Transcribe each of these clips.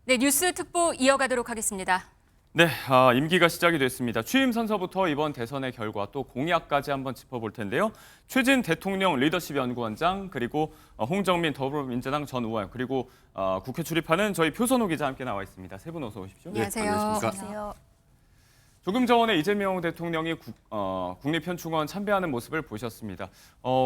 네, 뉴스 특보 이어가도록 하겠습니다. 네, 임기가 시작이 됐습니다. 취임 선서부터 이번 대선의 결과 또 공약까지 한번 짚어볼 텐데요. 최진 대통령 리더십 연구원장 그리고 홍정민 더불어민주당 전 의원 그리고 국회 출입하는 저희 표선호 기자 함께 나와 있습니다. 세 분 어서 오십시오. 안녕하세요. 안녕하세요. 조금 전에 이재명 대통령이 국립현충원 참배하는 모습을 보셨습니다.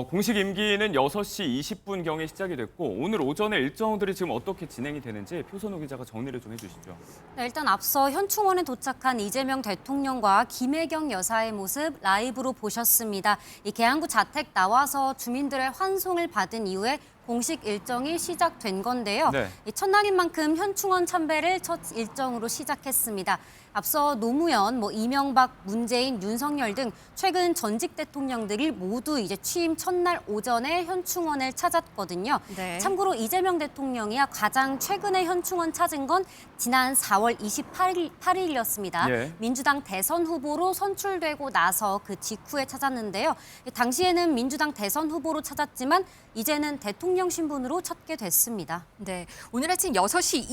공식 임기는 6시 20분경에 시작이 됐고 오늘 오전에 일정들이 지금 어떻게 진행이 되는지 표선호 기자가 정리를 좀 해주시죠. 네, 일단 앞서 현충원에 도착한 이재명 대통령과 김혜경 여사의 모습 라이브로 보셨습니다. 이 계양구 자택 나와서 주민들의 환송을 받은 이후에 공식 일정이 시작된 건데요. 네. 이 첫날인 만큼 현충원 참배를 첫 일정으로 시작했습니다. 앞서 노무현, 이명박, 문재인, 윤석열 등 최근 전직 대통령들이 모두 이제 취임 첫날 오전에 현충원을 찾았거든요. 네. 참고로 이재명 대통령이야 가장 최근에 현충원 찾은 건 지난 4월 28일이었습니다. 예. 민주당 대선 후보로 선출되고 나서 그 직후에 찾았는데요. 당시에는 민주당 대선 후보로 찾았지만 이제는 대통령 신분으로 찾게 됐습니다. 네, 오늘 아침 6시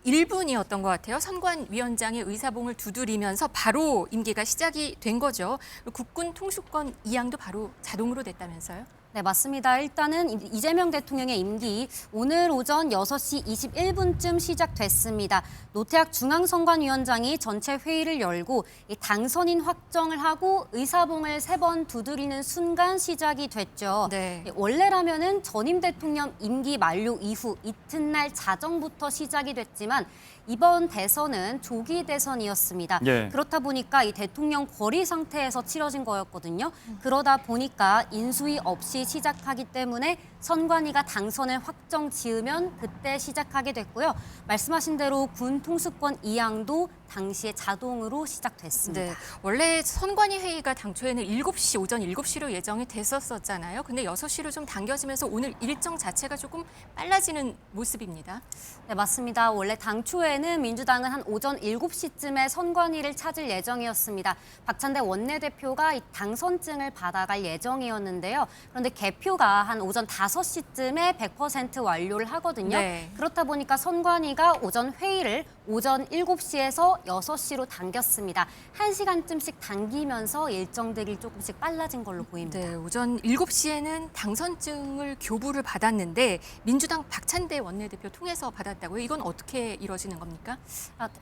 21분이었던 것 같아요. 선관위원장의 의사봉을 두드리면서 바로 임기가 시작이 된 거죠. 국군 통수권 이양도 바로 자동으로 됐다면서요? 네, 맞습니다. 일단은 이재명 대통령의 임기 오늘 오전 6시 21분쯤 시작됐습니다. 노태학 중앙선관위원장이 전체 회의를 열고 이 당선인 확정을 하고 의사봉을 3번 두드리는 순간 시작이 됐죠. 네. 원래라면은 전임 대통령 임기 만료 이후 이튿날 자정부터 시작이 됐지만 이번 대선은 조기 대선이었습니다. 예. 그렇다 보니까 이 대통령 거리 상태에서 치러진 거였거든요. 그러다 보니까 인수위 없이 시작하기 때문에 선관위가 당선을 확정 지으면 그때 시작하게 됐고요. 말씀하신 대로 군 통수권 이양도 당시에 자동으로 시작됐습니다. 네, 원래 선관위 회의가 당초에는 7시, 오전 7시로 예정이 됐었잖아요. 근데 6시로 좀 당겨지면서 오늘 일정 자체가 조금 빨라지는 모습입니다. 네, 맞습니다. 원래 당초에는 민주당은 한 오전 7시쯤에 선관위를 찾을 예정이었습니다. 박찬대 원내대표가 이 당선증을 받아갈 예정이었는데요. 그런데 개표가 한 오전 5시쯤에 100% 완료를 하거든요. 네. 그렇다 보니까 선관위가 오전 회의를 오전 7시에서 6시로 당겼습니다. 1시간쯤씩 당기면서 일정들이 조금씩 빨라진 걸로 보입니다. 네, 오전 7시에는 당선증을 교부를 받았는데 민주당 박찬대 원내대표 통해서 받았다고요? 이건 어떻게 이루어지는 겁니까?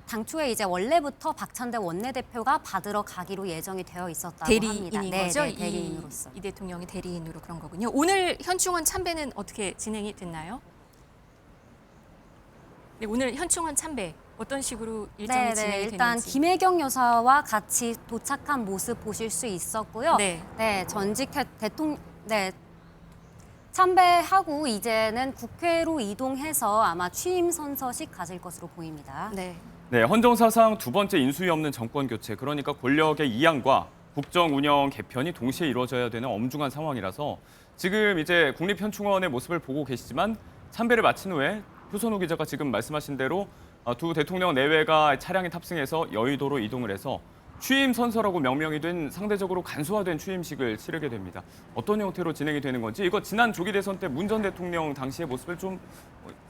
당초에 이제 원래부터 박찬대 원내대표가 받으러 가기로 예정이 되어 있었다고 대리인인 합니다. 거죠? 네, 대리인으로서. 이 대통령이 대리인으로 그런 거군요. 오늘 현충원 참배는 어떻게 진행이 됐나요? 네, 오늘 현충원 참배 어떤 식으로 일정이 진행이 됐는지. 일단 김혜경 여사와 같이 도착한 모습 보실 수 있었고요. 네. 전직 대통령 참배하고 이제는 국회로 이동해서 아마 취임 선서식 가질 것으로 보입니다. 네. 네, 헌정사상 두 번째 인수위 없는 정권 교체, 그러니까 권력의 이양과 국정 운영 개편이 동시에 이루어져야 되는 엄중한 상황이라서 지금 이제 국립현충원의 모습을 보고 계시지만 참배를 마친 후에 표선호 기자가 지금 말씀하신 대로 두 대통령 내외가 차량에 탑승해서 여의도로 이동을 해서 취임 선서라고 명명이 된 상대적으로 간소화된 취임식을 치르게 됩니다. 어떤 형태로 진행이 되는 건지 이거 지난 조기 대선 때 문 전 대통령 당시의 모습을 좀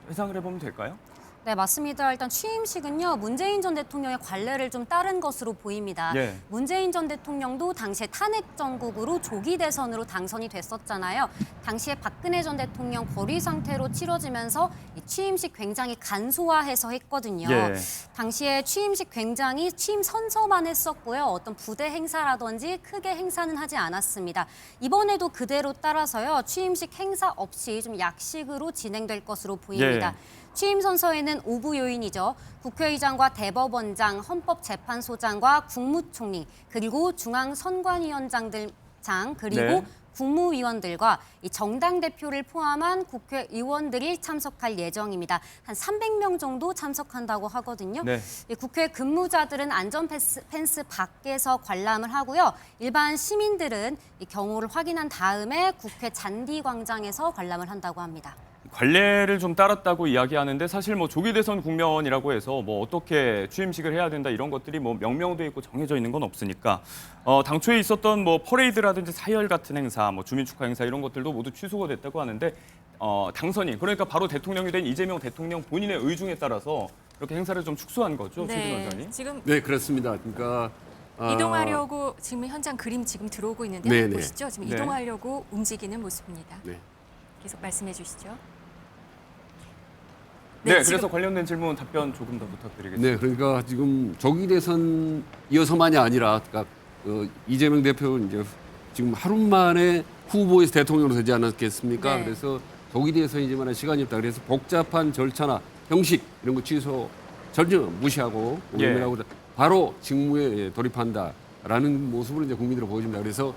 회상을 해보면 될까요? 네, 맞습니다. 일단 취임식은요, 문재인 전 대통령의 관례를 좀 따른 것으로 보입니다. 예. 문재인 전 대통령도 당시에 탄핵 정국으로 조기 대선으로 당선이 됐었잖아요. 당시에 박근혜 전 대통령 거리 상태로 치러지면서 이 취임식 굉장히 간소화해서 했거든요. 예. 당시에 취임식 굉장히 취임 선서만 했었고요. 어떤 부대 행사라든지 크게 행사는 하지 않았습니다. 이번에도 그대로 따라서요, 취임식 행사 없이 좀 약식으로 진행될 것으로 보입니다. 예. 취임 선서에는 5부 요인이죠. 국회의장과 대법원장, 헌법재판소장과 국무총리, 그리고 중앙선관위원장들 그리고 네. 국무위원들과 이 정당 대표를 포함한 국회의원들이 참석할 예정입니다. 한 300명 정도 참석한다고 하거든요. 네. 이 국회 근무자들은 안전 펜스 밖에서 관람을 하고요. 일반 시민들은 이 경호를 확인한 다음에 국회 잔디광장에서 관람을 한다고 합니다. 관례를 좀 따랐다고 이야기하는데 사실 뭐 조기 대선 국면이라고 해서 뭐 어떻게 취임식을 해야 된다 이런 것들이 뭐 명명돼 있고 정해져 있는 건 없으니까 당초에 있었던 뭐 퍼레이드라든지 사열 같은 행사, 뭐 주민 축하 행사 이런 것들도 모두 취소가 됐다고 하는데 당선인 그러니까 바로 대통령이 된 이재명 대통령 본인의 의중에 따라서 그렇게 행사를 좀 축소한 거죠, 최진 네, 원장님? 지금 네, 그렇습니다. 그러니까 이동하려고 지금 현장 그림 지금 들어오고 있는데 네, 한번 네. 보시죠. 지금 네. 이동하려고 움직이는 모습입니다. 네. 계속 말씀해 주시죠. 네, 지금- 그래서 관련된 질문 답변 조금 더 부탁드리겠습니다. 네, 그러니까 지금 조기 대선 이어서만이 아니라 그러니까 이재명 대표 이제 지금 하루 만에 후보에서 대통령으로 되지 않았겠습니까? 네. 그래서 조기 대선이지만 시간이 없다. 그래서 복잡한 절차나 형식 이런 거 취소 전혀 무시하고 예. 외면하고 바로 직무에 돌입한다라는 모습을 이제 국민들로 보여줍니다. 그래서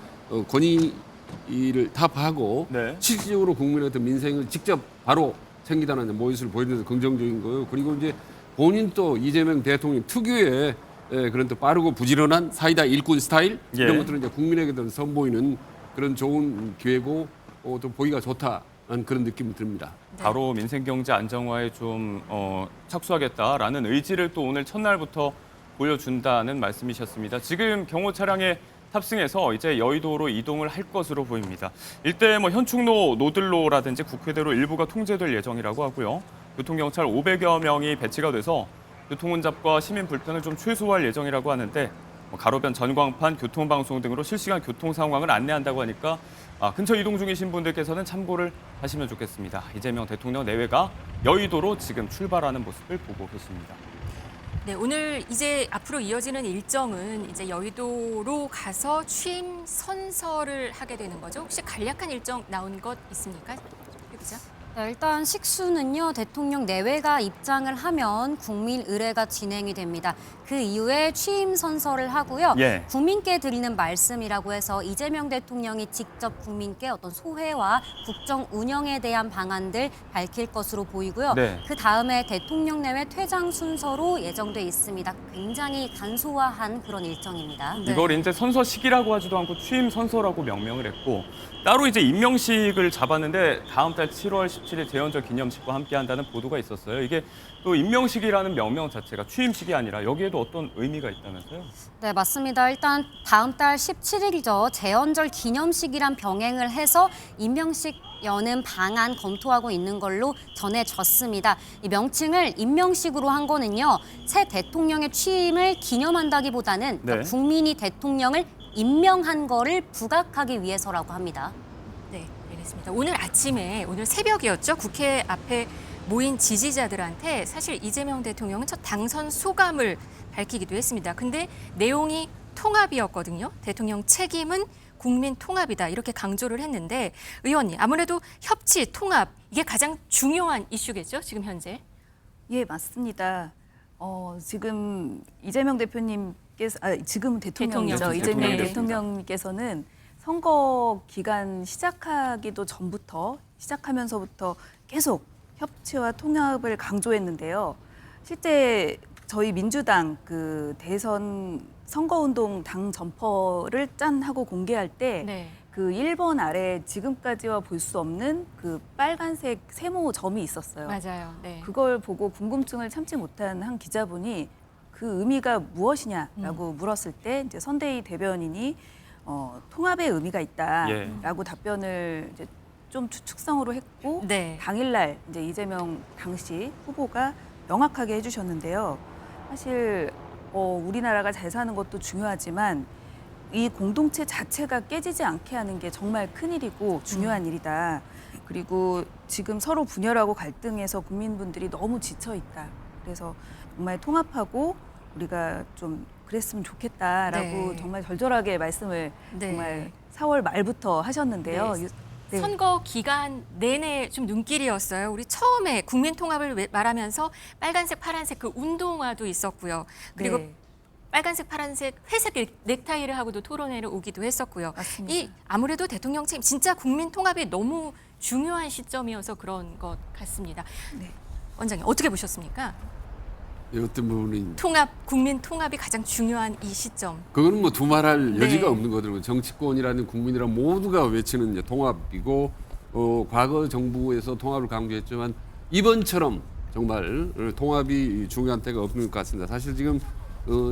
권위를 타파하고 네. 실질적으로 국민의 어떤 민생을 직접 바로 챙기다는 모습을 보여주면서 긍정적인 거예요. 그리고 이제 본인 또 이재명 대통령 특유의 그런 또 빠르고 부지런한 사이다 일꾼 스타일 예. 이런 것들은 이제 국민에게도 선보이는 그런 좋은 기회고 또 보기가 좋다는 그런 느낌이 듭니다. 바로 민생 경제 안정화에 좀 착수하겠다라는 의지를 또 오늘 첫날부터 보여준다는 말씀이셨습니다. 지금 경호 차량에 탑승해서 이제 여의도로 이동을 할 것으로 보입니다. 일대 뭐 현충로, 노들로라든지 국회대로 일부가 통제될 예정이라고 하고요. 교통경찰 500여 명이 배치가 돼서 교통혼잡과 시민 불편을 좀 최소화할 예정이라고 하는데 뭐 가로변 전광판, 교통방송 등으로 실시간 교통 상황을 안내한다고 하니까 근처 이동 중이신 분들께서는 참고를 하시면 좋겠습니다. 이재명 대통령 내외가 여의도로 지금 출발하는 모습을 보고 계십니다. 네, 오늘 이제 앞으로 이어지는 일정은 이제 여의도로 가서 취임 선서를 하게 되는 거죠. 혹시 간략한 일정 나온 것 있습니까? 유 기자. 네, 일단 식수는요, 대통령 내외가 입장을 하면 국민 의례가 진행이 됩니다. 그 이후에 취임 선서를 하고요. 예. 국민께 드리는 말씀이라고 해서 이재명 대통령이 직접 국민께 어떤 소회와 국정 운영에 대한 방안들 밝힐 것으로 보이고요. 네. 그 다음에 대통령 내외 퇴장 순서로 예정돼 있습니다. 굉장히 간소화한 그런 일정입니다. 네. 이걸 이제 선서식이라고 하지도 않고 취임 선서라고 명명을 했고 따로 이제 임명식을 잡았는데 다음 달 7월 17일 재헌절 기념식과 함께한다는 보도가 있었어요. 이게 또 임명식이라는 명명 자체가 취임식이 아니라 여기에도 어떤 의미가 있다면서요? 네, 맞습니다. 일단 다음 달 17일이죠. 재헌절 기념식이란 병행을 해서 임명식 여는 방안 검토하고 있는 걸로 전해졌습니다. 이 명칭을 임명식으로 한 거는요. 새 대통령의 취임을 기념한다기보다는 네. 국민이 대통령을 임명한 거를 부각하기 위해서라고 합니다. 네, 알겠습니다. 오늘 아침에 오늘 새벽이었죠. 국회 앞에 모인 지지자들한테 사실 이재명 대통령은 첫 당선 소감을 밝히기도 했습니다. 근데 내용이 통합이었거든요. 대통령 책임은 국민 통합이다. 이렇게 강조를 했는데 의원님 아무래도 협치, 통합 이게 가장 중요한 이슈겠죠. 지금 현재. 예, 맞습니다. 지금 이재명 대표님께서 지금 대통령이죠. 대통령. 이재명 대통령이 대통령께서는 선거 기간 시작하기도 전부터 시작하면서부터 계속 협치와 통합을 강조했는데요. 실제 저희 민주당 그 대선 선거운동 당 점퍼를 짠 하고 공개할 때 네. 그 1번 아래 지금까지와 볼 수 없는 그 빨간색 세모 점이 있었어요. 맞아요. 네. 그걸 보고 궁금증을 참지 못한 한 기자분이 그 의미가 무엇이냐라고 물었을 때 이제 선대위 대변인이 통합의 의미가 있다라고 답변을 이제 좀 추측성으로 했고 네. 당일날 이제 이재명 당시 후보가 명확하게 해주셨는데요. 사실 우리나라가 잘 사는 것도 중요하지만 이 공동체 자체가 깨지지 않게 하는 게 정말 큰일이고 중요한 일이다. 그리고 지금 서로 분열하고 갈등해서 국민분들이 너무 지쳐 있다. 그래서 정말 통합하고 우리가 좀 그랬으면 좋겠다라고 네. 정말 절절하게 말씀을 네. 정말 4월 말부터 하셨는데요. 네. 네. 선거 기간 내내 좀 눈길이었어요. 우리 처음에 국민 통합을 말하면서 빨간색, 파란색 그 운동화도 있었고요. 그리고 네. 빨간색, 파란색, 회색 넥타이를 하고도 토론회를 오기도 했었고요. 맞습니다. 이 아무래도 대통령 책임 진짜 국민 통합이 너무 중요한 시점이어서 그런 것 같습니다. 네. 원장님 어떻게 보셨습니까? 어떤 부분이 국민 통합이 가장 중요한 이 시점. 그거는 뭐 두말할 네. 여지가 없는 거더라고요. 정치권이라는 국민이란 모두가 외치는 이제 통합이고 과거 정부에서 통합을 강조했지만 이번처럼 정말 통합이 중요한 때가 없는 것 같습니다. 사실 지금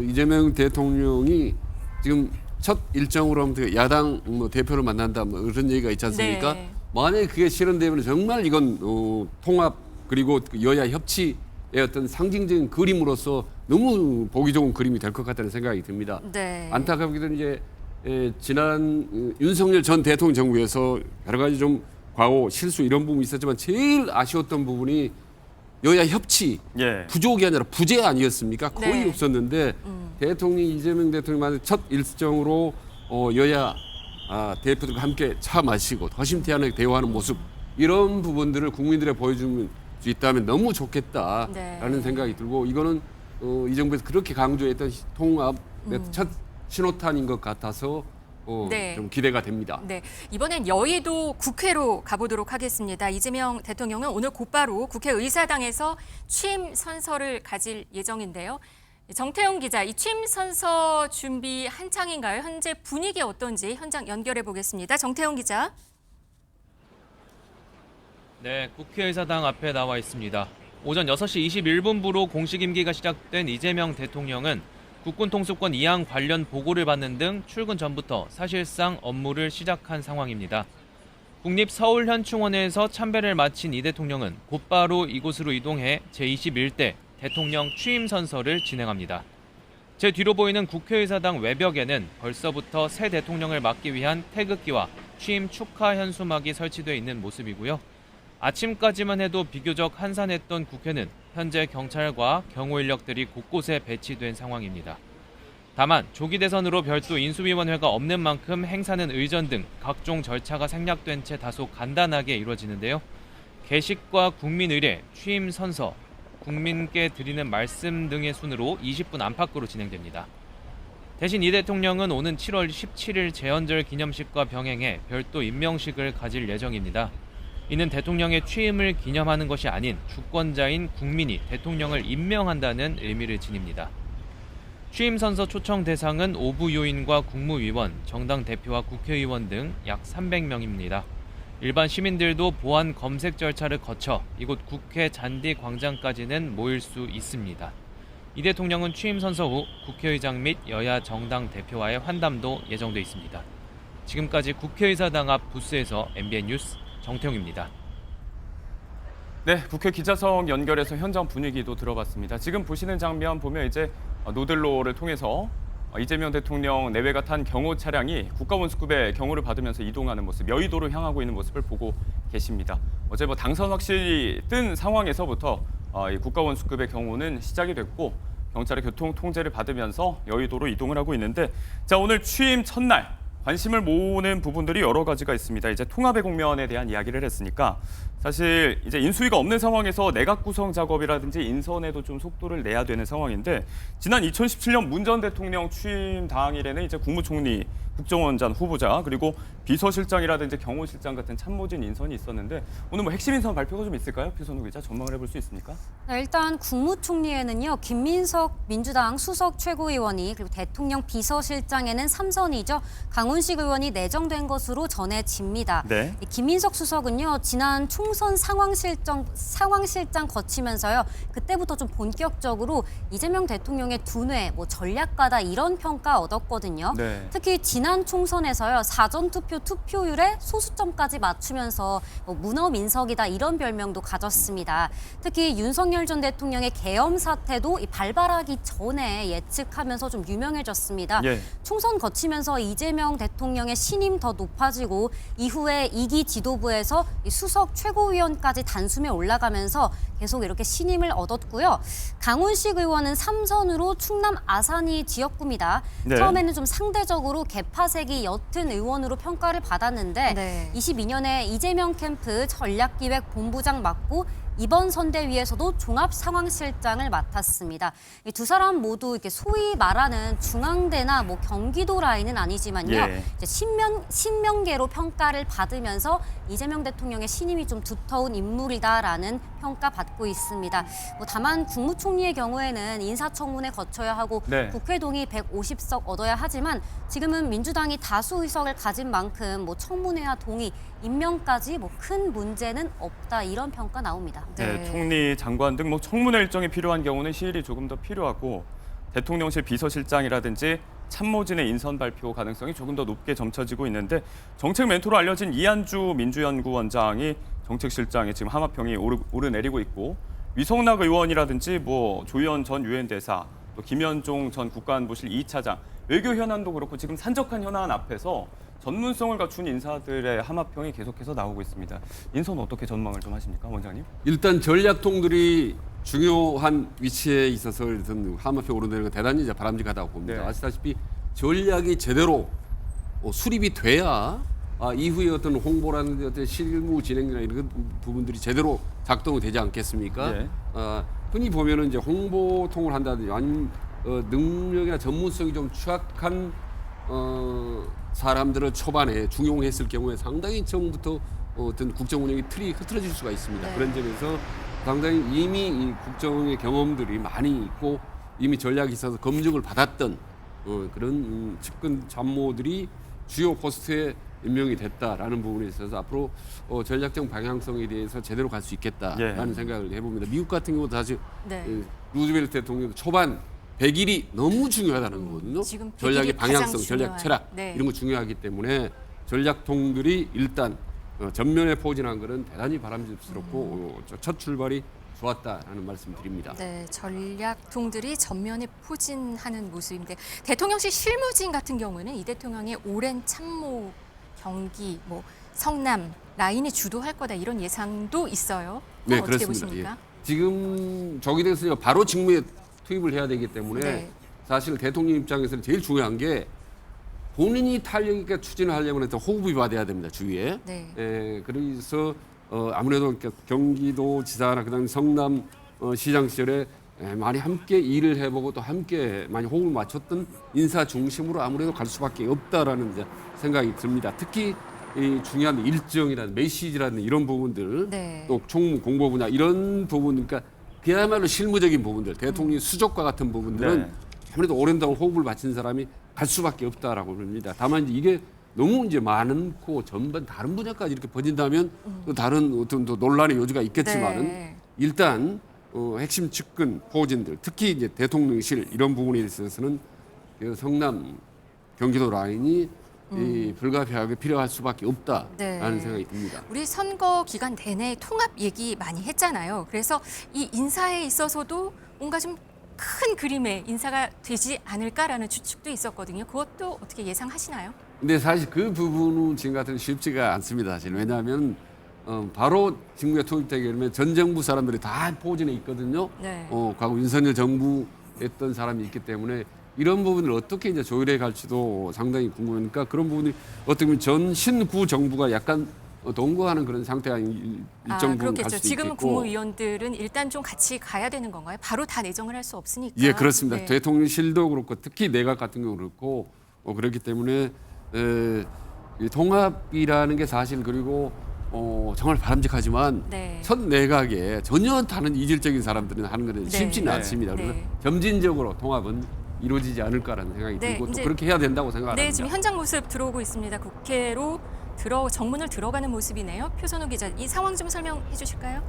이재명 대통령이 지금 첫 일정으로 하면 야당 대표를 만난다 뭐 이런 얘기가 있지 않습니까? 네. 만약에 그게 실현되면 정말 이건 통합 그리고 여야 협치 어떤 상징적인 그림으로서 너무 보기 좋은 그림이 될 것 같다는 생각이 듭니다. 네. 안타깝게도 이제 지난 윤석열 전 대통령 정부에서 여러 가지 좀 과오, 실수 이런 부분이 있었지만 제일 아쉬웠던 부분이 여야 협치 예. 부족이 아니라 부재 아니었습니까? 거의 네. 없었는데 대통령 이재명 대통령만의 첫 일정으로 여야 대표들과 함께 차 마시고 허심탄회하게 대화하는 모습 이런 부분들을 국민들에 보여줄 수 있다면 너무 좋겠다라는 네. 생각이 들고 이거는 이 정부에서 그렇게 강조했던 통합의 첫 신호탄인 것 같아서 네. 좀 기대가 됩니다. 네, 이번엔 여의도 국회로 가보도록 하겠습니다. 이재명 대통령은 오늘 곧바로 국회의사당에서 취임 선서를 가질 예정인데요. 정태훈 기자, 이 취임 선서 준비 한창인가요? 현재 분위기 어떤지 현장 연결해 보겠습니다. 정태훈 기자. 네, 국회의사당 앞에 나와 있습니다. 오전 6시 21분부로 공식 임기가 시작된 이재명 대통령은 국군 통수권 이양 관련 보고를 받는 등 출근 전부터 사실상 업무를 시작한 상황입니다. 국립서울현충원에서 참배를 마친 이 대통령은 곧바로 이곳으로 이동해 제21대 대통령 취임 선서를 진행합니다. 제 뒤로 보이는 국회의사당 외벽에는 벌써부터 새 대통령을 맞기 위한 태극기와 취임 축하 현수막이 설치되어 있는 모습이고요. 아침까지만 해도 비교적 한산했던 국회는 현재 경찰과 경호 인력들이 곳곳에 배치된 상황입니다. 다만 조기 대선으로 별도 인수위원회가 없는 만큼 행사는 의전 등 각종 절차가 생략된 채 다소 간단하게 이루어지는데요. 개식과 국민의례, 취임 선서, 국민께 드리는 말씀 등의 순으로 20분 안팎으로 진행됩니다. 대신 이 대통령은 오는 7월 17일 제헌절 기념식과 병행해 별도 임명식을 가질 예정입니다. 이는 대통령의 취임을 기념하는 것이 아닌 주권자인 국민이 대통령을 임명한다는 의미를 지닙니다. 취임 선서 초청 대상은 오부 요인과 국무위원, 정당 대표와 국회의원 등 약 300명입니다. 일반 시민들도 보안 검색 절차를 거쳐 이곳 국회 잔디 광장까지는 모일 수 있습니다. 이 대통령은 취임 선서 후 국회의장 및 여야 정당 대표와의 환담도 예정돼 있습니다. 지금까지 국회의사당 앞 부스에서 MBN 뉴스 정태웅입니다. 네, 국회 기자석 연결해서 현장 분위기도 들어봤습니다. 지금 보시는 장면 보면 이제 노들로를 통해서 이재명 대통령 내외가 탄 경호 차량이 국가원수급의 경호를 받으면서 이동하는 모습, 여의도로 향하고 있는 모습을 보고 계십니다. 어제 당선 확실히 뜬 상황에서부터 이 국가원수급의 경호는 시작이 됐고 경찰의 교통 통제를 받으면서 여의도로 이동을 하고 있는데 자, 오늘 취임 첫날 관심을 모으는 부분들이 여러 가지가 있습니다. 이제 통합의 국면에 대한 이야기를 했으니까 사실 이제 인수위가 없는 상황에서 내각 구성 작업이라든지 인선에도 좀 속도를 내야 되는 상황인데 지난 2017년 문 전 대통령 취임 당일에는 이제 국무총리, 국정원장 후보자 그리고 비서실장이라든지 경호실장 같은 참모진 인선이 있었는데 오늘 뭐 핵심 인선 발표가 좀 있을까요? 표선우 기자 전망을 해볼 수 있습니까? 네, 일단 국무총리에는요 김민석 민주당 수석 최고위원이 그리고 대통령 비서실장에는 3선이죠. 강훈식 의원이 내정된 것으로 전해집니다. 네. 이 김민석 수석은요 지난 총선 상황실장 거치면서요 그때부터 좀 본격적으로 이재명 대통령의 두뇌, 뭐 전략가다 이런 평가 얻었거든요. 네. 특히 지난 총선에서요 사전투표 투표율에 소수점까지 맞추면서 뭐 문어민석이다 이런 별명도 가졌습니다. 특히 윤석열 전 대통령의 계엄 사태도 이 발발하기 전에 예측하면서 좀 유명해졌습니다. 예. 총선 거치면서 이재명 대통령의 신임 더 높아지고 이후에 2기 지도부에서 이 수석 최고위원까지 단숨에 올라가면서 계속 이렇게 신임을 얻었고요. 강훈식 의원은 3선으로 충남 아산이 지역구입니다. 네. 처음에는 좀 상대적으로 개파색이 옅은 의원으로 평가를 받았는데 네. 22년에 이재명 캠프 전략기획본부장 맡고 이번 선대위에서도 종합상황실장을 맡았습니다. 이 두 사람 모두 이렇게 소위 말하는 중앙대나 뭐 경기도 라인은 아니지만요. 예. 이제 신명계로 평가를 받으면서 이재명 대통령의 신임이 좀 두터운 인물이다라는 평가받고 있습니다. 뭐 다만 국무총리의 경우에는 인사청문회 거쳐야 하고 네. 국회 동의 150석 얻어야 하지만 지금은 민주당이 다수 의석을 가진 만큼 뭐 청문회와 동의, 임명까지 뭐 큰 문제는 없다 이런 평가 나옵니다. 네, 총리, 장관 등 뭐 청문회 일정이 필요한 경우는 시일이 조금 더 필요하고 대통령실 비서실장이라든지 참모진의 인선 발표 가능성이 조금 더 높게 점쳐지고 있는데 정책 멘토로 알려진 이한주 민주연구원장이 정책실장에 지금 하마평이 오르내리고 있고 위성락 의원이라든지 뭐 조희연 전 유엔 대사, 또 김현종 전 국가안보실 2차장, 외교 현안도 그렇고 지금 산적한 현안 앞에서 전문성을 갖춘 인사들의 함합평이 계속해서 나오고 있습니다. 인선 어떻게 전망을 좀 하십니까, 원장님? 일단 전략통들이 중요한 위치에 있어서 일단 함합에 오르내는 건 대단히 이제 바람직하다고 봅니다. 네. 아시다시피 전략이 제대로 수립이 돼야 이후에 어떤 홍보라든지 어떤 실무 진행이나 이런 부분들이 제대로 작동이 되지 않겠습니까? 네. 흔히 보면은 이제 홍보통을 한다든지 아니면 능력이나 전문성이 좀 취약한 사람들을 초반에 중용했을 경우에 상당히 처음부터 어떤 국정 운영의 틀이 흐트러질 수가 있습니다. 네. 그런 점에서 상당히 이미 이 국정의 경험들이 많이 있고 이미 전략이 있어서 검증을 받았던 그런 측근 참모들이 주요 포스트에 임명이 됐다라는 부분에 있어서 앞으로 전략적 방향성에 대해서 제대로 갈 수 있겠다라는 예. 생각을 생각을 해봅니다. 미국 같은 경우도 사실 네. 루즈벨트 대통령도 초반 100일이 너무 중요하다는 거거든요. 지금 100일이 전략의 방향성, 가장 전략 중요한, 철학 네. 이런 거 중요하기 때문에 전략통들이 일단 전면에 포진한 것은 대단히 바람직스럽고 첫 출발이 좋았다라는 말씀드립니다. 네, 전략통들이 전면에 포진하는 모습인데 대통령실 실무진 같은 경우는 이 대통령의 오랜 참모 경기, 뭐 성남 라인이 주도할 거다 이런 예상도 있어요. 네, 어떻게 그렇습니다. 보십니까? 예. 지금 저기 됐으니까 바로 직무에 투입을 해야 되기 때문에 네. 사실 대통령 입장에서는 제일 중요한 게 본인이 탄력 있게 추진을 하려면 일단 호흡이 받아야 됩니다. 주위에. 네. 그래서 아무래도 경기도 지사나 그다음에 성남 시장 시절에 많이 함께 일을 해보고 또 함께 많이 호흡을 맞췄던 인사 중심으로 아무래도 갈 수밖에 없다라는 이제 생각이 듭니다. 특히 이 중요한 일정이라는 메시지라는 이런 부분들, 네. 또 총무 공보 분야 이런 부분, 그러니까 그야말로 실무적인 부분들, 대통령 수족과 같은 부분들은 네. 아무래도 오랜 동안 호흡을 맞춘 사람이 갈 수밖에 없다라고 봅니다. 다만 이제 이게 너무 이제 많고 전반 다른 분야까지 이렇게 번진다면 또 다른 어떤 또 논란의 요지가 있겠지만은 네. 일단 핵심 측근 포진들, 특히 이제 대통령실 이런 부분에 있어서는 그 성남 경기도 라인이 이 불가피하게 필요할 수밖에 없다라는 네. 생각이 듭니다. 우리 선거 기간 내내 통합 얘기 많이 했잖아요. 그래서 이 인사에 있어서도 뭔가 좀 큰 그림의 인사가 되지 않을까라는 추측도 있었거든요. 그것도 어떻게 예상하시나요? 근데 사실 그 부분은 지금 같은 쉽지가 않습니다. 사실 왜냐하면 바로 직무에 투입되게 되면 전 정부 사람들이 다 포진해 있거든요. 네. 과거 윤석열 정부 했던 사람이 있기 때문에 이런 부분을 어떻게 이제 조율해 갈지도 상당히 궁금하니까 그런 부분이 어떻게 보면 전 신구 정부가 약간 동거하는 그런 상태가 일정 부분 갈 그렇겠죠. 수도 지금은 있겠고. 국무위원들은 일단 좀 같이 가야 되는 건가요? 바로 다 내정을 할 수 없으니까. 예, 그렇습니다. 네. 대통령실도 그렇고 특히 내각 같은 경우 그렇고 그렇기 때문에 이 통합이라는 게 사실 그리고 정말 바람직하지만 네. 첫 내각에 전혀 다른 이질적인 사람들은 하는 것은 네. 쉽지는 네. 않습니다. 그래서 네. 점진적으로 통합은 이루어지지 않을까라는 생각이 네, 들고 또 이제- 그렇게 해야 된다고 생각합니다. 네, 지금 현장 모습 들어오고 있습니다. 국회로 정문을 들어가는 모습이네요. 표선호 기자, 이 상황 좀 설명해 주실까요?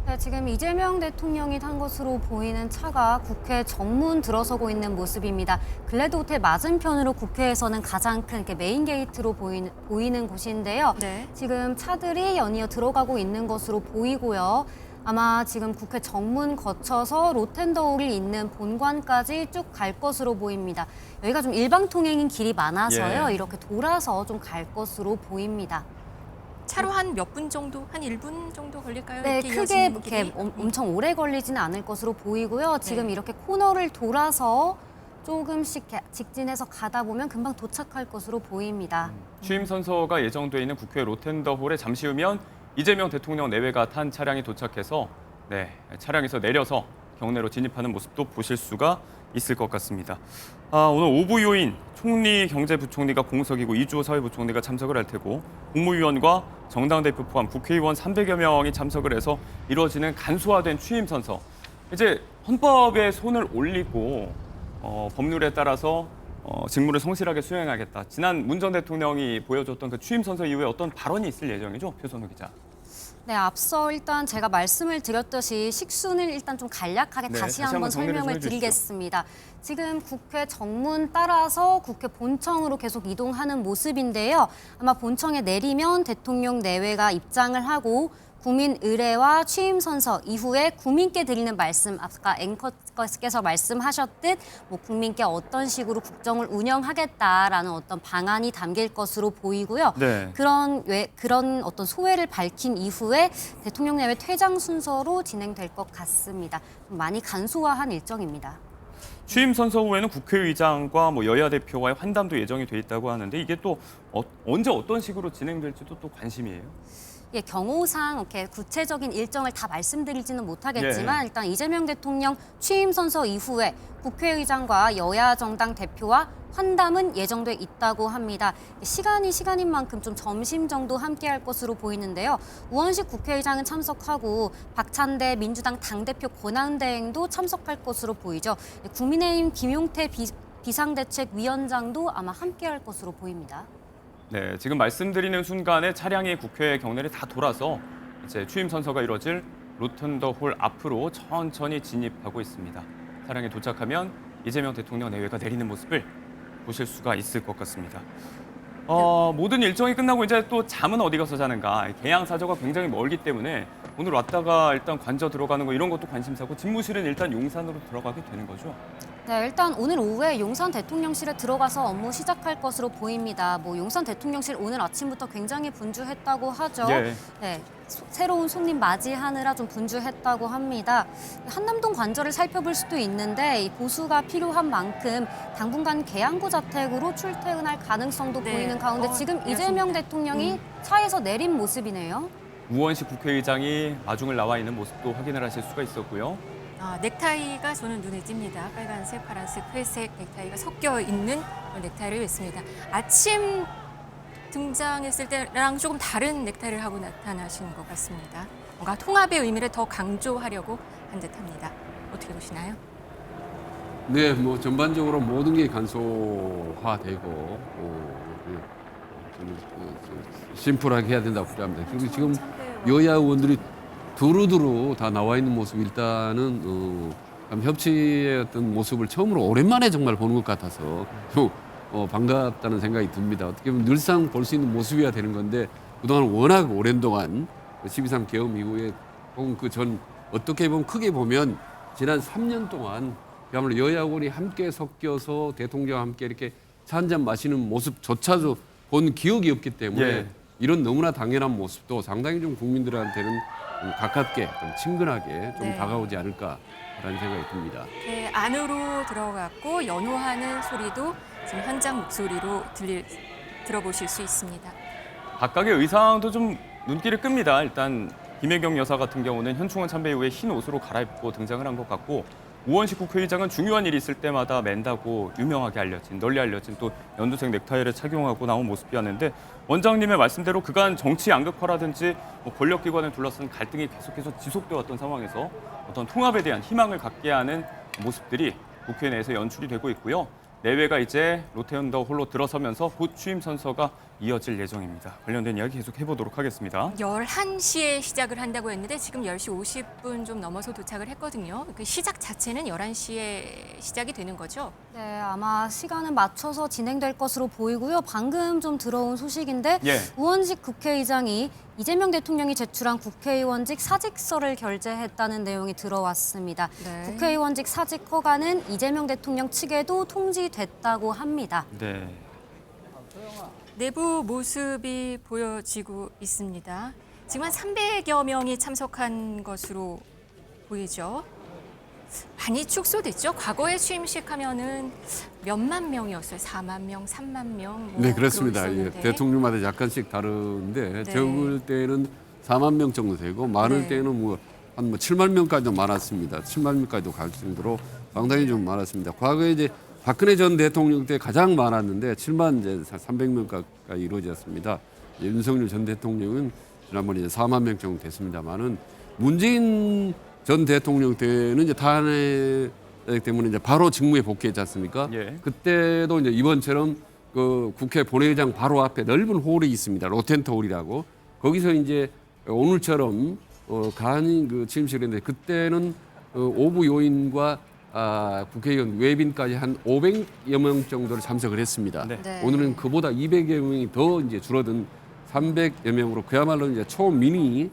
네, 지금 이재명 대통령이 탄 것으로 보이는 차가 국회 정문 들어서고 있는 모습입니다. 글래드 호텔 맞은편으로 국회에서는 가장 큰 이렇게 메인 게이트로 보이는 곳인데요. 네. 지금 차들이 연이어 들어가고 있는 것으로 보이고요. 아마 지금 국회 정문 거쳐서 로텐더홀이 있는 본관까지 쭉 갈 것으로 보입니다. 여기가 좀 일방 통행인 길이 많아서요. 예. 이렇게 돌아서 좀 갈 것으로 보입니다. 차로 한 몇 분 정도, 한 1분 정도 걸릴까요? 네, 이렇게 크게 이어지는 이렇게 길이? 엄청 오래 걸리지는 않을 것으로 보이고요. 지금 네. 이렇게 코너를 돌아서 조금씩 직진해서 가다 보면 금방 도착할 것으로 보입니다. 취임 선서가 예정돼 있는 국회 로텐더홀에 잠시 후면 이재명 대통령 내외가 탄 차량이 도착해서 차량에서 내려서 경내로 진입하는 모습도 보실 수가 있을 것 같습니다. 오늘 오부 요인 총리 경제부총리가 공석이고 이주호 사회부총리가 참석을 할 테고 국무위원과 정당 대표 포함 국회의원 300여 명이 참석을 해서 이루어지는 간소화된 취임 선서. 이제 헌법에 손을 올리고 법률에 따라서 직무를 성실하게 수행하겠다. 지난 문 전 대통령이 보여줬던 그 취임 선서 이후에 어떤 발언이 있을 예정이죠, 표선호 기자. 네, 앞서 일단 제가 말씀을 드렸듯이 식순을 일단 좀 간략하게 네, 다시 다시 한번 한번 정리를 좀 설명을 해주시죠. 드리겠습니다. 지금 국회 정문 따라서 국회 본청으로 계속 이동하는 모습인데요. 아마 본청에 내리면 대통령 내외가 입장을 하고 국민 의례와 취임 선서 이후에 국민께 드리는 말씀, 아까 앵커께서 말씀하셨듯 뭐 국민께 어떤 식으로 국정을 운영하겠다라는 어떤 방안이 담길 것으로 보이고요. 네. 그런 어떤 소회를 밝힌 이후에 대통령 내외 퇴장 순서로 진행될 것 같습니다. 좀 많이 간소화한 일정입니다. 취임 선서 후에는 국회의장과 뭐 여야 대표와의 환담도 예정이 돼 있다고 하는데 이게 또 언제 어떤 식으로 진행될지도 또 관심이에요. 예, 경호상 이렇게 구체적인 일정을 다 말씀드리지는 못하겠지만 예. 일단 이재명 대통령 취임 선서 이후에 국회의장과 여야 정당 대표와 환담은 예정돼 있다고 합니다. 시간인 만큼 좀 점심 정도 함께할 것으로 보이는데요. 우원식 국회의장은 참석하고 박찬대 민주당 당대표 권한대행도 참석할 것으로 보이죠. 국민의힘 김용태 비상대책위원장도 아마 함께할 것으로 보입니다. 네, 지금 말씀드리는 순간에 차량이 국회 경내를 다 돌아서 이제 취임 선서가 이뤄질 로턴더홀 앞으로 천천히 진입하고 있습니다. 차량에 도착하면 이재명 대통령 내외가 내리는 모습을 보실 수가 있을 것 같습니다. 모든 일정이 끝나고 이제 또 잠은 어디 가서 자는가. 계양사저가 굉장히 멀기 때문에 오늘 왔다가 일단 관저 들어가는 거 이런 것도 관심사고 집무실은 일단 용산으로 들어가게 되는 거죠. 네, 일단 오늘 오후에 용산 대통령실에 들어가서 업무 시작할 것으로 보입니다. 뭐 용산 대통령실 오늘 아침부터 굉장히 분주했다고 하죠. 예. 네, 새로운 손님 맞이하느라 좀 분주했다고 합니다. 한남동 관저를 살펴볼 수도 있는데 이 보수가 필요한 만큼 당분간 계양구 자택으로 출퇴근할 가능성도 네. 보이는 가운데 지금 그렇습니다. 이재명 대통령이 차에서 내린 모습이네요. 우원식 국회의장이 마중을 나와 있는 모습도 확인을 하실 수가 있었고요. 넥타이가 저는 눈에 띕니다. 빨간색, 파란색, 회색 넥타이가 섞여 있는 그런 넥타이를 했습니다. 아침 등장했을 때랑 조금 다른 넥타이를 하고 나타나시는 것 같습니다. 뭔가 통합의 의미를 더 강조하려고 한 듯합니다. 어떻게 보시나요? 네, 뭐 전반적으로 모든 게 간소화되고 좀 심플하게 해야 된다고 생각합니다. 그리고 지금 여야 의원들이 두루두루 다 나와 있는 모습 일단은 협치의 어떤 모습을 처음으로 오랜만에 정말 보는 것 같아서 좀 반갑다는 생각이 듭니다. 어떻게 보면 늘상 볼 수 있는 모습이어야 되는 건데 그동안 워낙 오랜 동안 12.3 계엄 이후에 혹은 그 전 어떻게 보면 크게 보면 지난 3년 동안 그야말로 여야 의원이 함께 섞여서 대통령과 함께 이렇게 차 한잔 마시는 모습조차도 본 기억이 없기 때문에 예. 이런 너무나 당연한 모습도 상당히 좀 국민들한테는 좀 가깝게, 좀 친근하게 좀 네. 다가오지 않을까라는 생각이 듭니다. 안으로 들어갔고 연호하는 소리도 지금 현장 목소리로 들어보실 수 있습니다. 각각의 의상도 좀 눈길을 끕니다. 일단 김혜경 여사 같은 경우는 현충원 참배 이후에 흰 옷으로 갈아입고 등장을 한 것 같고 우원식 국회의장은 중요한 일이 있을 때마다 맨다고 유명하게 널리 알려진 또 연두색 넥타이를 착용하고 나온 모습이었는데 원장님의 말씀대로 그간 정치 양극화라든지 뭐 권력기관을 둘러싼 갈등이 계속해서 지속돼 왔던 상황에서 어떤 통합에 대한 희망을 갖게 하는 모습들이 국회 내에서 연출이 되고 있고요. 내외가 이제 롯데언더 홀로 들어서면서 곧 취임 선서가 이어질 예정입니다. 관련된 이야기 계속 해보도록 하겠습니다. 11시에 시작을 한다고 했는데 지금 10시 50분 좀 넘어서 도착을 했거든요. 그 시작 자체는 11시에 시작이 되는 거죠? 네, 아마 시간은 맞춰서 진행될 것으로 보이고요. 방금 좀 들어온 소식인데 예. 우원식 국회의장이 이재명 대통령이 제출한 국회의원직 사직서를 결재했다는 내용이 들어왔습니다. 네. 국회의원직 사직 허가는 이재명 대통령 측에도 통지됐다고 합니다. 네. 내부 모습이 보여지고 있습니다. 지금 한 300여 명이 참석한 것으로 보이죠. 많이 축소됐죠. 과거에 취임식 하면은 몇만 명이었어요. 4만 명, 3만 명. 네, 그렇습니다. 예, 그랬었는데. 대통령마다 약간씩 다른데 네. 적을 때는 4만 명 정도 되고 많을 네. 때는 한 7만 명까지도 많았습니다. 7만 명까지도 갈 정도로 상당히 좀 많았습니다. 과거에 이제 박근혜 전 대통령 때 가장 많았는데 7만 이제 300명 가까이 이루어졌습니다. 윤석열 전 대통령은 지난번에 이제 4만 명 정도 됐습니다만은 문재인 전 대통령 때는 이제 탄핵 때문에 이제 바로 직무에 복귀했지 않습니까? 예. 그때도 이제 이번처럼 그 국회 본회의장 바로 앞에 넓은 홀이 있습니다. 로텐트 홀이라고. 거기서 이제 오늘처럼 간이 그 취임식을 했는데 그때는 오부 요인과 국회의원 외빈까지 한 500여 명 정도를 참석을 했습니다. 네. 네. 오늘은 그보다 200여 명이 더 이제 줄어든 300여 명으로 그야말로 이제 초미니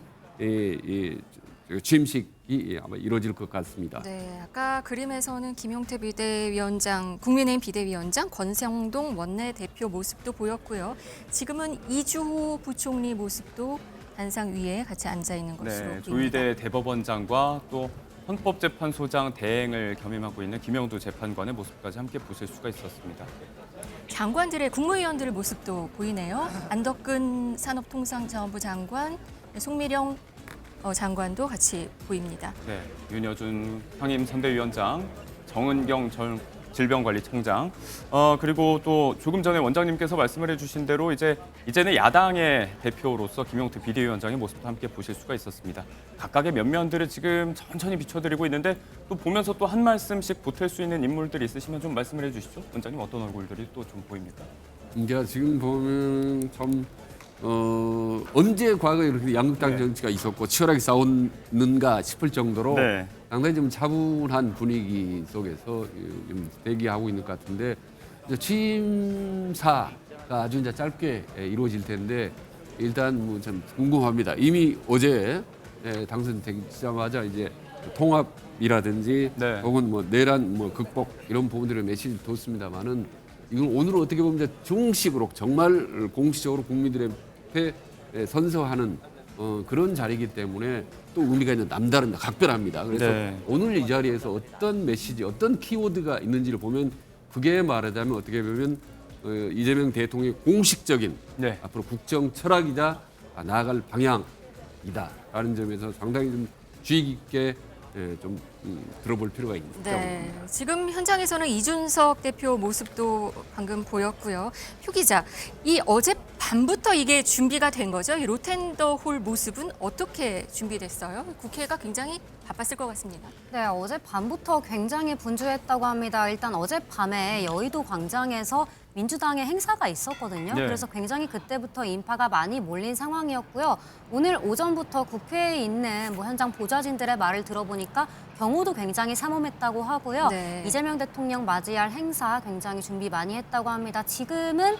취임식이 아마 이루어질 것 같습니다. 네, 아까 그림에서는 김용태 비대위원장, 국민의힘 비대위원장, 권성동 원내대표 모습도 보였고요. 지금은 이주호 부총리 모습도 단상 위에 같이 앉아 있는 것으로 네, 보입니다. 조희대 대법원장과 또 헌법재판소장 대행을 겸임하고 있는 김영두 재판관의 모습까지 함께 보실 수가 있었습니다. 장관들의 국무위원들의 모습도 보이네요. 안덕근 산업통상자원부 장관, 송미령 장관도 같이 보입니다. 네, 윤여준 상임선대위원장, 정은경 전 질병관리청장, 그리고 또 조금 전에 원장님께서 말씀을 해주신 대로 이제는 야당의 대표로서 김용태 비대위원장의 모습도 함께 보실 수가 있었습니다. 각각의 면면들을 지금 천천히 비춰드리고 있는데 또 보면서 또 한 말씀씩 보탤 수 있는 인물들이 있으시면 좀 말씀을 해주시죠. 원장님 어떤 얼굴들이 또 좀 보입니까? 이제 지금 보면 참 언제 과거에 이렇게 양극당 네. 정치가 있었고 치열하게 싸웠는가 싶을 정도로 네. 상당히 좀 차분한 분위기 속에서 좀 대기하고 있는 것 같은데 이제 취임사가 아주 이제 짧게 이루어질 텐데 일단 뭐 좀 궁금합니다. 이미 어제 당선되자마자 이제 통합이라든지 네. 혹은 뭐 내란 뭐 극복 이런 부분들을 메시지 뒀습니다만은 이건 오늘 어떻게 보면 이제 정식으로 정말 공식적으로 국민들의 앞에 선서하는 그런 자리이기 때문에 또 의미가 있는 남다릅니다. 각별합니다. 그래서 네. 오늘 이 자리에서 어떤 메시지, 어떤 키워드가 있는지를 보면 그게 말하자면 어떻게 보면 이재명 대통령의 공식적인 네. 앞으로 국정 철학이자 나아갈 방향이다라는 점에서 상당히 좀 주의 깊게 좀 들어볼 필요가 있죠. 네, 지금 현장에서는 이준석 대표 모습도 방금 보였고요. 표 기자, 이 어제 밤부터 이게 준비가 된 거죠? 이 로텐더홀 모습은 어떻게 준비됐어요? 국회가 굉장히 바빴을 것 같습니다. 네, 어제 밤부터 굉장히 분주했다고 합니다. 일단 어젯밤에 여의도 광장에서 민주당의 행사가 있었거든요. 네. 그래서 굉장히 그때부터 인파가 많이 몰린 상황이었고요. 오늘 오전부터 국회에 있는 현장 보좌진들의 말을 들어보니까 경호도 굉장히 삼엄했다고 하고요. 네. 이재명 대통령 맞이할 행사 굉장히 준비 많이 했다고 합니다. 지금은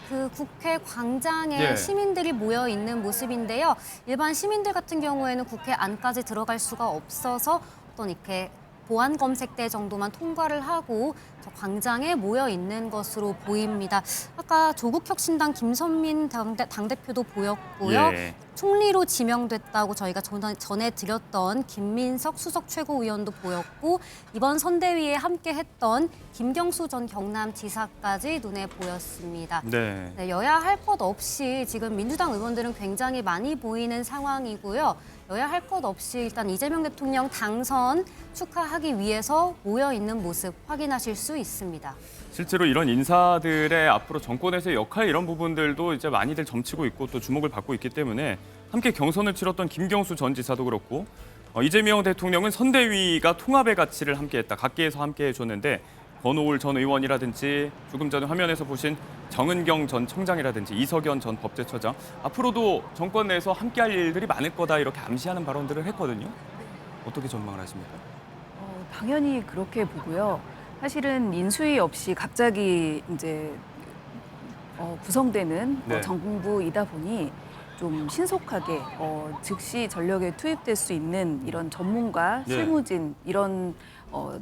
그 국회 광장에 예. 시민들이 모여 있는 모습인데요. 일반 시민들 같은 경우에는 국회 안까지 들어갈 수가 없어서 어떤 이렇게 보안 검색대 정도만 통과를 하고 저 광장에 모여 있는 것으로 보입니다. 아까 조국혁신당 김선민 당대표도 보였고요. 예. 총리로 지명됐다고 저희가 전에 드렸던 김민석 수석 최고위원도 보였고 이번 선대위에 함께했던 김경수 전 경남지사까지 눈에 보였습니다. 네. 네, 여야 할 것 없이 지금 민주당 의원들은 굉장히 많이 보이는 상황이고요. 여야 할 것 없이 일단 이재명 대통령 당선 축하하기 위해서 모여 있는 모습 확인하실 수 있습니다. 실제로 이런 인사들의 앞으로 정권에서의 역할 이런 부분들도 이제 많이들 점치고 있고 또 주목을 받고 있기 때문에 함께 경선을 치렀던 김경수 전 지사도 그렇고 이재명 대통령은 선대위가 통합의 가치를 함께했다. 각계에서 함께해줬는데 권오울 전 의원이라든지 조금 전에 화면에서 보신 정은경 전 청장이라든지 이석연 전 법제처장 앞으로도 정권 내에서 함께할 일들이 많을 거다 이렇게 암시하는 발언들을 했거든요. 어떻게 전망을 하십니까? 당연히 그렇게 보고요. 사실은 인수위 없이 갑자기 이제 구성되는 네. 정부이다 보니 좀 신속하게 즉시 전력에 투입될 수 있는 이런 전문가, 네. 실무진 이런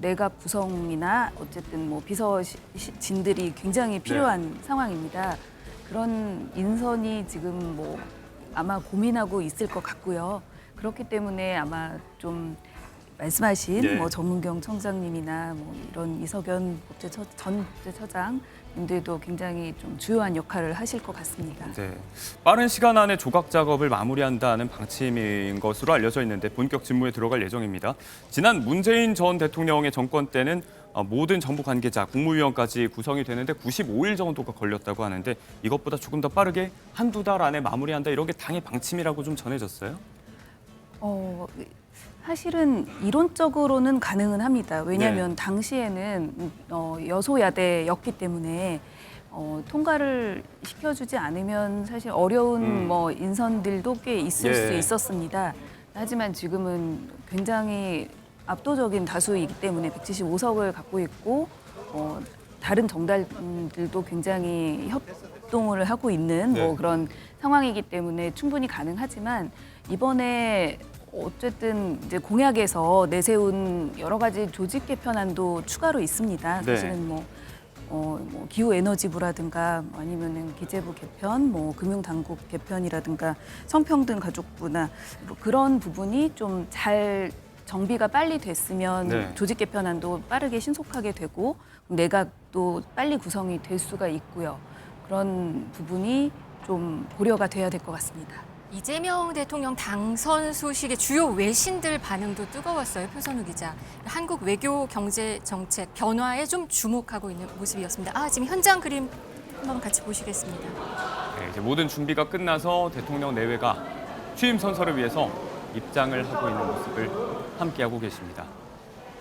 내각 구성이나 어쨌든 뭐 비서진들이 굉장히 필요한 상황입니다. 그런 인선이 지금 뭐 아마 고민하고 있을 것 같고요. 그렇기 때문에 아마 좀 말씀하신 네. 뭐 정은경 청장님이나 뭐 이런 이석연 전 법제처장님들도 굉장히 좀 주요한 역할을 하실 것 같습니다. 네. 빠른 시간 안에 조각 작업을 마무리한다는 방침인 것으로 알려져 있는데 본격 직무에 들어갈 예정입니다. 지난 문재인 전 대통령의 정권 때는 모든 정부 관계자, 국무위원까지 구성이 되는데 95일 정도가 걸렸다고 하는데 이것보다 조금 더 빠르게 한두 달 안에 마무리한다 이런 게 당의 방침이라고 좀 전해졌어요? 사실은 이론적으로는 가능은 합니다. 왜냐하면 네. 당시에는 여소야대였기 때문에 통과를 시켜주지 않으면 사실 어려운 뭐 인선들도 꽤 있을 예. 수 있었습니다. 하지만 지금은 굉장히 압도적인 다수이기 때문에 175석을 갖고 있고 다른 정당들도 굉장히 입동을 하고 있는 네. 뭐 그런 상황이기 때문에 충분히 가능하지만 이번에 어쨌든 이제 공약에서 내세운 여러 가지 조직 개편안도 추가로 있습니다. 네. 사실은 뭐 기후 에너지부라든가 아니면은 기재부 개편, 뭐 금융당국 개편이라든가 성평등 가족부나 뭐 그런 부분이 좀 잘 정비가 빨리 됐으면 네. 조직 개편안도 빠르게 신속하게 되고 내각도 빨리 구성이 될 수가 있고요. 그런 부분이 좀 고려가 돼야 될 것 같습니다. 이재명 대통령 당선 소식에 주요 외신들 반응도 뜨거웠어요. 표선우 기자. 한국 외교 경제 정책 변화에 좀 주목하고 있는 모습이었습니다. 지금 현장 그림 한번 같이 보시겠습니다. 네, 이제 모든 준비가 끝나서 대통령 내외가 취임 선서를 위해서 입장을 하고 있는 모습을 함께하고 계십니다.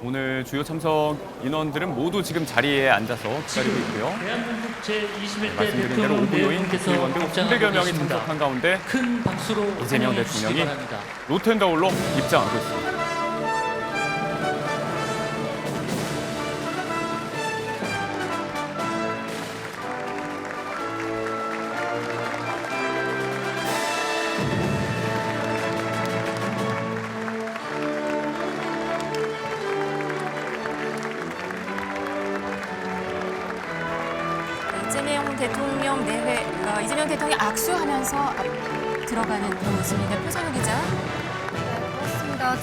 오늘 주요 참석 인원들은 모두 지금 자리에 앉아서 기다리고 있고요. 대한민국 제21대 말씀드린 대로 대통령 오부요인 대회께서 국회의원 등 300여 명이 참석한 가운데 큰 박수로 이재명 환영해 주시기 대통령이 바랍니다. 로텐더홀로 입장하고 있습니다. 이재명 대통령이 악수하면서 들어가는 그런 모습인데 표선우 기자. 네, 그렇습니다.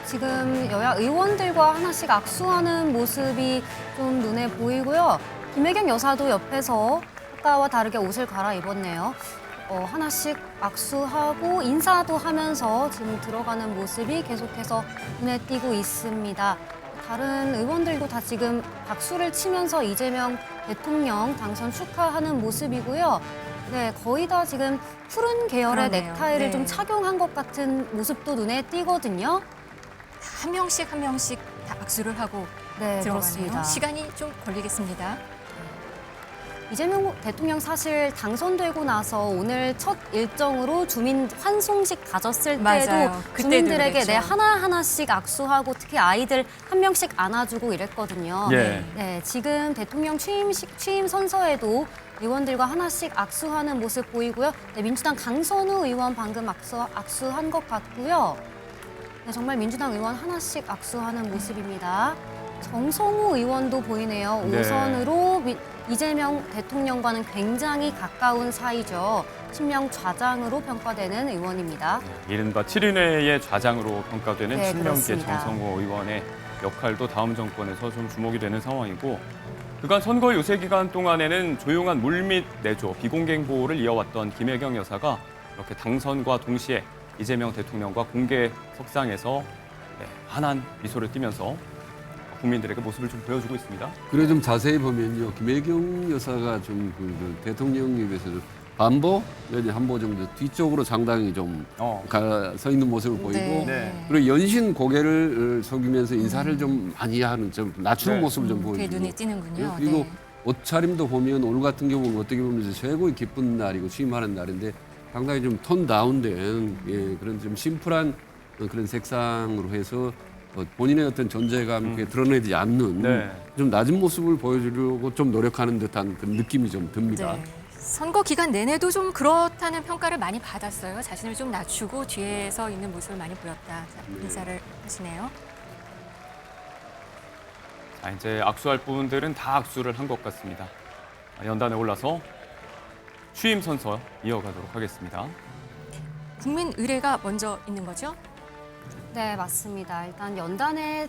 지금 여야 의원들과 하나씩 악수하는 모습이 좀 눈에 보이고요. 김혜경 여사도 옆에서 아까와 다르게 옷을 갈아입었네요. 하나씩 악수하고 인사도 하면서 지금 들어가는 모습이 계속해서 눈에 띄고 있습니다. 다른 의원들도 다 지금 박수를 치면서 이재명 대통령 당선 축하하는 모습이고요. 네, 거의 다 지금 푸른 계열의 그러네요. 넥타이를 네. 좀 착용한 것 같은 모습도 눈에 띄거든요. 한 명씩 다 악수를 하고 네, 들어가네요. 그렇습니다. 시간이 좀 걸리겠습니다. 이재명 대통령 사실 당선되고 나서 오늘 첫 일정으로 주민 환송식 가졌을 맞아요. 때도 그때도 주민들에게 그랬죠. 하나하나씩 악수하고 특히 아이들 한 명씩 안아주고 이랬거든요. 예. 네, 지금 대통령 취임 선서에도 의원들과 하나씩 악수하는 모습 보이고요. 네, 민주당 강선우 의원 방금 악수한 것 같고요. 네, 정말 민주당 의원 하나씩 악수하는 모습입니다. 정성우 의원도 보이네요. 네. 5선으로 이재명 대통령과는 굉장히 가까운 사이죠. 친명 좌장으로 평가되는 의원입니다. 이른바 7인회의 좌장으로 평가되는 네, 친명계 그렇습니다. 정성호 의원의 역할도 다음 정권에서 좀 주목이 되는 상황이고 그간 선거 유세 기간 동안에는 조용한 물밑 내조, 비공개 행보를 이어왔던 김혜경 여사가 이렇게 당선과 동시에 이재명 대통령과 공개 석상에서 환한 미소를 띠면서 국민들에게 모습을 좀 보여주고 있습니다. 그래 좀 자세히 보면요, 김혜경 여사가 좀 그 대통령 입에서 반보 내지 한보 정도 뒤쪽으로 상당히 좀 서 있는 모습을 보이고, 네. 그리고 연신 고개를 숙이면서 인사를 좀 많이 하는, 좀 낮추는 네. 모습을 좀 그게 보여주고. 눈에 띄는군요. 그리고 네. 옷차림도 보면 오늘 같은 경우는 어떻게 보면 최고의 기쁜 날이고 취임하는 날인데 상당히 좀 톤 다운된 그런 좀 심플한 그런 색상으로 해서 본인의 어떤 존재감 드러내지 않는 네. 좀 낮은 모습을 보여주려고 좀 노력하는 듯한 그런 느낌이 좀 듭니다. 네. 선거 기간 내내도 좀 그렇다는 평가를 많이 받았어요. 자신을 좀 낮추고 뒤에서 있는 모습을 많이 보였다. 자, 인사를 하시네요. 자, 이제 악수할 분들은 다 악수를 한 것 같습니다. 연단에 올라서 취임 선서 이어가도록 하겠습니다. 국민 의례가 먼저 있는 거죠? 네, 맞습니다. 일단 연단에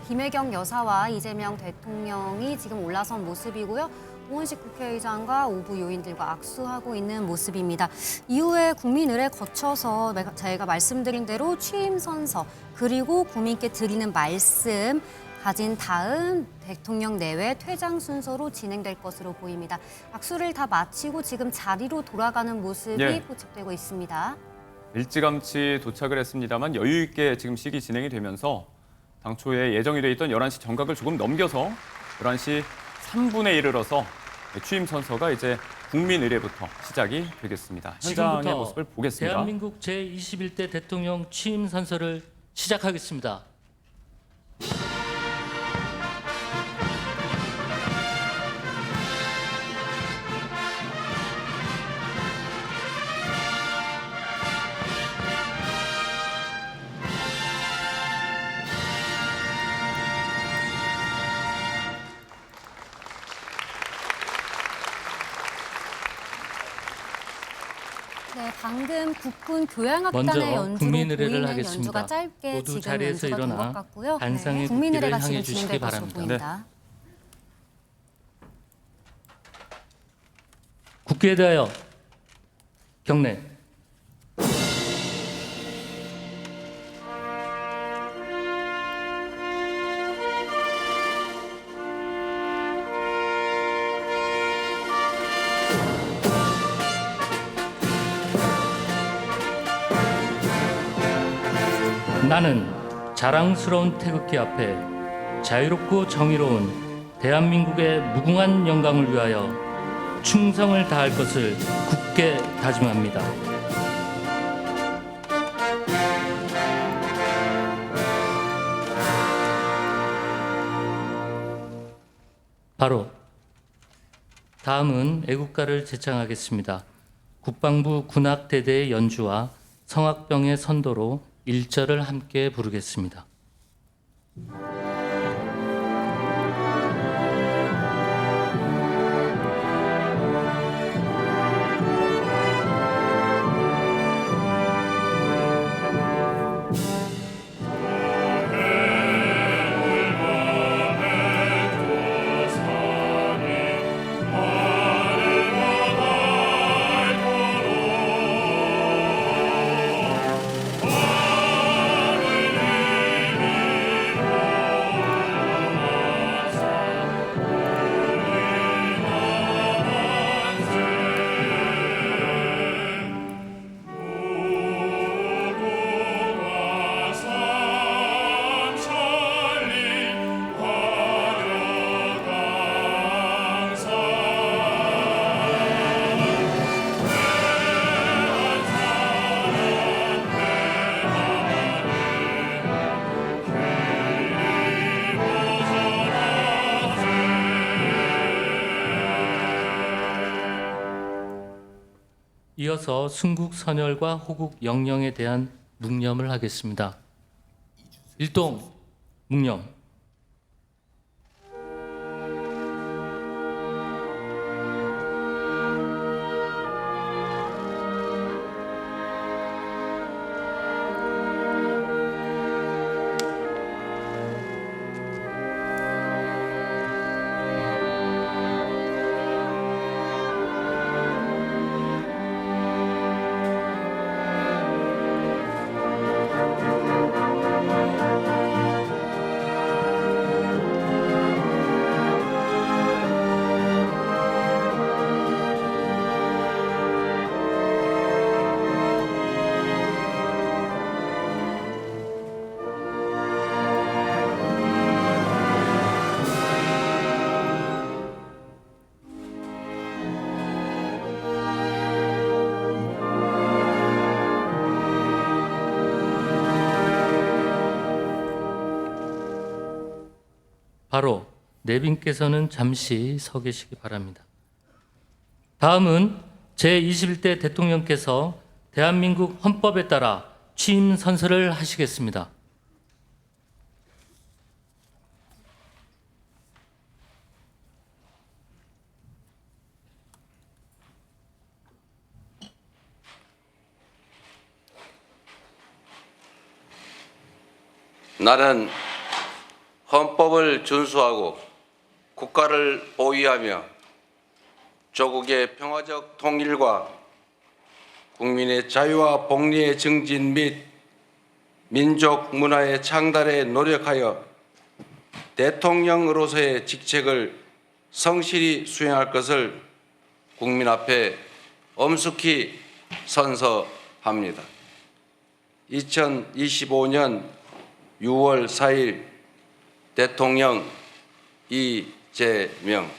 김혜경 여사와 이재명 대통령이 지금 올라선 모습이고요. 오원식 국회의장과 오부 요인들과 악수하고 있는 모습입니다. 이후에 국민의례 거쳐서 저희가 말씀드린 대로 취임 선서 그리고 국민께 드리는 말씀 가진 다음 대통령 내외 퇴장 순서로 진행될 것으로 보입니다. 악수를 다 마치고 지금 자리로 돌아가는 모습이 예. 포착되고 있습니다. 일찌감치 도착을 했습니다만 여유 있게 지금 식이 진행이 되면서 당초에 예정이 돼 있던 11시 정각을 조금 넘겨서 11시 3분에 이르러서 취임 선서가 이제 국민 의례부터 시작이 되겠습니다. 현장의 지금부터 모습을 보겠습니다. 대한민국 제21대 대통령 취임 선서를 시작하겠습니다. 방금 국군 교향악단의 먼저 연주로 국민의례를 보이는 하겠습니다. 연주가 짧게 모두 지금 자리에서 연주가 된 일어나 것 같고요. 반상의 국민의례가 국기를 지금 향해 주시기 진행될 것으로 바랍니다. 보입니다. 국기에 대하여 경례. 나는 자랑스러운 태극기 앞에 자유롭고 정의로운 대한민국의 무궁한 영광을 위하여 충성을 다할 것을 굳게 다짐합니다. 바로 다음은 애국가를 제창하겠습니다. 국방부 군악대대의 연주와 성악병의 선도로 1절을 함께 부르겠습니다. 이어서 순국 선열과 호국 영령에 대한 묵념을 하겠습니다. 일동 묵념. 바로 내빈께서는 잠시 서 계시기 바랍니다. 다음은 제21대 대통령께서 대한민국 헌법에 따라 취임 선서를 하시겠습니다. 나는 헌법을 준수하고 국가를 보위하며 조국의 평화적 통일과 국민의 자유와 복리의 증진 및 민족 문화의 창달에 노력하여 대통령으로서의 직책을 성실히 수행할 것을 국민 앞에 엄숙히 선서합니다. 2025년 6월 4일 대통령 이재명.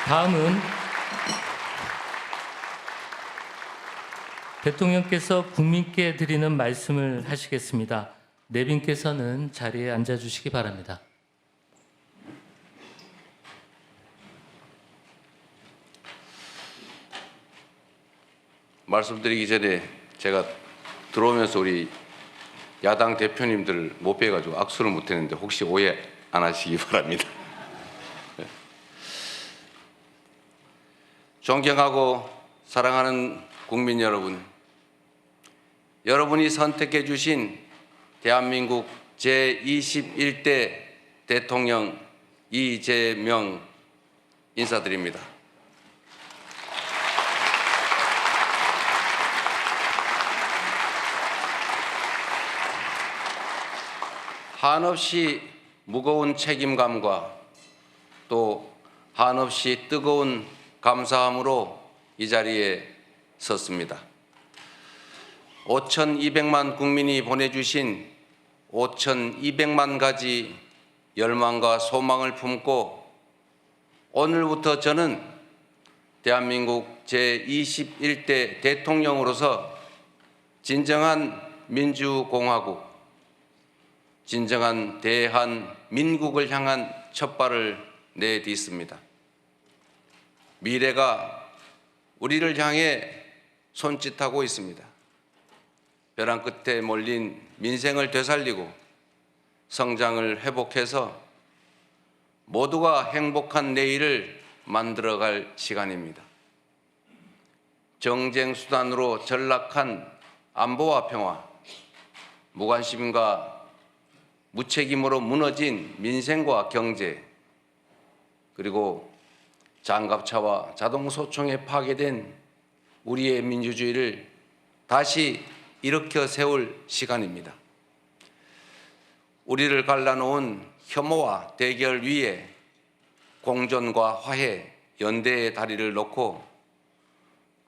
다음은 대통령께서 국민께 드리는 말씀을 하시겠습니다. 내빈께서는 자리에 앉아주시기 바랍니다. 말씀드리기 전에 제가 들어오면서 우리 야당 대표님들 못 뵈가지고 악수를 못 했는데 혹시 오해 안 하시기 바랍니다. 존경하고 사랑하는 국민 여러분, 여러분이 선택해 주신 대한민국 제21대 대통령 이재명 인사드립니다. 한없이 무거운 책임감과 또 한없이 뜨거운 감사함으로 이 자리에 섰습니다. 5,200만 국민이 보내주신 5,200만 가지 열망과 소망을 품고 오늘부터 저는 대한민국 제21대 대통령으로서 진정한 민주공화국, 진정한 대한민국을 향한 첫발을 내딛습니다. 미래가 우리를 향해 손짓하고 있습니다. 벼랑 끝에 몰린 민생을 되살리고 성장을 회복해서 모두가 행복한 내일을 만들어갈 시간입니다. 정쟁 수단으로 전락한 안보와 평화, 무관심과 무책임으로 무너진 민생과 경제, 그리고 장갑차와 자동소총에 파괴된 우리의 민주주의를 다시 일으켜 세울 시간입니다. 우리를 갈라놓은 혐오와 대결 위에 공존과 화해, 연대의 다리를 놓고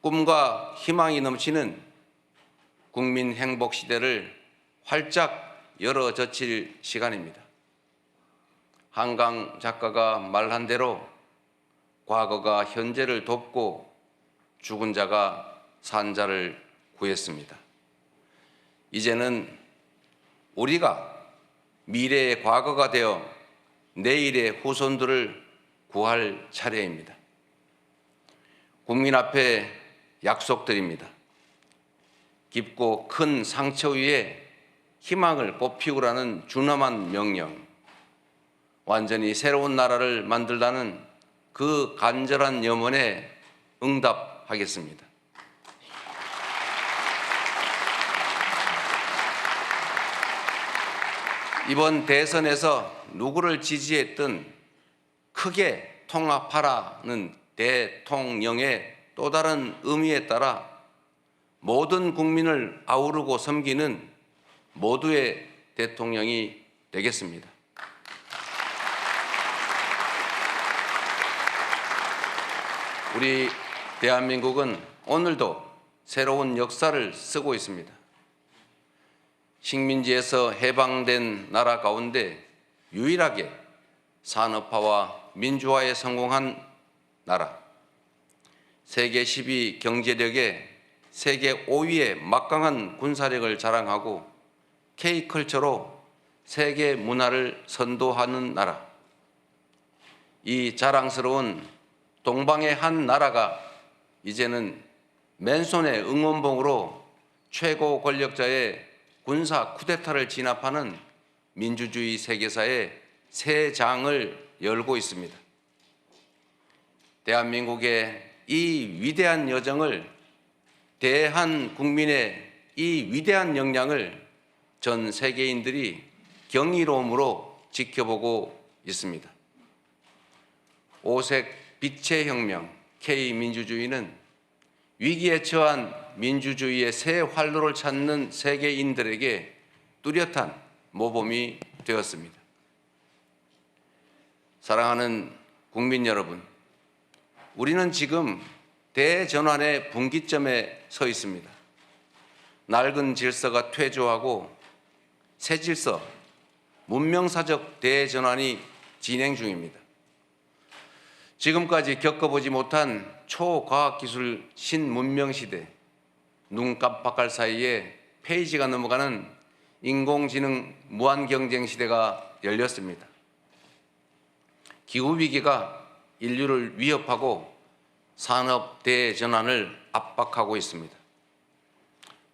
꿈과 희망이 넘치는 국민 행복 시대를 활짝 열어젖힐 시간입니다. 한강 작가가 말한 대로 과거가 현재를 돕고 죽은 자가 산 자를 구했습니다. 이제는 우리가 미래의 과거가 되어 내일의 후손들을 구할 차례입니다. 국민 앞에 약속드립니다. 깊고 큰 상처 위에 희망을 꽃피우라는 준엄한 명령, 완전히 새로운 나라를 만들라는 그 간절한 염원에 응답하겠습니다. 이번 대선에서 누구를 지지했든 크게 통합하라는 대통령의 또 다른 의미에 따라 모든 국민을 아우르고 섬기는 모두의 대통령이 되겠습니다. 우리 대한민국은 오늘도 새로운 역사를 쓰고 있습니다. 식민지에서 해방된 나라 가운데 유일하게 산업화와 민주화에 성공한 나라, 세계 10위 경제력에 세계 5위의 막강한 군사력을 자랑하고 K컬처로 세계 문화를 선도하는 나라, 이 자랑스러운 동방의 한 나라가 이제는 맨손의 응원봉으로 최고 권력자의 군사 쿠데타를 진압하는 민주주의 세계사의 새 장을 열고 있습니다. 대한민국의 이 위대한 여정을, 대한국민의 이 위대한 역량을 전 세계인들이 경이로움으로 지켜보고 있습니다. 오색 빛의 혁명 K민주주의는 위기에 처한 민주주의의 새 활로를 찾는 세계인들에게 뚜렷한 모범이 되었습니다. 사랑하는 국민 여러분, 우리는 지금 대전환의 분기점에 서 있습니다. 낡은 질서가 퇴조하고 새 질서, 문명사적 대전환이 진행 중입니다. 지금까지 겪어보지 못한 초과학기술 신문명시대, 눈 깜빡할 사이에 페이지가 넘어가는 인공지능 무한경쟁 시대가 열렸습니다. 기후위기가 인류를 위협하고 산업 대전환을 압박하고 있습니다.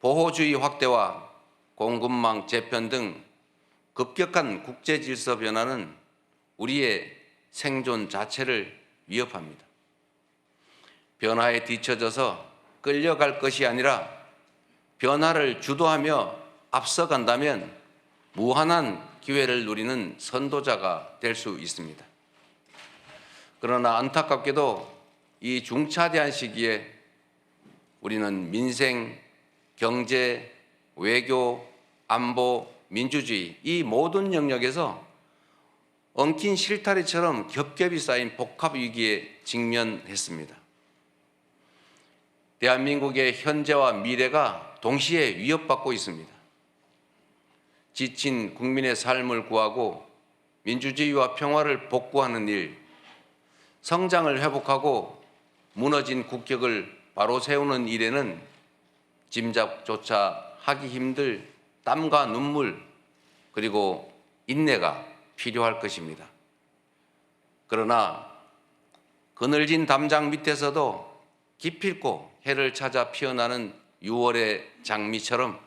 보호주의 확대와 공급망 재편 등 급격한 국제 질서 변화는 우리의 생존 자체를 위협합니다. 변화에 뒤처져서 끌려갈 것이 아니라 변화를 주도하며 앞서간다면 무한한 기회를 누리는 선도자가 될 수 있습니다. 그러나 안타깝게도 이 중차대한 시기에 우리는 민생, 경제, 외교, 안보, 민주주의 이 모든 영역에서 엉킨 실타래처럼 겹겹이 쌓인 복합 위기에 직면했습니다. 대한민국의 현재와 미래가 동시에 위협받고 있습니다. 지친 국민의 삶을 구하고 민주주의와 평화를 복구하는 일, 성장을 회복하고 무너진 국격을 바로 세우는 일에는 짐작조차 하기 힘들 땀과 눈물 그리고 인내가 필요할 것입니다. 그러나 그늘진 담장 밑에서도 기필코 해를 찾아 피어나는 6월의 장미처럼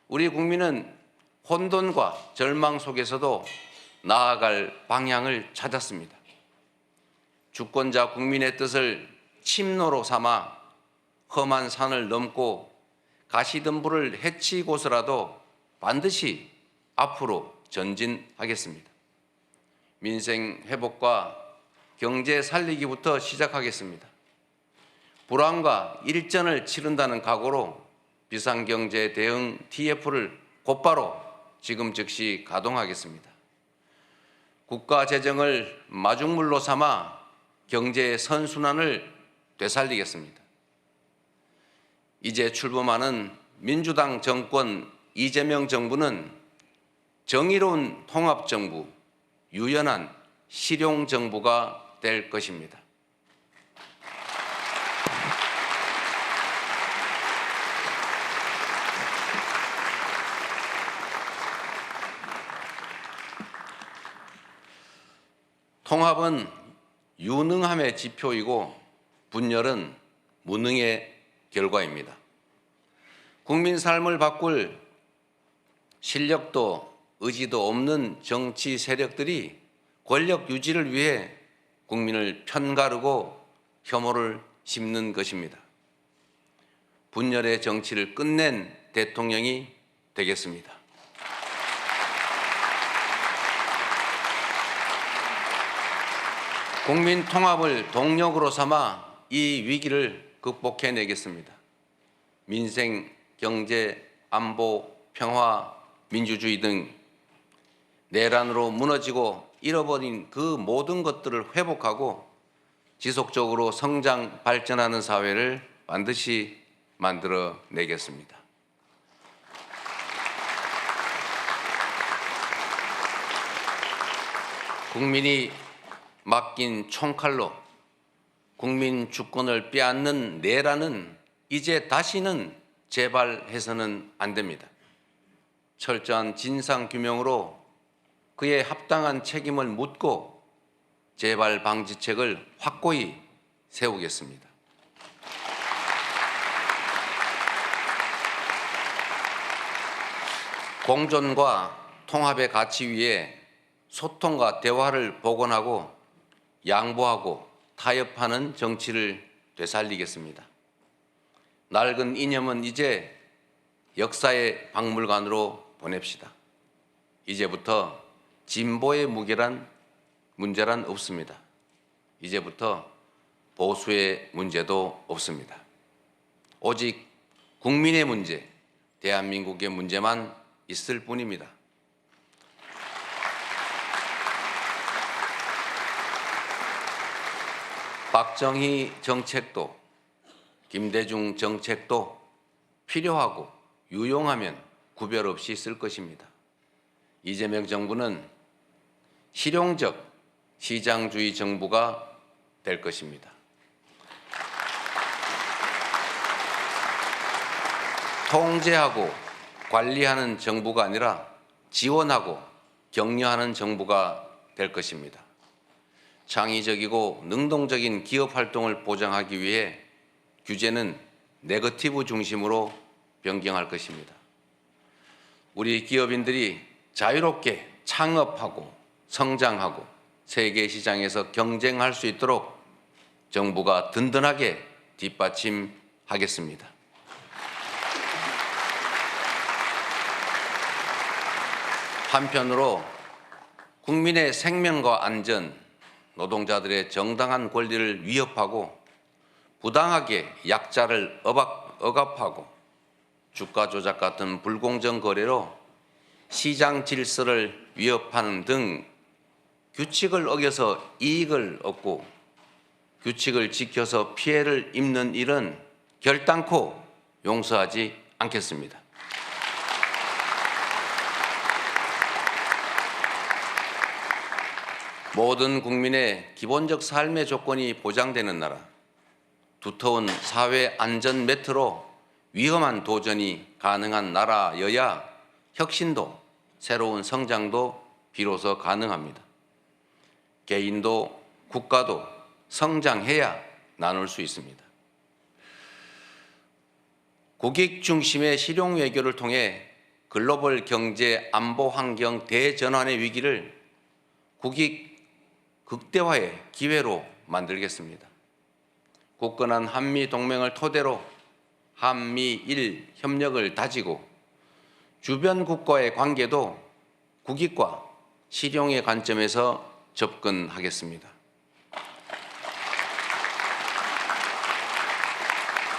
우리 국민은 혼돈과 절망 속에서도 나아갈 방향을 찾았습니다. 주권자 국민의 뜻을 침노로 삼아 험한 산을 넘고 가시덤불을 헤치고서라도 반드시 앞으로 전진하겠습니다. 민생 회복과 경제 살리기부터 시작하겠습니다. 불황과 일전을 치른다는 각오로 비상경제 대응 TF를 곧바로 지금 즉시 가동하겠습니다. 국가 재정을 마중물로 삼아 경제의 선순환을 되살리겠습니다. 이제 출범하는 민주당 정권 이재명 정부는 정의로운 통합정부, 유연한 실용정부가 될 것입니다. 통합은 유능함의 지표이고 분열은 무능의 결과입니다. 국민 삶을 바꿀 실력도 의지도 없는 정치 세력들이 권력 유지를 위해 국민을 편가르고 혐오를 심는 것입니다. 분열의 정치를 끝낸 대통령이 되겠습니다. 국민 통합을 동력으로 삼아 이 위기를 극복해내겠습니다. 민생, 경제, 안보, 평화, 민주주의 등 내란으로 무너지고 잃어버린 그 모든 것들을 회복하고 지속적으로 성장, 발전하는 사회를 반드시 만들어내겠습니다. 국민이 맡긴 총칼로 국민 주권을 빼앗는 내란은 이제 다시는 재발해서는 안 됩니다. 철저한 진상규명으로 그의 합당한 책임을 묻고 재발 방지책을 확고히 세우겠습니다. 공존과 통합의 가치 위에 소통과 대화를 복원하고 양보하고 타협하는 정치를 되살리겠습니다. 낡은 이념은 이제 역사의 박물관으로 보냅시다. 이제부터 진보의 문제란 없습니다. 이제부터 보수의 문제도 없습니다. 오직 국민의 문제, 대한민국의 문제만 있을 뿐입니다. 박정희 정책도 김대중 정책도 필요하고 유용하면 구별 없이 쓸 것입니다. 이재명 정부는 실용적 시장주의 정부가 될 것입니다. 통제하고 관리하는 정부가 아니라 지원하고 격려하는 정부가 될 것입니다. 창의적이고 능동적인 기업 활동을 보장하기 위해 규제는 네거티브 중심으로 변경할 것입니다. 우리 기업인들이 자유롭게 창업하고 성장하고 세계 시장에서 경쟁할 수 있도록 정부가 든든하게 뒷받침하겠습니다. 한편으로 국민의 생명과 안전, 노동자들의 정당한 권리를 위협하고 부당하게 약자를 억압하고 주가 조작 같은 불공정 거래로 시장 질서를 위협하는 등 규칙을 어겨서 이익을 얻고 규칙을 지켜서 피해를 입는 일은 결단코 용서하지 않겠습니다. 모든 국민의 기본적 삶의 조건이 보장되는 나라, 두터운 사회 안전 매트로 위험한 도전이 가능한 나라여야 혁신도 새로운 성장도 비로소 가능합니다. 개인도 국가도 성장해야 나눌 수 있습니다. 국익 중심의 실용 외교를 통해 글로벌 경제 안보 환경 대전환의 위기를 국익 극대화의 기회로 만들겠습니다. 굳건한 한미 동맹을 토대로 한미일 협력을 다지고 주변 국가의 관계도 국익과 실용의 관점에서 접근하겠습니다.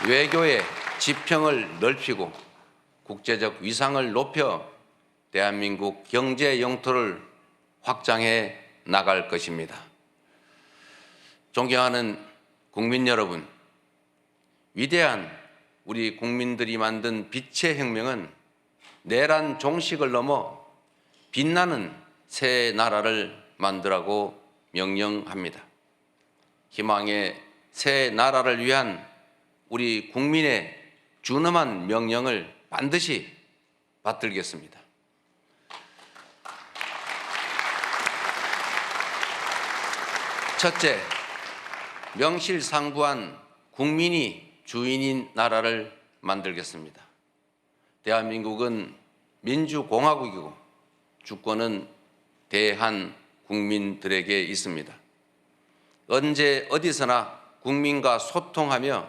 외교의 지평을 넓히고 국제적 위상을 높여 대한민국 경제 영토를 확장해 나갈 것입니다. 존경하는 국민 여러분, 위대한 우리 국민들이 만든 빛의 혁명은 내란 종식을 넘어 빛나는 새 나라를 만들라고 명령합니다. 희망의 새 나라를 위한 우리 국민의 준엄한 명령을 반드시 받들겠습니다. 첫째, 명실상부한 국민이 주인인 나라를 만들겠습니다. 대한민국은 민주공화국이고 주권은 대한 국민들에게 있습니다. 언제 어디서나 국민과 소통하며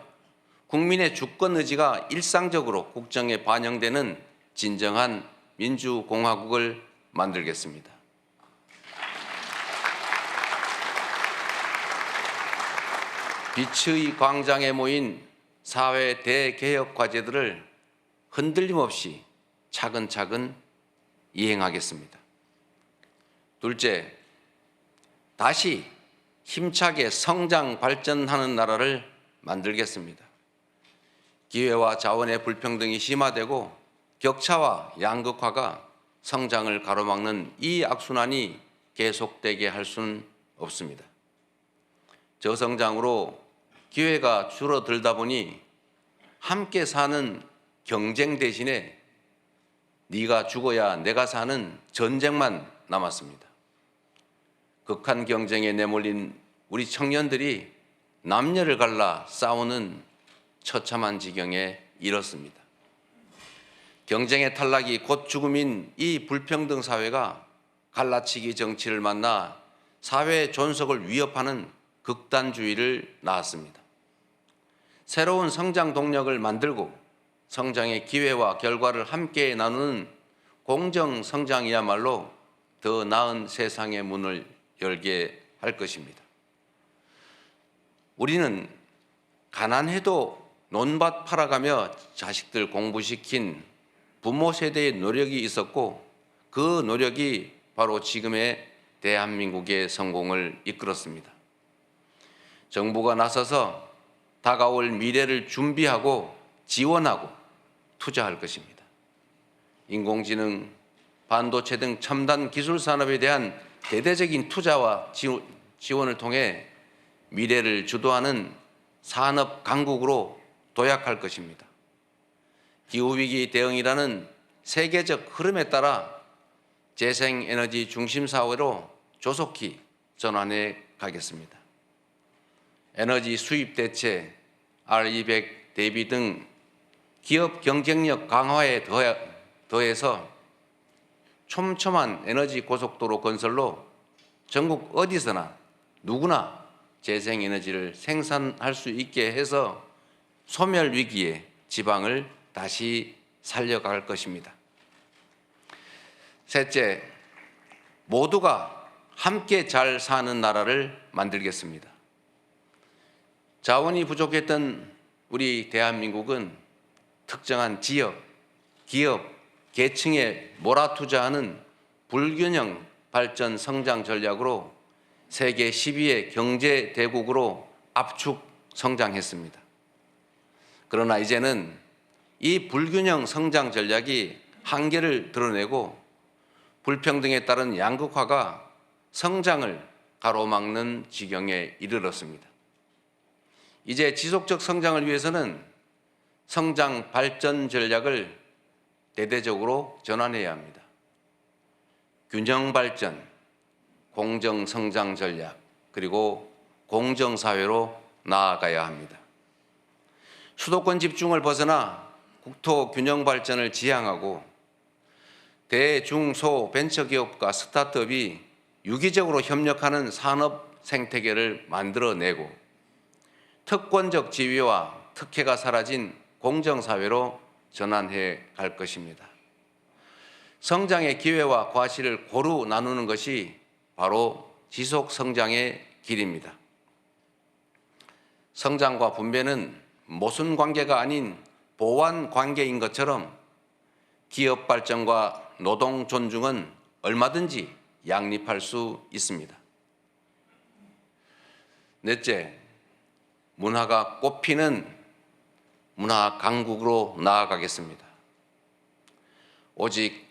국민의 주권 의지가 일상적으로 국정에 반영되는 진정한 민주공화국을 만들겠습니다. 빛의 광장에 모인 사회 대개혁 과제들을 흔들림 없이 차근차근 이행하겠습니다. 둘째, 다시 힘차게 성장 발전하는 나라를 만들겠습니다. 기회와 자원의 불평등이 심화되고 격차와 양극화가 성장을 가로막는 이 악순환이 계속되게 할 수는 없습니다. 저성장으로 기회가 줄어들다 보니 함께 사는 경쟁 대신에 네가 죽어야 내가 사는 전쟁만 남았습니다. 극한 경쟁에 내몰린 우리 청년들이 남녀를 갈라 싸우는 처참한 지경에 이렇습니다. 경쟁의 탈락이 곧 죽음인 이 불평등 사회가 갈라치기 정치를 만나 사회 존속을 위협하는 극단주의를 낳았습니다. 새로운 성장 동력을 만들고 성장의 기회와 결과를 함께 나누는 공정 성장이야말로 더 나은 세상의 문을 열게 할 것입니다. 우리는 가난해도 논밭 팔아가며 자식들 공부시킨 부모 세대의 노력이 있었고 그 노력이 바로 지금의 대한민국의 성공을 이끌었습니다. 정부가 나서서 다가올 미래를 준비하고 지원하고 투자할 것입니다. 인공지능, 반도체 등 첨단 기술 산업에 대한 대대적인 투자와 지원을 통해 미래를 주도하는 산업 강국으로 도약할 것입니다. 기후위기 대응이라는 세계적 흐름에 따라 재생에너지 중심 사회로 조속히 전환해 가겠습니다. 에너지 수입 대체, R200 대비 등 기업 경쟁력 강화에 더해서 촘촘한 에너지 고속도로 건설로 전국 어디서나 누구나 재생에너지를 생산할 수 있게 해서 소멸 위기에 지방을 다시 살려갈 것입니다. 셋째, 모두가 함께 잘 사는 나라를 만들겠습니다. 자원이 부족했던 우리 대한민국은 특정한 지역, 기업, 계층에 몰아투자하는 불균형 발전 성장 전략으로 세계 10위의 경제 대국으로 압축 성장했습니다. 그러나 이제는 이 불균형 성장 전략이 한계를 드러내고 불평등에 따른 양극화가 성장을 가로막는 지경에 이르렀습니다. 이제 지속적 성장을 위해서는 성장 발전 전략을 대대적으로 전환해야 합니다. 균형 발전, 공정 성장 전략, 그리고 공정 사회로 나아가야 합니다. 수도권 집중을 벗어나 국토 균형 발전을 지향하고 대중소 벤처기업과 스타트업이 유기적으로 협력하는 산업 생태계를 만들어내고 특권적 지위와 특혜가 사라진 공정사회로 전환해 갈 것입니다. 성장의 기회와 과실을 고루 나누는 것이 바로 지속 성장의 길입니다. 성장과 분배는 모순 관계가 아닌 보완 관계인 것처럼 기업 발전과 노동 존중은 얼마든지 양립할 수 있습니다. 넷째, 문화가 꽃피는 문화 강국으로 나아가겠습니다. 오직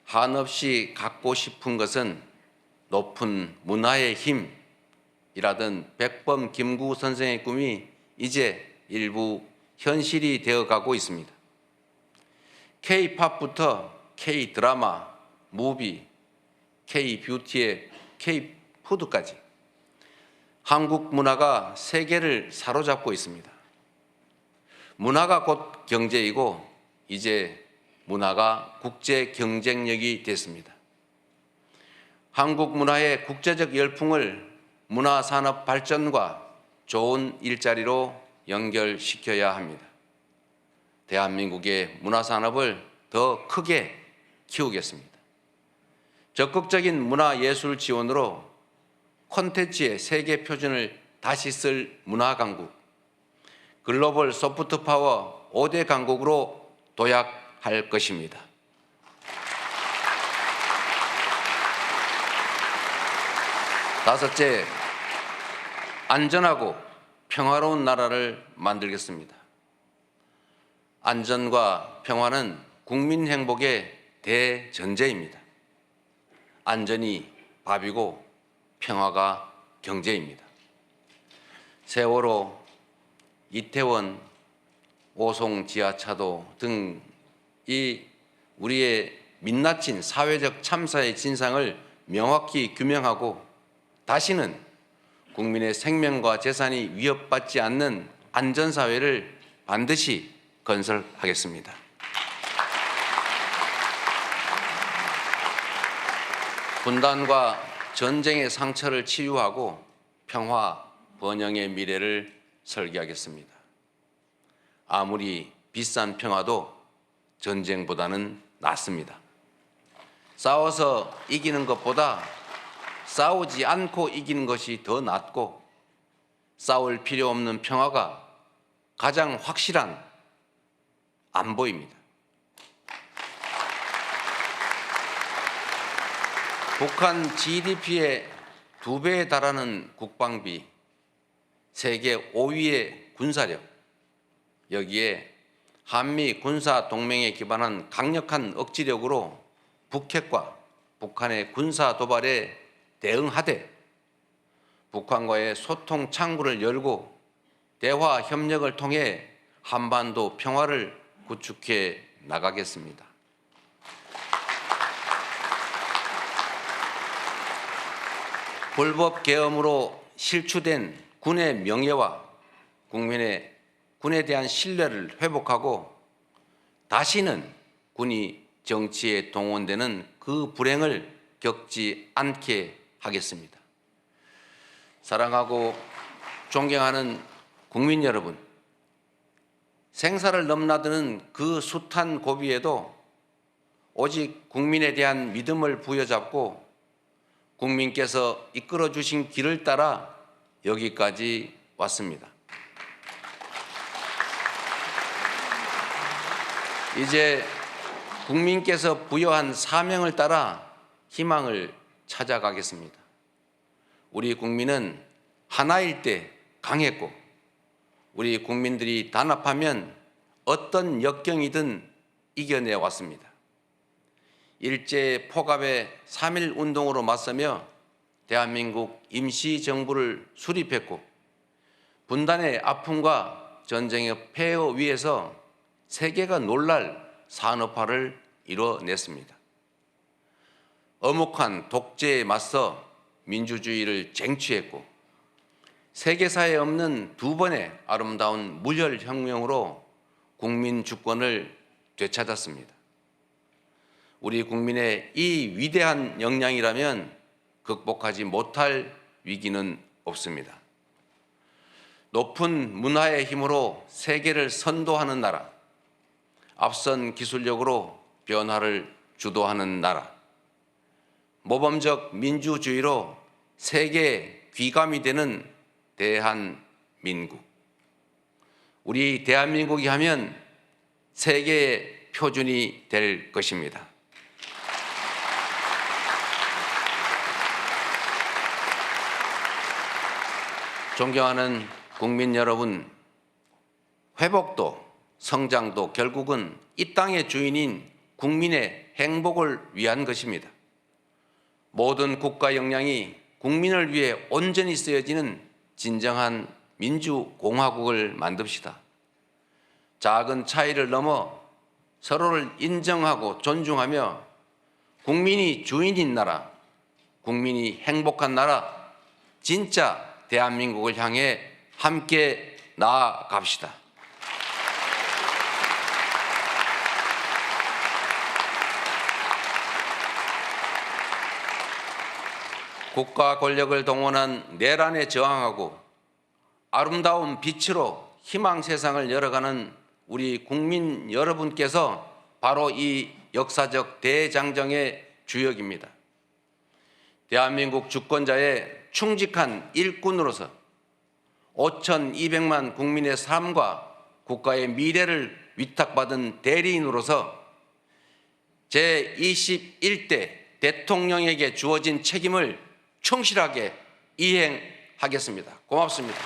한없이 갖고 싶은 것은 높은 문화의 힘이라던 백범 김구 선생의 꿈이 이제 일부 현실이 되어가고 있습니다. K-팝부터 K-드라마, 무비, K-뷰티의 K-푸드까지 한국 문화가 세계를 사로잡고 있습니다. 문화가 곧 경제이고 이제 문화가 국제 경쟁력이 됐습니다. 한국 문화의 국제적 열풍을 문화산업 발전과 좋은 일자리로 연결시켜야 합니다. 대한민국의 문화산업을 더 크게 키우겠습니다. 적극적인 문화예술 지원으로 콘텐츠의 세계 표준을 다시 쓸 문화강국, 글로벌 소프트파워 5대 강국으로 도약할 것입니다. 다섯째, 안전하고 평화로운 나라를 만들겠습니다. 안전과 평화는 국민 행복의 대전제입니다. 안전이 밥이고 평화가 경제입니다. 세월호, 이태원, 오송 지하차도 등 이 우리의 민낯진 사회적 참사의 진상을 명확히 규명하고 다시는 국민의 생명과 재산이 위협받지 않는 안전사회를 반드시 건설하겠습니다. 분단과 전쟁의 상처를 치유하고 평화, 번영의 미래를 설계하겠습니다. 아무리 비싼 평화도 전쟁보다는 낫습니다. 싸워서 이기는 것보다 싸우지 않고 이기는 것이 더 낫고 싸울 필요 없는 평화가 가장 확실한 안보입니다. 북한 GDP의 2배에 달하는 국방비, 세계 5위의 군사력, 여기에 한미 군사 동맹에 기반한 강력한 억지력으로 북핵과 북한의 군사 도발에 대응하되 북한과의 소통 창구를 열고 대화 협력을 통해 한반도 평화를 구축해 나가겠습니다. 불법 계엄으로 실추된 군의 명예와 군에 대한 신뢰를 회복하고 다시는 군이 정치에 동원되는 그 불행을 겪지 않게 하겠습니다. 사랑하고 존경하는 국민 여러분, 생사를 넘나드는 그 숱한 고비에도 오직 국민에 대한 믿음을 부여잡고 국민께서 이끌어 주신 길을 따라 여기까지 왔습니다. 이제 국민께서 부여한 사명을 따라 희망을 찾아가겠습니다. 우리 국민은 하나일 때 강했고 우리 국민들이 단합하면 어떤 역경이든 이겨내 왔습니다. 일제 포갑의 3.1 운동으로 맞서며 대한민국 임시정부를 수립했고 분단의 아픔과 전쟁의 폐허 위에서 세계가 놀랄 산업화를 이뤄냈습니다. 엄혹한 독재에 맞서 민주주의를 쟁취했고 세계사에 없는 두 번의 아름다운 무혈혁명으로 국민 주권을 되찾았습니다. 우리 국민의 이 위대한 역량이라면 극복하지 못할 위기는 없습니다. 높은 문화의 힘으로 세계를 선도하는 나라, 앞선 기술력으로 변화를 주도하는 나라, 모범적 민주주의로 세계의 귀감이 되는 대한민국. 우리 대한민국이 하면 세계의 표준이 될 것입니다. 존경하는 국민 여러분, 회복도 성장도 결국은 이 땅의 주인인 국민의 행복을 위한 것입니다. 모든 국가 역량이 국민을 위해 온전히 쓰여지는 진정한 민주공화국을 만듭시다. 작은 차이를 넘어 서로를 인정하고 존중하며 국민이 주인인 나라, 국민이 행복한 나라, 진짜 대한민국을 향해 함께 나아갑시다. 국가 권력을 동원한 내란에 저항하고 아름다운 빛으로 희망 세상을 열어가는 우리 국민 여러분께서 바로 이 역사적 대장정의 주역입니다. 대한민국 주권자의 충직한 일꾼으로서 5,200만 국민의 삶과 국가의 미래를 위탁받은 대리인으로서 제21대 대통령에게 주어진 책임을 충실하게 이행하겠습니다. 고맙습니다.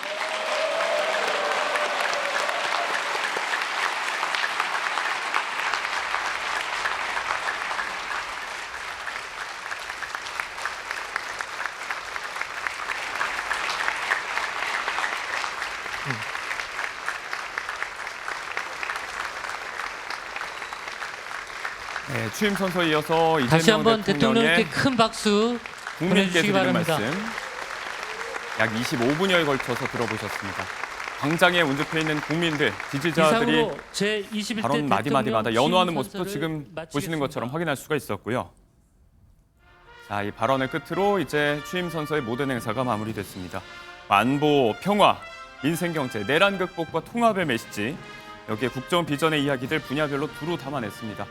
네, 취임 선서에 이어서 다시 이재명 한번 대통령의 대통령께 큰 박수 국민께 보내주시기 드리는 바랍니다. 말씀 약 25분여에 걸쳐서 들어보셨습니다. 광장에 운집해 있는 국민들, 지지자들이 이상으로 제21대 발언 마디마디마다 연호하는 모습도 선서를 지금 보시는 마치겠습니다. 것처럼 확인할 수가 있었고요. 자, 이 발언을 끝으로 이제 취임 선서의 모든 행사가 마무리됐습니다. 안보, 평화, 민생 경제, 내란 극복과 통합의 메시지, 여기에 국정 비전의 이야기들 분야별로 두루 담아냈습니다.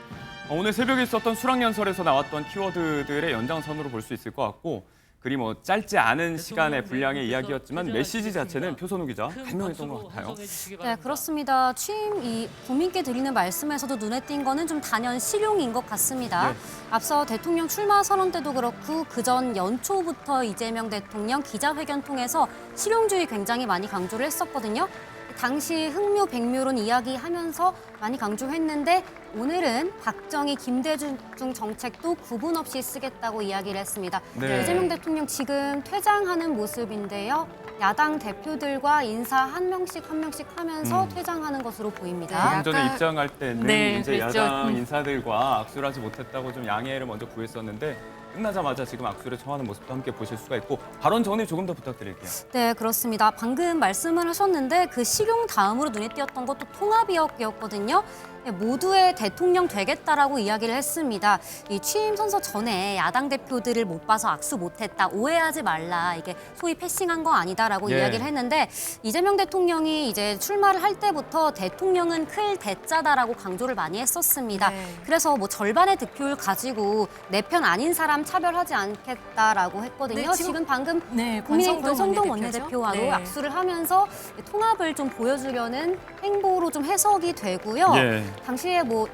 오늘 새벽에 있었던 수락연설에서 나왔던 키워드들의 연장선으로 볼 수 있을 것 같고, 그리 뭐 짧지 않은 시간의 분량의 이야기였지만 메시지 자체는 표선우 기자 한명했던 것 같아요. 네, 그렇습니다. 취임 이 국민께 드리는 말씀에서도 눈에 띈 거는 좀 단연 실용인 것 같습니다. 네. 앞서 대통령 출마 선언 때도 그렇고 그전 연초부터 이재명 대통령 기자회견 통해서 실용주의 굉장히 많이 강조를 했었거든요. 당시 흥묘 백묘론 이야기하면서 많이 강조했는데 오늘은 박정희, 김대중 정책도 구분 없이 쓰겠다고 이야기를 했습니다. 네. 이재명 대통령 지금 퇴장하는 모습인데요. 야당 대표들과 인사 한 명씩 하면서 퇴장하는 것으로 보입니다. 조금 전에 약간- 입장할 때는 네, 이제 그랬죠. 야당 인사들과 악수를 하지 못했다고 좀 양해를 먼저 구했었는데 끝나자마자 지금 악수를 청하는 모습도 함께 보실 수가 있고 발언 정리 조금 더 부탁드릴게요. 네, 그렇습니다. 방금 말씀을 하셨는데 그 실용 다음으로 눈에 띄었던 것도 통합이었거든요. 네, 모두의 대통령 되겠다라고 이야기를 했습니다. 이 취임 선서 전에 야당 대표들을 못 봐서 악수 못했다, 오해하지 말라, 이게 소위 패싱한 거 아니다라고 예. 이야기를 했는데 이재명 대통령이 이제 출마를 할 때부터 대통령은 클 대자다라고 강조를 많이 했었습니다. 네. 그래서 뭐 절반의 득표율 가지고 내 편 아닌 사람 차별하지 않겠다라고 했거든요. 네, 지금 방금 네, 국민의힘 권성동 원내대표죠. 원내대표와도 네. 악수를 하면서 통합을 좀 보여주려는 행보로 좀 해석이 되고요. 예. 당시에 뭐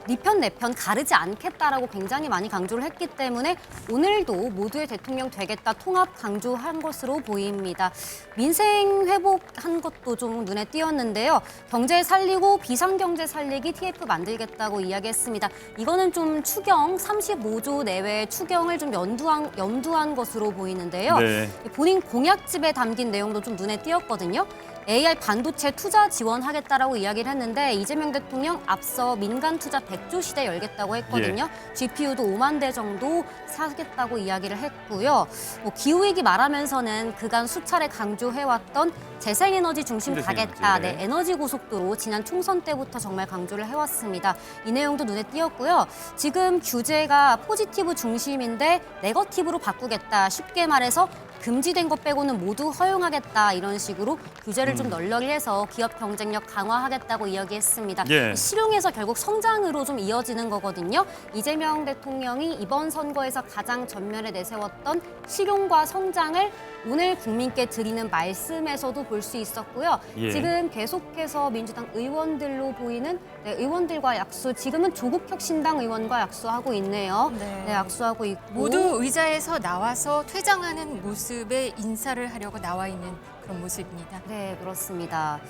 네 편 내 편 가르지 않겠다라고 굉장히 많이 강조를 했기 때문에 오늘도 모두의 대통령 되겠다 통합 강조한 것으로 보입니다. 민생 회복한 것도 좀 눈에 띄었는데요. 경제 살리고 비상경제 살리기 TF 만들겠다고 이야기했습니다. 이거는 좀 추경 35조 내외의 추경을 좀 염두한 것으로 보이는데요. 네. 본인 공약집에 담긴 내용도 좀 눈에 띄었거든요. AI 반도체 투자 지원하겠다라고 이야기를 했는데 이재명 대통령 앞서 민간 투자 100조 시대 열겠다고 했거든요. GPU도 5만 대 정도 사겠다고 이야기를 했고요. 뭐 기후위기 말하면서는 그간 수차례 강조해왔던 재생에너지 중심 신재생에너지, 가겠다. 네. 네, 에너지 고속도로 지난 총선 때부터 정말 강조를 해왔습니다. 이 내용도 눈에 띄었고요. 지금 규제가 포지티브 중심인데 네거티브로 바꾸겠다. 쉽게 말해서 금지된 것 빼고는 모두 허용하겠다 이런 식으로 규제를 좀 널널히 해서 기업 경쟁력 강화하겠다고 이야기했습니다. 예. 실용에서 결국 성장으로 좀 이어지는 거거든요. 이재명 대통령이 이번 선거에서 가장 전면에 내세웠던 실용과 성장을 오늘 국민께 드리는 말씀에서도 볼 수 있었고요. 예. 지금 계속해서 민주당 의원들로 보이는 의원들과 약수, 지금은 조국혁신당 의원과 약수하고 있네요. 네. 약수하고 있고 모두 의자에서 나와서 퇴장하는 모습에 인사를 하려고 나와 있는 그런 모습입니다. 네, 그렇습니다.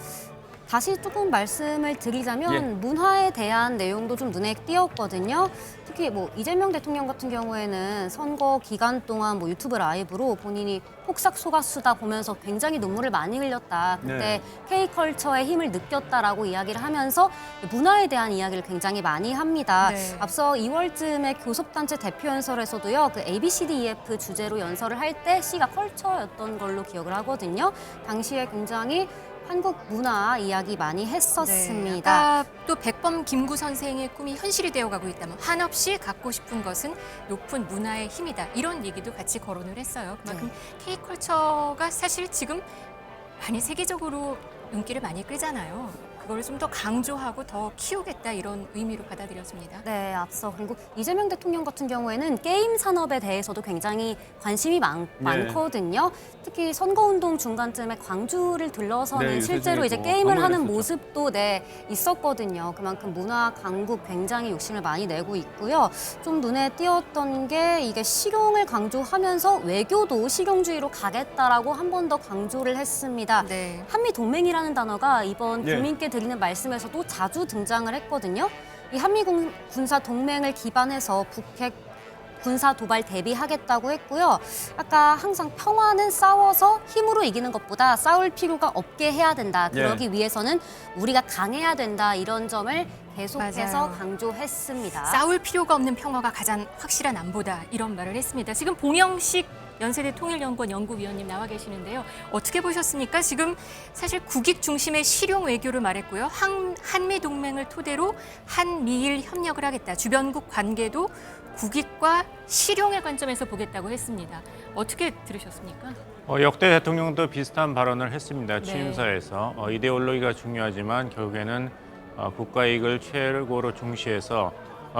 다시 조금 말씀을 드리자면 예. 문화에 대한 내용도 좀 눈에 띄었거든요. 특히 뭐 이재명 대통령 같은 경우에는 선거 기간 동안 뭐 유튜브 라이브로 본인이 폭삭 속았수다 보면서 굉장히 눈물을 많이 흘렸다. 그때 네. K컬처의 힘을 느꼈다라고 이야기를 하면서 문화에 대한 이야기를 굉장히 많이 합니다. 네. 앞서 2월쯤에 교섭단체 대표 연설에서도요. 그 ABCDEF 주제로 연설을 할 때 C가 컬처였던 걸로 기억을 하거든요. 당시에 굉장히 한국 문화 이야기 많이 했었습니다. 아까 또 백범 김구 선생의 꿈이 현실이 되어가고 있다면 한없이 갖고 싶은 것은 높은 문화의 힘이다. 이런 얘기도 같이 거론을 했어요. 그만큼 K컬처가 사실 지금 많이 세계적으로 인기를 많이 끌잖아요. 그걸 좀 더 강조하고 더 키우겠다 이런 의미로 받아들였습니다. 네, 앞서 그리고 이재명 대통령 같은 경우에는 게임 산업에 대해서도 굉장히 관심이 많거든요. 특히 선거운동 중간쯤에 광주를 들러서는 네, 실제로 이제 유세진에서 게임을 하는 방문을 모습도 있었거든요. 그만큼 문화 강국 굉장히 욕심을 많이 내고 있고요. 좀 눈에 띄었던 게 이게 실용을 강조하면서 외교도 실용주의로 가겠다라고 한 번 더 강조를 했습니다. 네. 한미 동맹이라는 단어가 이번 예. 국민께 드리는 말씀에서도 자주 등장을 했거든요. 이 한미 군사 동맹을 기반해서 북핵 군사 도발 대비하겠다고 했고요. 아까 항상 평화는 싸워서 힘으로 이기는 것보다 싸울 필요가 없게 해야 된다. 그러기 위해서는 우리가 강해야 된다. 이런 점을 계속해서 맞아요. 강조했습니다. 싸울 필요가 없는 평화가 가장 확실한 안보다 이런 말을 했습니다. 지금 봉영식 연세대 통일연구원 연구위원님 나와 계시는데요. 어떻게 보셨습니까? 지금 사실 국익 중심의 실용 외교를 말했고요. 한미 동맹을 토대로 한미일 협력을 하겠다. 주변국 관계도 국익과 실용의 관점에서 보겠다고 했습니다. 어떻게 들으셨습니까? 역대 대통령도 비슷한 발언을 했습니다. 네. 취임사에서 이데올로기가 중요하지만 결국에는 국가 이익을 최고로 중시해서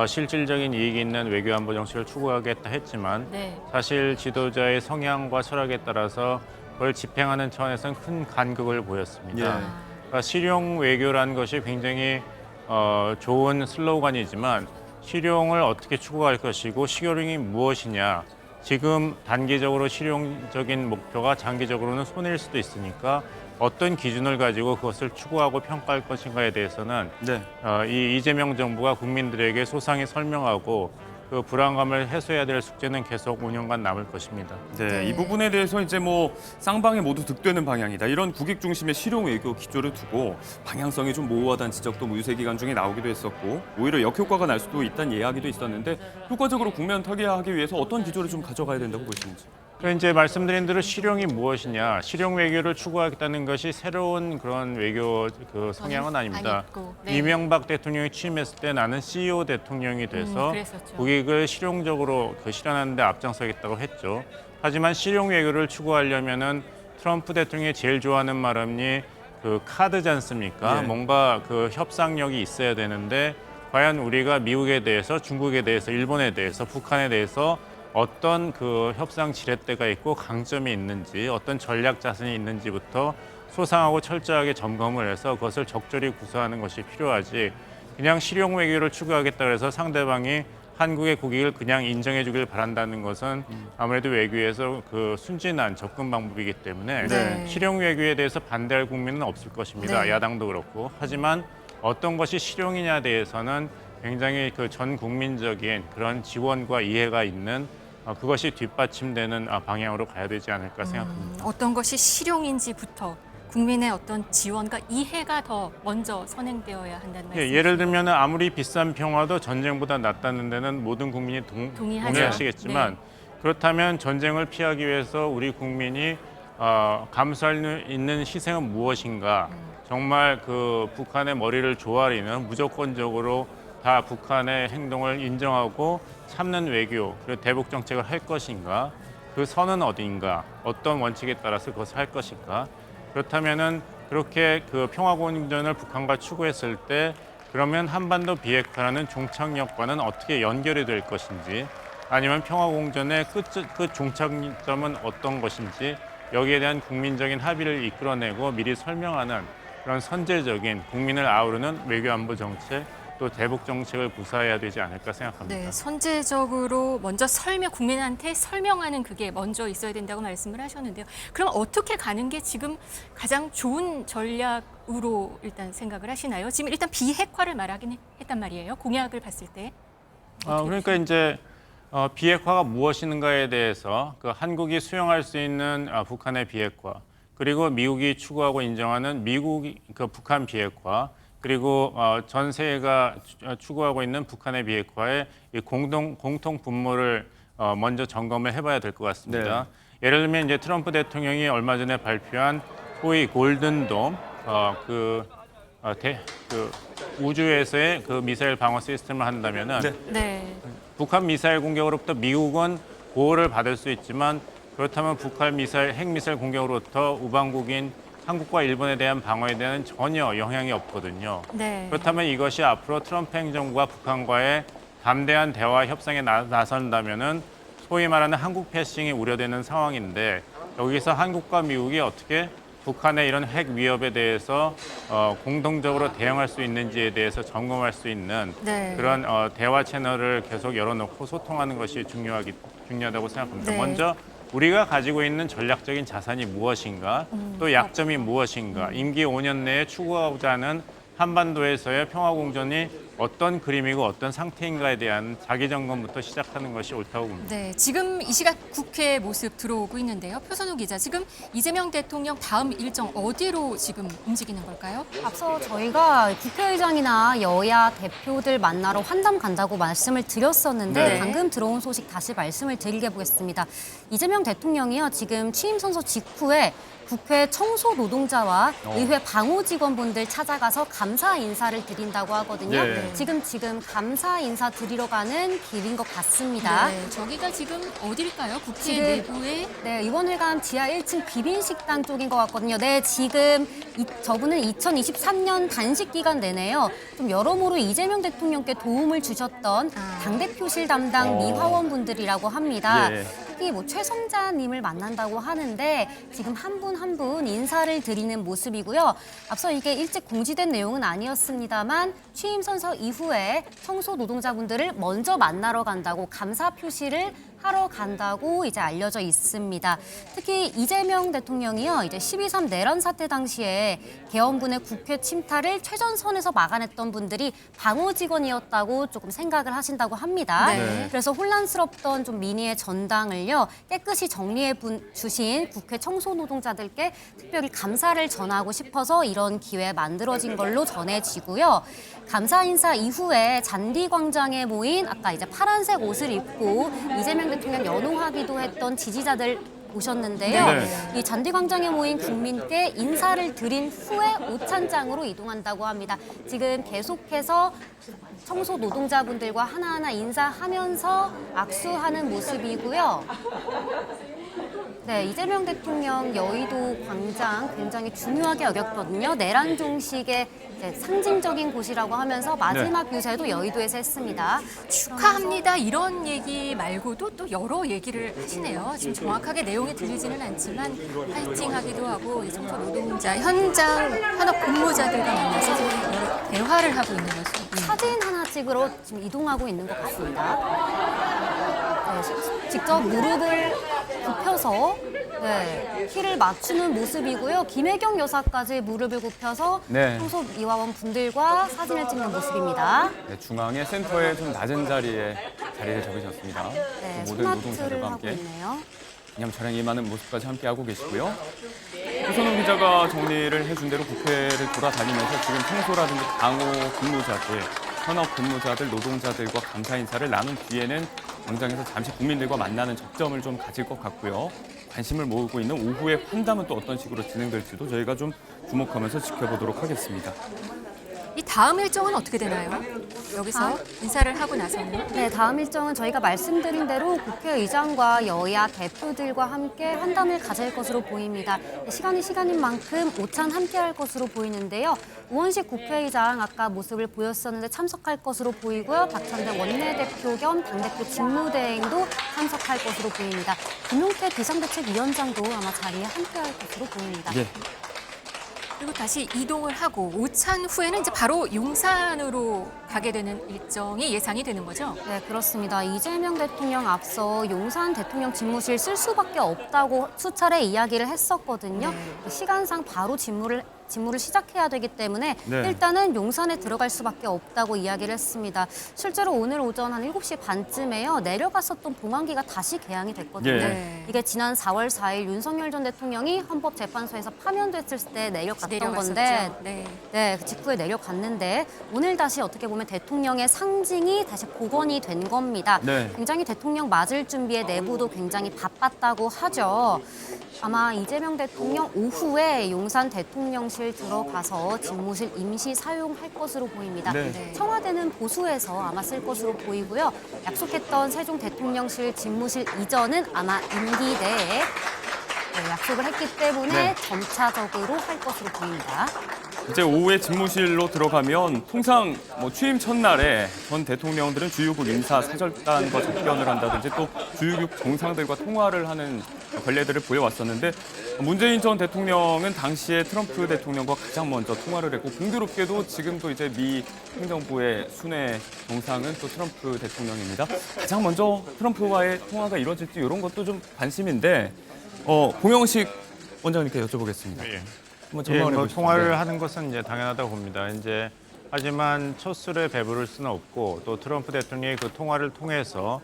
실질적인 이익이 있는 외교안보 정책을 추구하겠다 했지만 네. 사실 지도자의 성향과 철학에 따라서 그걸 집행하는 차원에서는 큰 간극을 보였습니다. 그러니까 실용 외교라는 것이 굉장히 좋은 슬로건이지만 실용을 어떻게 추구할 것이고 실용이 무엇이냐. 지금 단기적으로 실용적인 목표가 장기적으로는 손해일 수도 있으니까 어떤 기준을 가지고 그것을 추구하고 평가할 것인가에 대해서는 네. 이 이재명 정부가 국민들에게 소상히 설명하고 그 불안감을 해소해야 될 숙제는 계속 5년간 남을 것입니다. 네, 이 부분에 대해서 이제 뭐 쌍방이 모두 득되는 방향이다. 이런 국익 중심의 실용 외교 기조를 두고 방향성이 좀 모호하다는 지적도 유세 기간 중에 나오기도 했었고 오히려 역효과가 날 수도 있다는 이야기도 있었는데 효과적으로 국면 타개하기 위해서 어떤 기조를 좀 가져가야 된다고 보시는지. 그러니까 이제 말씀드린 대로 실용이 무엇이냐, 실용 외교를 추구하겠다는 것이 새로운 그런 외교 그 성향은 아닙니다. 아니고, 네. 이명박 대통령이 취임했을 때 나는 CEO 대통령이 돼서 그랬었죠. 국익을 실용적으로 그 실현하는 데 앞장서겠다고 했죠. 하지만 실용 외교를 추구하려면은 트럼프 대통령이 제일 좋아하는 말은이 그 카드지 않습니까? 네. 뭔가 그 협상력이 있어야 되는데 과연 우리가 미국에 대해서, 중국에 대해서, 일본에 대해서, 북한에 대해서 어떤 그 협상 지렛대가 있고 강점이 있는지, 어떤 전략 자산이 있는지부터 소상하고 철저하게 점검을 해서 그것을 적절히 구사하는 것이 필요하지, 그냥 실용 외교를 추구하겠다 그래서 상대방이 한국의 국익을 그냥 인정해 주길 바란다는 것은 아무래도 외교에서 그 순진한 접근 방법이기 때문에 네. 실용 외교에 대해서 반대할 국민은 없을 것입니다. 네. 야당도 그렇고. 하지만 어떤 것이 실용이냐에 대해서는 굉장히 그 전 국민적인 그런 지원과 이해가 있는 그것이 뒷받침되는 방향으로 가야 되지 않을까 생각합니다. 어떤 것이 실용인지부터 국민의 어떤 지원과 이해가 더 먼저 선행되어야 한다는 말씀이시죠? 예를 들면 아무리 비싼 평화도 전쟁보다 낫다는 데는 모든 국민이 동의하죠. 동의하시겠지만 네. 그렇다면 전쟁을 피하기 위해서 우리 국민이 감수할 수 있는 희생은 무엇인가? 정말 그 북한의 머리를 조아리는 무조건적으로 다 북한의 행동을 인정하고 참는 외교, 그리고 대북 정책을 할 것인가? 그 선은 어디인가? 어떤 원칙에 따라서 그것을 할 것인가? 그렇다면은 그렇게 그 평화공존을 북한과 추구했을 때 그러면 한반도 비핵화라는 종착역과는 어떻게 연결이 될 것인지, 아니면 평화공존의 끝 종착점은 어떤 것인지, 여기에 대한 국민적인 합의를 이끌어내고 미리 설명하는 그런 선제적인 국민을 아우르는 외교안보 정책, 또 대북 정책을 구사해야 되지 않을까 생각합니다. 네, 선제적으로 먼저 국민한테 설명하는 그게 먼저 있어야 된다고 말씀을 하셨는데요. 그럼 어떻게 가는 게 지금 가장 좋은 전략으로 일단 생각을 하시나요? 지금 일단 비핵화를 말하긴 했단 말이에요. 공약을 봤을 때. 그러니까 이제 비핵화가 무엇인가에 대해서 그 한국이 수용할 수 있는 북한의 비핵화, 그리고 미국이 추구하고 인정하는 그 북한 비핵화, 그리고 전 세계가 추구하고 있는 북한의 비핵화의 이 공통 분모를 먼저 점검을 해봐야 될 것 같습니다. 예를 들면 이제 트럼프 대통령이 얼마 전에 발표한 소위 골든돔, 우주에서의 그 미사일 방어 시스템을 한다면은 네. 북한 미사일 공격으로부터 미국은 보호를 받을 수 있지만, 그렇다면 북한 핵미사일 공격으로부터 우방국인 한국과 일본에 대한 방어에 대한 전혀 영향이 없거든요. 네. 그렇다면 이것이 앞으로 트럼프 행정부가 북한과의 담대한 대화 협상에 나선다면은 소위 말하는 한국 패싱이 우려되는 상황인데, 여기서 한국과 미국이 어떻게 북한의 이런 핵 위협에 대해서 공동적으로 대응할 수 있는지에 대해서 점검할 수 있는 네. 그런 대화 채널을 계속 열어놓고 소통하는 것이 중요하다고 생각합니다. 네. 먼저 우리가 가지고 있는 전략적인 자산이 무엇인가, 또 약점이 무엇인가, 임기 5년 내에 추구하고자 하는 한반도에서의 평화공존이 어떤 그림이고 어떤 상태인가에 대한 자기 점검부터 시작하는 것이 옳다고 봅니다. 네, 지금 이 시각 국회 모습 들어오고 있는데요. 표선우 기자, 지금 이재명 대통령 다음 일정 어디로 지금 움직이는 걸까요? 앞서 저희가 국회의장이나 여야 대표들 만나러 환담 간다고 말씀을 드렸었는데 네. 방금 들어온 소식 다시 말씀을 드리게 보겠습니다. 이재명 대통령이요, 지금 취임 선서 직후에 국회 청소 노동자와 의회 방호 직원분들 찾아가서 감사 인사를 드린다고 하거든요. 네. 지금 감사 인사 드리러 가는 길인 것 같습니다. 네, 저기가 지금 어딜까요? 국회 지금 내부에 네, 의원회관 지하 1층 비빈식당 쪽인 것 같거든요. 네, 지금 저분은 2023년 단식 기간 내내요, 좀 여러모로 이재명 대통령께 도움을 주셨던 당대표실 담당 미화원분들이라고 합니다. 예. 특히 뭐 최성자님을 만난다고 하는데 지금 한 분 한 분 인사를 드리는 모습이고요. 앞서 이게 일찍 공지된 내용은 아니었습니다만 취임 선서 이후에 청소 노동자분들을 먼저 만나러 간다고 감사 표시를 하러 간다고 이제 알려져 있습니다. 특히 이재명 대통령이요, 이제 12.3 내란 사태 당시에 계엄군의 국회 침탈을 최전선에서 막아냈던 분들이 방호 직원이었다고 조금 생각을 하신다고 합니다. 네. 그래서 혼란스럽던 좀 민의의 전당을요, 깨끗이 정리해 주신 국회 청소 노동자들께 특별히 감사를 전하고 싶어서 이런 기회 만들어진 걸로 전해지고요. 감사 인사 이후에 잔디광장에 모인 아까 이제 파란색 옷을 입고 이재명 대통령 연호하기도 했던 지지자들 오셨는데요. 네. 이 잔디광장에 모인 국민께 인사를 드린 후에 오찬장으로 이동한다고 합니다. 지금 계속해서 청소 노동자분들과 하나하나 인사하면서 악수하는 모습이고요. 네, 이재명 대통령 여의도 광장 굉장히 중요하게 여겼거든요. 내란 종식의 이제 상징적인 곳이라고 하면서 마지막 유세도 여의도에서 했습니다. 축하합니다. 이런 얘기 말고도 또 여러 얘기를 하시네요. 지금 정확하게 내용이 들리지는 않지만 파이팅하기도 하고 이 청소 노동자 현장 현업 근무자들과 만나서 지금 여러 대화를 하고 있는 모습. 사진 하나 찍으러 지금 이동하고 있는 것 같습니다. 네, 직접 무릎을 굽혀서 키를 맞추는 모습이고요. 김혜경 여사까지 무릎을 굽혀서 네. 청소이화원 분들과 사진을 찍는 모습입니다. 네, 중앙의 센터에 좀 낮은 자리에 자리를 잡으셨습니다. 네, 모든 소나트를 노동자들과 하고 함께 있네요. 기념 촬영에 임하는 모습까지 함께 하고 계시고요. 조선호 기자가 정리를 해준 대로 국회를 돌아다니면서 지금 청소라든지 방호 근무자들, 현업 근무자들, 노동자들과 감사 인사를 나눈 뒤에는 광장에서 잠시 국민들과 만나는 접점을 좀 가질 것 같고요. 관심을 모으고 있는 오후의 환담은 또 어떤 식으로 진행될지도 저희가 좀 주목하면서 지켜보도록 하겠습니다. 이 다음 일정은 어떻게 되나요? 여기서 인사를 하고 나서는? 네, 다음 일정은 저희가 말씀드린 대로 국회의장과 여야 대표들과 함께 환담을 가질 것으로 보입니다. 시간이 시간인 만큼 오찬 함께 할 것으로 보이는데요. 우원식 국회의장 아까 모습을 보였었는데 참석할 것으로 보이고요. 박찬대 원내대표 겸 당대표 직무대행도 참석할 것으로 보입니다. 김용태 비상대책위원장도 아마 자리에 함께 할 것으로 보입니다. 예. 그리고 다시 이동을 하고 오찬 후에는 이제 바로 용산으로 가게 되는 일정이 예상이 되는 거죠? 네, 그렇습니다. 이재명 대통령 앞서 용산 대통령 집무실 쓸 수밖에 없다고 수차례 이야기를 했었거든요. 시간상 바로 집무를 시작해야 되기 때문에 네. 일단은 용산에 들어갈 수밖에 없다고 이야기를 했습니다. 실제로 오늘 오전 한 7시 반쯤에요. 내려갔었던 봉안기가 다시 개항이 됐거든요. 예. 이게 지난 4월 4일 윤석열 전 대통령이 헌법재판소에서 파면됐을 때 내려갔던 내려갔었죠. 건데 네. 그 직후에 내려갔는데 오늘 다시 어떻게 보면 대통령의 상징이 다시 복원이 된 겁니다. 네. 굉장히 대통령 맞을 준비에 내부도 굉장히 바빴다고 하죠. 아마 이재명 대통령 오후에 용산 대통령실 들어가서 집무실 임시 사용할 것으로 보입니다. 네. 청와대는 보수해서 아마 쓸 것으로 보이고요. 약속했던 세종 대통령실 집무실 이전은 아마 임기 내에 약속을 했기 때문에 네. 점차적으로 할 것으로 보입니다. 이제 오후에 집무실로 들어가면 통상 취임 첫날에 전 대통령들은 주요국 인사 사절단과 접견을 한다든지 또 주요국 정상들과 통화를 하는 관례들을 보여왔었는데 문재인 전 대통령은 당시에 트럼프 대통령과 가장 먼저 통화를 했고 공교롭게도 지금도 이제 미 행정부의 순회 정상은 또 트럼프 대통령입니다. 가장 먼저 트럼프와의 통화가 이루어질지 이런 것도 좀 관심인데 공영식 원장님께 여쭤보겠습니다. 예. 한번 전망을 해보시죠. 통화를 네. 하는 것은 이제 당연하다고 봅니다. 하지만 첫 술에 배부를 수는 없고 또 트럼프 대통령이 그 통화를 통해서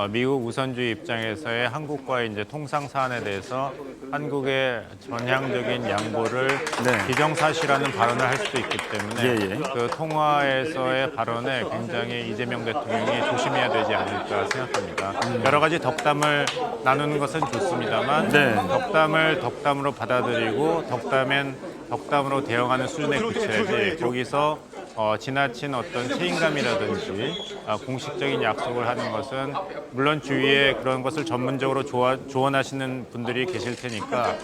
미국 우선주의 입장에서의 한국과의 이제 통상 사안에 대해서 한국의 전향적인 양보를 네. 기정사실하는 발언을 할 수도 있기 때문에 예. 그 통화에서의 발언에 굉장히 이재명 대통령이 조심해야 되지 않을까 생각합니다. 여러 가지 덕담을 나누는 것은 좋습니다만 네. 덕담을 덕담으로 받아들이고 덕담으로 대응하는 수준에 그쳐야지 거기서 지나친 어떤 책임감이라든지 공식적인 약속을 하는 것은 물론 주위에 그런 것을 전문적으로 조언하시는 분들이 계실 테니까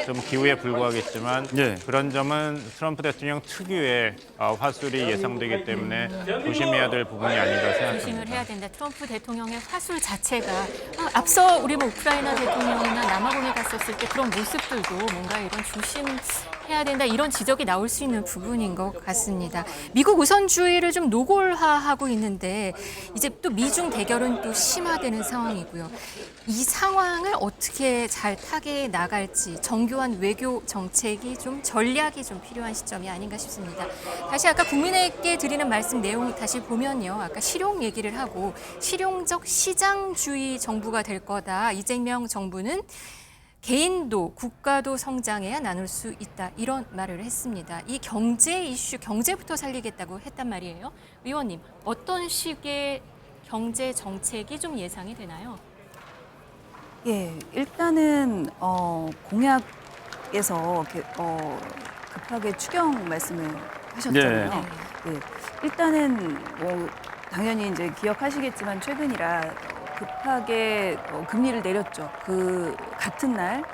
좀 기우에 불과하겠지만 예. 그런 점은 트럼프 대통령 특유의 화술이 예상되기 때문에 조심해야 될 부분이 아닌가 조심을 생각합니다. 해야 된다. 트럼프 대통령의 화술 자체가 앞서 우리 우크라이나 대통령이나 남아공에 갔었을 때 그런 모습들도 뭔가 이런 조심 해야 된다 이런 지적이 나올 수 있는 부분인 것 같습니다. 미국 우선주의를 좀 노골화하고 있는데 이제 또 미중 대결은 또 심화되는 상황이고요. 이 상황을 어떻게 잘 타개해 나갈지 정교한 외교 정책이 좀 전략이 좀 필요한 시점이 아닌가 싶습니다. 다시 아까 국민에게 드리는 말씀 내용 다시 보면요. 아까 실용 얘기를 하고 실용적 시장주의 정부가 될 거다. 이재명 정부는 개인도 국가도 성장해야 나눌 수 있다. 이런 말을 했습니다. 이 경제 이슈, 경제부터 살리겠다고 했단 말이에요. 의원님, 어떤 식의 경제 정책이 좀 예상이 되나요? 예, 일단은 공약에서 급하게 추경 말씀을 하셨잖아요. 예, 일단은 뭐 당연히 이제 기억하시겠지만 최근이라 급하게 금리를 내렸죠. 그 같은 날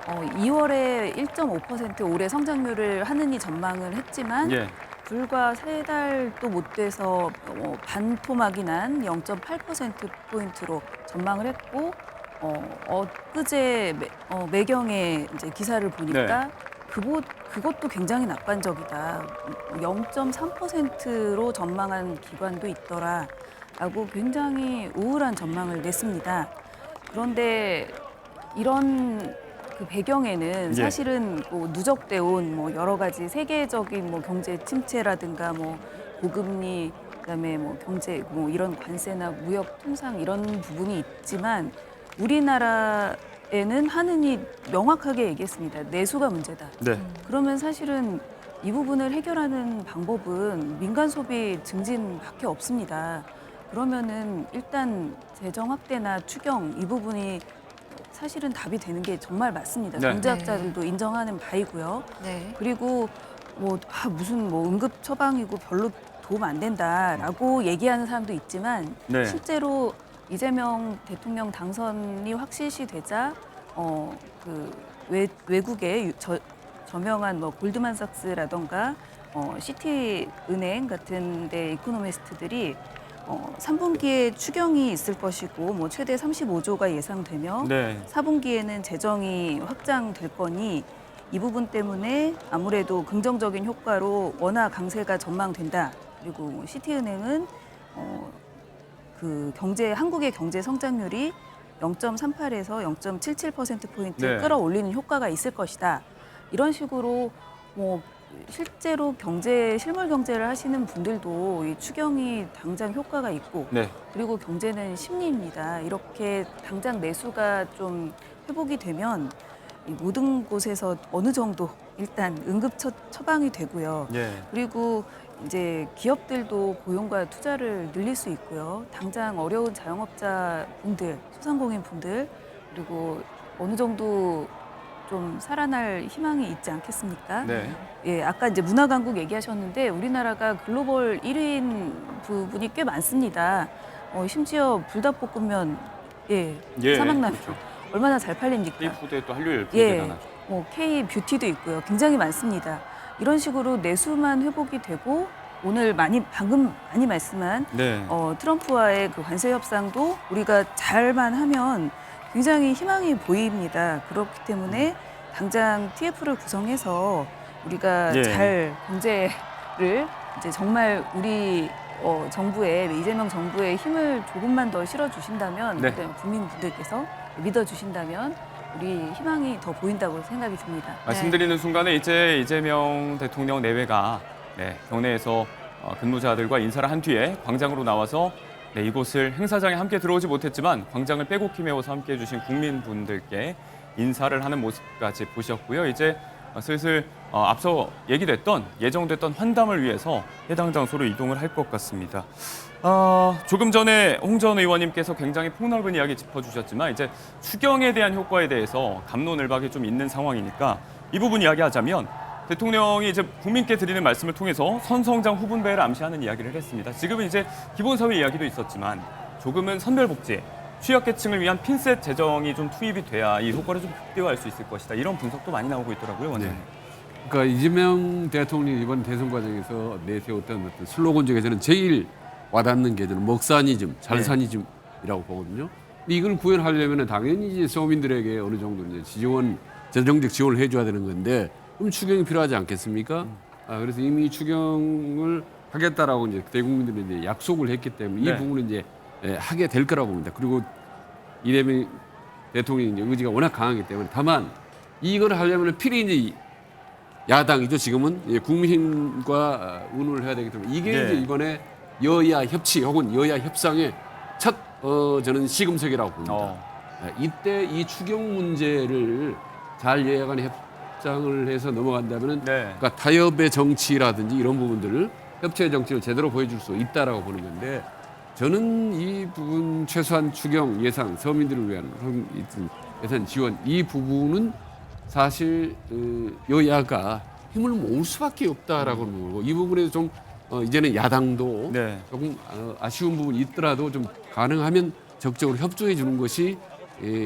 2월에 1.5% 올해 성장률을 하느니 전망을 했지만 예. 불과 3달도 못 돼서 반토막이 난 0.8%포인트로 전망을 했고 엊그제 매경의 이제 기사를 보니까 네. 그것도 굉장히 낙관적이다. 0.3%로 전망한 기관도 있더라라고 굉장히 우울한 전망을 냈습니다. 그런데 이런 그 배경에는 예. 사실은 뭐 누적돼 온 뭐 여러 가지 세계적인 뭐 경제 침체라든가 뭐 고금리 그다음에 뭐 경제 뭐 이런 관세나 무역 통상 이런 부분이 있지만 우리나라에는 하느니 명확하게 얘기했습니다. 내수가 문제다. 네. 그러면 사실은 이 부분을 해결하는 방법은 민간 소비 증진밖에 없습니다. 그러면은 일단 재정 확대나 추경 이 부분이 사실은 답이 되는 게 정말 맞습니다. 네. 경제학자들도 인정하는 바이고요. 네. 그리고 무슨 응급 처방이고 별로 도움 안 된다라고 얘기하는 사람도 있지만 네. 실제로 이재명 대통령 당선이 확실시 되자 외국의 저명한 뭐 골드만삭스라던가 시티은행 같은 데 이코노미스트들이 3분기에 추경이 있을 것이고 뭐 최대 35조가 예상되며 네. 4분기에는 재정이 확장될 거니 이 부분 때문에 아무래도 긍정적인 효과로 원화 강세가 전망된다. 그리고 시티은행은 한국의 경제 성장률이 0.38에서 0.77%포인트 네. 끌어올리는 효과가 있을 것이다. 이런 식으로 뭐 실제로 실물 경제를 하시는 분들도 이 추경이 당장 효과가 있고 네. 그리고 경제는 심리입니다. 이렇게 당장 내수가 좀 회복이 되면 이 모든 곳에서 어느 정도 일단 응급 처방이 되고요. 예. 그리고 이제 기업들도 고용과 투자를 늘릴 수 있고요. 당장 어려운 자영업자 분들, 소상공인 분들 그리고 어느 정도 좀 살아날 희망이 있지 않겠습니까? 네. 예, 아까 이제 문화 강국 얘기하셨는데 우리나라가 글로벌 1위인 부분이 꽤 많습니다. 심지어 불닭볶음면 예. 사막라면 그렇죠. 얼마나 잘 팔립니까? K푸드에 또 한류일 예, 대단하죠. 뭐 K 뷰티도 있고요. 굉장히 많습니다. 이런 식으로 내수만 회복이 되고 오늘 방금 많이 말씀한 네. 트럼프와의 그 관세 협상도 우리가 잘만 하면 굉장히 희망이 보입니다. 그렇기 때문에 당장 TF를 구성해서 우리가 예. 잘 경제를 이제 정말 우리 이재명 정부의 힘을 조금만 더 실어주신다면 네. 그다음에 국민분들께서 믿어주신다면 우리 희망이 더 보인다고 생각이 듭니다. 말씀드리는 순간에 이제 이재명 대통령 내외가 경내에서 근무자들과 인사를 한 뒤에 광장으로 나와서 이곳을 행사장에 함께 들어오지 못했지만 광장을 빼곡히 메워서 함께해 주신 국민분들께 인사를 하는 모습까지 보셨고요. 이제 슬슬 앞서 예정됐던 환담을 위해서 해당 장소로 이동을 할 것 같습니다. 조금 전에 홍 전 의원님께서 굉장히 폭넓은 이야기 짚어주셨지만 이제 추경에 대한 효과에 대해서 갑론을박이 좀 있는 상황이니까 이 부분 이야기하자면 대통령이 이제 국민께 드리는 말씀을 통해서 선성장 후분배를 암시하는 이야기를 했습니다. 지금은 이제 기본사회 이야기도 있었지만 조금은 선별복지, 취약계층을 위한 핀셋 재정이 좀 투입이 돼야 이 효과를 좀 극대화할 수 있을 것이다. 이런 분석도 많이 나오고 있더라고요, 원장님. 그러니까 이재명 대통령이 이번 대선 과정에서 내세웠던 어떤 슬로건 중에서는 제일 와닿는 게 저는 먹사니즘, 잘사니즘이라고 보거든요. 근데 이걸 구현하려면 당연히 이제 서민들에게 어느 정도 이제 재정적 지원을 해줘야 되는 건데 그럼 추경이 필요하지 않겠습니까? 그래서 이미 추경을 하겠다라고 이제 대국민들이 이제 약속을 했기 때문에 네. 이 부분은 이제 하게 될 거라고 봅니다. 그리고 이재명 대통령의 이제 의지가 워낙 강하기 때문에 다만 이걸 하려면 필히 이제 야당이죠. 지금은 국민과 의논을 해야 되기 때문에 이게 네. 이제 이번에 여야 협치 혹은 여야 협상의 첫 저는 시금석이라고 봅니다. 이때 이 추경 문제를 잘 여야 간에 협상을 해서 넘어간다면은 네. 그러니까 타협의 정치라든지 이런 부분들을 협치의 정치를 제대로 보여줄 수 있다라고 보는 건데 저는 이 부분 최소한 추경 예산 서민들을 위한 예산 지원 이 부분은 사실 여야가 힘을 모을 수밖에 없다라고 보고 이 부분에서 좀 이제는 야당도 네. 조금 아쉬운 부분이 있더라도 좀 가능하면 적극적으로 협조해 주는 것이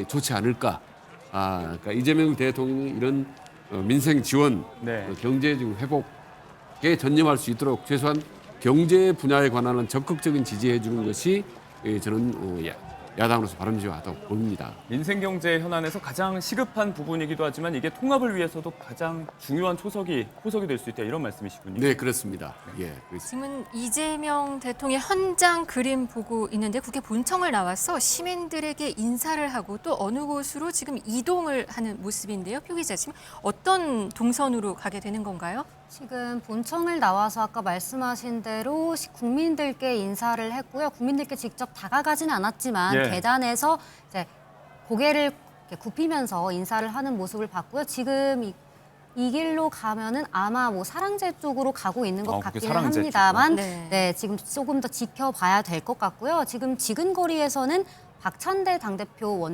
좋지 않을까. 그러니까 이재명 대통령이 이런 민생 지원, 네. 경제 회복에 전념할 수 있도록 최소한 경제 분야에 관한 적극적인 지지해 주는 것이 저는 야당으로서 바람직하다고 봅니다. 민생 경제 현안에서 가장 시급한 부분이기도 하지만 이게 통합을 위해서도 가장 중요한 호석이 될 수 있다 이런 말씀이시군요. 네, 그렇습니다. 예, 그렇습니다. 지금은 이재명 대통령 현장 그림 보고 있는데 국회 본청을 나와서 시민들에게 인사를 하고 또 어느 곳으로 지금 이동을 하는 모습인데요. 표 기자, 지금 어떤 동선으로 가게 되는 건가요? 지금 본청을 나와서 아까 말씀하신 대로 국민들께 인사를 했고요. 국민들께 직접 다가가진 않았지만 예. 계단에서 이제 고개를 이렇게 굽히면서 인사를 하는 모습을 봤고요. 지금 이 길로 가면은 아마 뭐 사랑제 쪽으로 가고 있는 것 그게 같기는 사랑제 합니다만, 쪽으로? 네, 지금 조금 더 지켜봐야 될 것 같고요. 지금 지근거리에서는 박찬대 당대표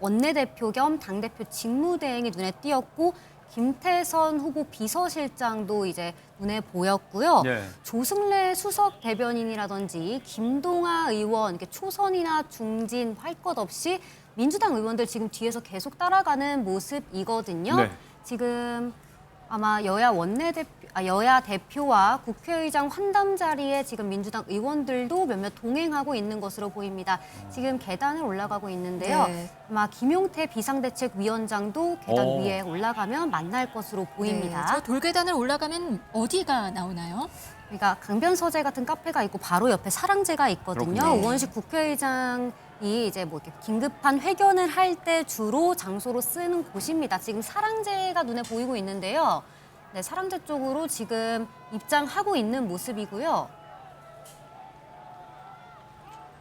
원내대표 겸 당대표 직무대행이 눈에 띄었고. 김태선 후보 비서실장도 이제 눈에 보였고요. 네. 조승래 수석 대변인이라든지 김동아 의원, 이렇게 초선이나 중진 할 것 없이 민주당 의원들 지금 뒤에서 계속 따라가는 모습이거든요. 네. 지금 아마 여야 대표와 국회의장 환담 자리에 지금 민주당 의원들도 몇몇 동행하고 있는 것으로 보입니다. 지금 계단을 올라가고 있는데요. 네. 아마 김용태 비상대책위원장도 계단 오. 위에 올라가면 만날 것으로 보입니다. 네, 저 돌계단을 올라가면 어디가 나오나요? 그러니까 강변서재 같은 카페가 있고 바로 옆에 사랑제가 있거든요. 그렇군요. 우원식 국회의장이 이제 뭐 이렇게 긴급한 회견을 할 때 주로 장소로 쓰는 곳입니다. 지금 사랑제가 눈에 보이고 있는데요. 네, 사랑제 쪽으로 지금 입장하고 있는 모습이고요.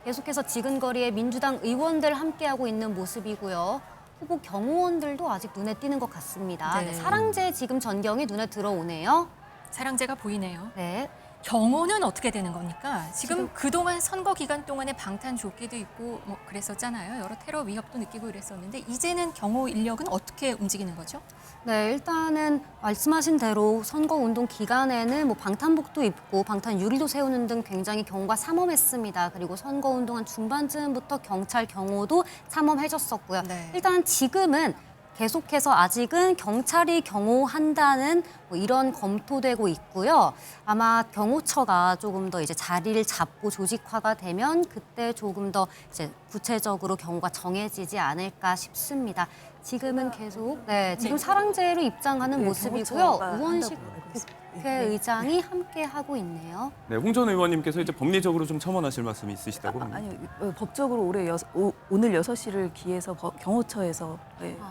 계속해서 지근거리에 민주당 의원들 함께하고 있는 모습이고요. 후보 경호원들도 아직 눈에 띄는 것 같습니다. 네. 네, 사랑제 지금 전경이 눈에 들어오네요. 사랑제가 보이네요. 네. 경호는 어떻게 되는 겁니까? 지금 그동안 선거 기간 동안에 방탄 조끼도 있고 뭐 그랬었잖아요. 여러 테러 위협도 느끼고 이랬었는데 이제는 경호 인력은 어떻게 움직이는 거죠? 네, 일단은 말씀하신 대로 선거운동 기간에는 뭐 방탄복도 입고 방탄 유리도 세우는 등 굉장히 경호가 삼엄했습니다. 그리고 선거운동한 중반쯤부터 경찰 경호도 삼엄해졌었고요. 네. 일단 지금은 계속해서 아직은 경찰이 경호한다는 뭐 이런 검토되고 있고요. 아마 경호처가 조금 더 이제 자리를 잡고 조직화가 되면 그때 조금 더 이제 구체적으로 경호가 정해지지 않을까 싶습니다. 지금은 계속 지금 사랑제로 입장하는 네, 모습이고요. 경호처가 우원식 한다고 알고 있습니다. 국회의장이 함께 하고 있네요. 네, 홍 전 의원님께서 이제 법리적으로 좀 첨언하실 말씀이 있으시다고 합니다. 아니요, 법적으로 오늘 6시를 기해서 경호처에서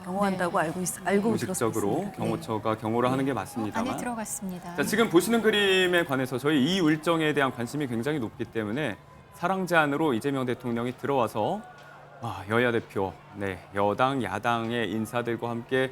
경호한다고 알고 공식적으로 들었습니다. 경호처가 경호를 하는 게 맞습니다만. 안에 들어갔습니다. 자, 지금 보시는 그림에 관해서 저희 이 일정에 대한 관심이 굉장히 높기 때문에 사랑제 안으로 이재명 대통령이 들어와서 여야 대표, 여당, 야당의 인사들과 함께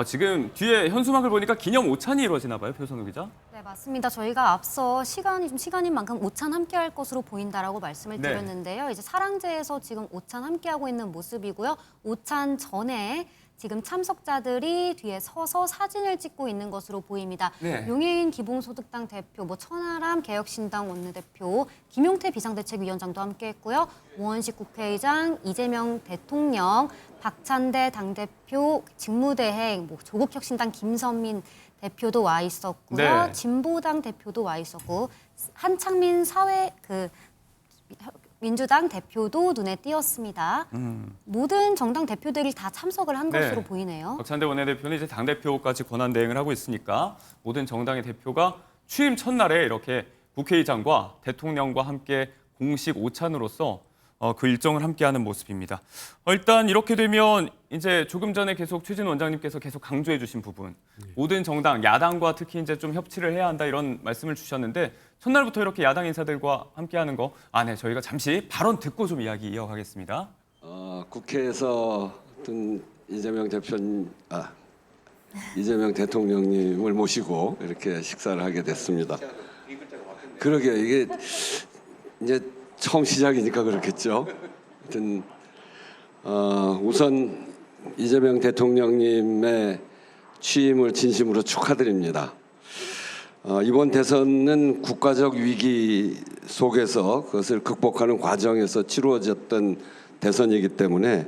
지금 뒤에 현수막을 보니까 기념 오찬이 이루어지나 봐요, 표선우 기자. 네, 맞습니다. 저희가 앞서 시간인 만큼 오찬 함께할 것으로 보인다라고 말씀을 네. 드렸는데요. 이제 사랑제에서 지금 오찬 함께하고 있는 모습이고요. 오찬 전에 지금 참석자들이 뒤에 서서 사진을 찍고 있는 것으로 보입니다. 네. 용해인 기본소득당 대표, 천하람 개혁신당 원내대표, 김용태 비상대책위원장도 함께했고요. 우원식 국회의장, 이재명 대통령, 박찬대 당대표 직무대행, 조국혁신당 김선민 대표도 와 있었고요. 네. 진보당 대표도 와 있었고 한창민 민주당 대표도 눈에 띄었습니다. 모든 정당 대표들이 다 참석을 한 네. 것으로 보이네요. 박찬대 원내대표는 이제 당대표까지 권한 대행을 하고 있으니까 모든 정당의 대표가 취임 첫날에 이렇게 국회의장과 대통령과 함께 공식 오찬으로서 그 일정을 함께하는 모습입니다. 일단 이렇게 되면 이제 조금 전에 계속 최진 원장님께서 계속 강조해 주신 부분, 모든 정당, 야당과 특히 이제 좀 협치를 해야 한다 이런 말씀을 주셨는데 첫날부터 이렇게 야당 인사들과 함께하는 거, 네, 저희가 잠시 발언 듣고 좀 이야기 이어가겠습니다. 국회에서 어떤 이재명 대통령님을 모시고 이렇게 식사를 하게 됐습니다. 그러게요. 이게 이제 처음 시작이니까 그렇겠죠. 하여튼 우선 이재명 대통령님의 취임을 진심으로 축하드립니다. 이번 대선은 국가적 위기 속에서 그것을 극복하는 과정에서 치루어졌던 대선이기 때문에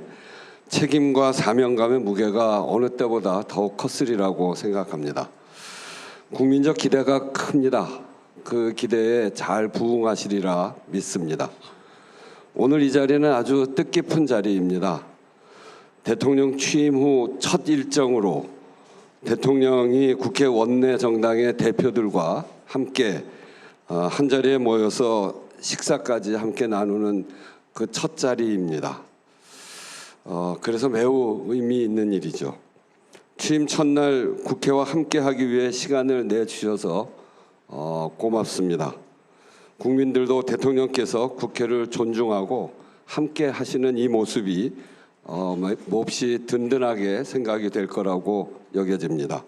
책임과 사명감의 무게가 어느 때보다 더욱 컸으리라고 생각합니다. 국민적 기대가 큽니다. 그 기대에 잘 부응하시리라 믿습니다. 오늘 이 자리는 아주 뜻깊은 자리입니다. 대통령 취임 후 첫 일정으로 대통령이 국회 원내 정당의 대표들과 함께 한 자리에 모여서 식사까지 함께 나누는 그 첫 자리입니다. 그래서 매우 의미 있는 일이죠. 취임 첫날 국회와 함께하기 위해 시간을 내주셔서 고맙습니다. 국민들도 대통령께서 국회를 존중하고 함께 하시는 이 모습이 몹시 든든하게 생각이 될 거라고 여겨집니다.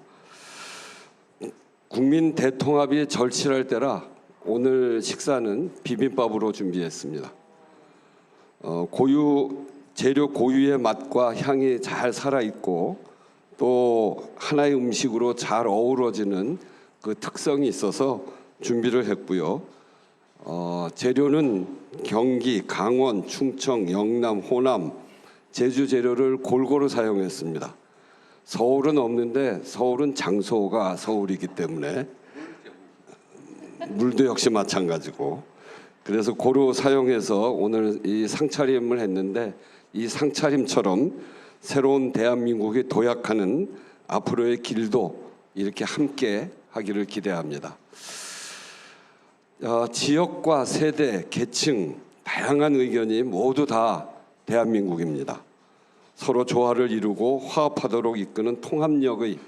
국민 대통합이 절실할 때라 오늘 식사는 비빔밥으로 준비했습니다. 재료 고유의 맛과 향이 잘 살아있고 또 하나의 음식으로 잘 어우러지는 그 특성이 있어서 준비를 했고요. 재료는 경기, 강원, 충청, 영남, 호남, 제주 재료를 골고루 사용했습니다. 서울은 없는데 서울은 장소가 서울이기 때문에 물도 역시 마찬가지고 그래서 고루 사용해서 오늘 이 상차림을 했는데 이 상차림처럼 새로운 대한민국이 도약하는 앞으로의 길도 이렇게 함께 하기를 기대합니다. 지역과 세대, 계층, 다양한 의견이 모두 다 대한민국입니다. 서로 조화를 이루고 화합하도록 이끄는 통합력이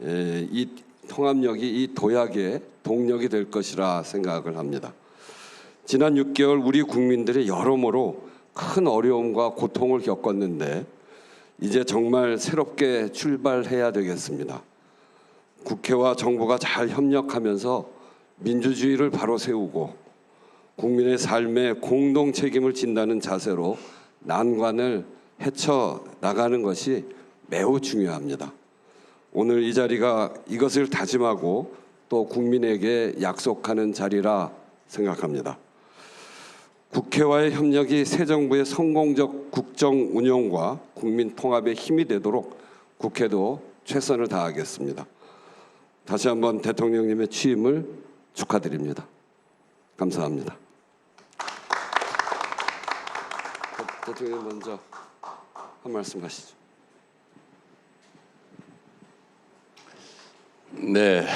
이 도약의 동력이 될 것이라 생각을 합니다. 지난 6개월 우리 국민들이 여러모로 큰 어려움과 고통을 겪었는데 이제 정말 새롭게 출발해야 되겠습니다. 국회와 정부가 잘 협력하면서 민주주의를 바로 세우고 국민의 삶에 공동 책임을 진다는 자세로 난관을 헤쳐나가는 것이 매우 중요합니다. 오늘 이 자리가 이것을 다짐하고 또 국민에게 약속하는 자리라 생각합니다. 국회와의 협력이 새 정부의 성공적 국정 운영과 국민 통합에 힘이 되도록 국회도 최선을 다하겠습니다. 다시 한번 대통령님의 취임을 축하드립니다. 감사합니다. 대통령 먼저 한 말씀 하시죠. 네,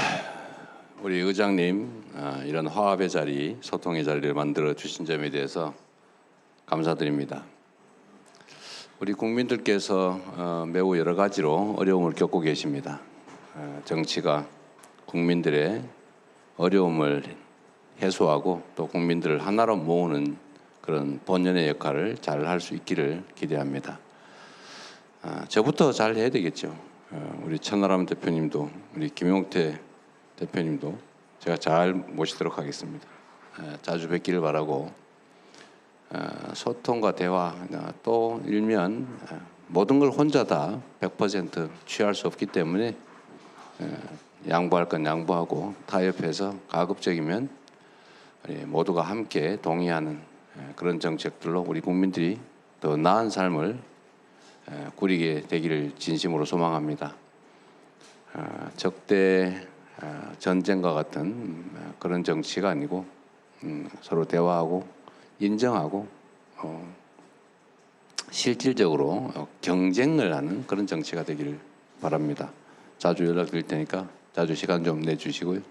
우리 의장님 이런 화합의 자리, 소통의 자리를 만들어 주신 점에 대해서 감사드립니다. 우리 국민들께서 매우 여러 가지로 어려움을 겪고 계십니다. 정치가 국민들의 어려움을 해소하고 또 국민들을 하나로 모으는 그런 본연의 역할을 잘 할 수 있기를 기대합니다. 저부터 잘 해야 되겠죠. 우리 천하람 대표님도 우리 김용태 대표님도 제가 잘 모시도록 하겠습니다. 자주 뵙기를 바라고 소통과 대화 또 일면 모든 걸 혼자 다 100% 취할 수 없기 때문에 양보할 건 양보하고 타협해서 가급적이면 모두가 함께 동의하는 그런 정책들로 우리 국민들이 더 나은 삶을 꾸리게 되기를 진심으로 소망합니다. 적대 전쟁과 같은 그런 정치가 아니고 서로 대화하고 인정하고 실질적으로 경쟁을 하는 그런 정치가 되기를 바랍니다. 자주 연락드릴 테니까 자주 시간 좀 내주시고요.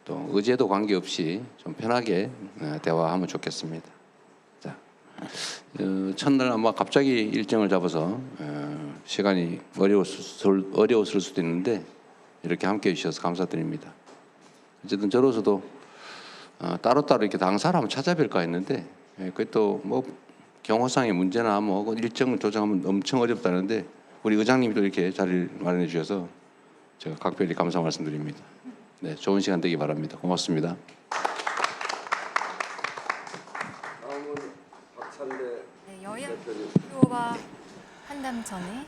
또 의제도 관계없이 좀 편하게 대화하면 좋겠습니다. 자, 첫날 아마 갑자기 일정을 잡아서 시간이 어려웠을 수도 있는데 이렇게 함께해 주셔서 감사드립니다. 어쨌든 저로서도 따로따로 이렇게 당사를 한번 찾아뵐까 했는데 그게 또 뭐 경호상의 문제나 뭐 일정 조정하면 엄청 어렵다는데 우리 의장님도 이렇게 자리를 마련해 주셔서 제가 각별히 감사 말씀드립니다. 네, 좋은 시간 되기 바랍니다. 고맙습니다. 네, 여야 대표와 한담 전에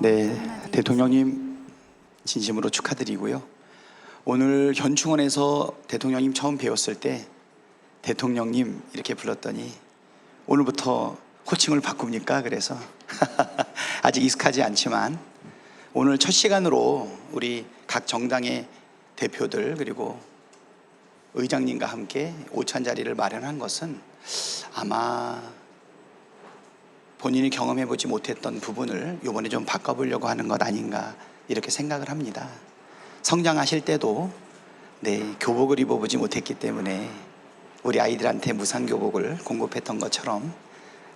네, 한마디 대통령님 진심으로 축하드리고요. 오늘 현충원에서 대통령님 처음 뵈었을 때 대통령님 이렇게 불렀더니 오늘부터 호칭을 바꿉니까? 그래서 아직 익숙하지 않지만 오늘 첫 시간으로 우리 각 정당의 대표들 그리고 의장님과 함께 오찬 자리를 마련한 것은 아마 본인이 경험해보지 못했던 부분을 이번에 좀 바꿔보려고 하는 것 아닌가 이렇게 생각을 합니다. 성장하실 때도 교복을 입어보지 못했기 때문에 우리 아이들한테 무상교복을 공급했던 것처럼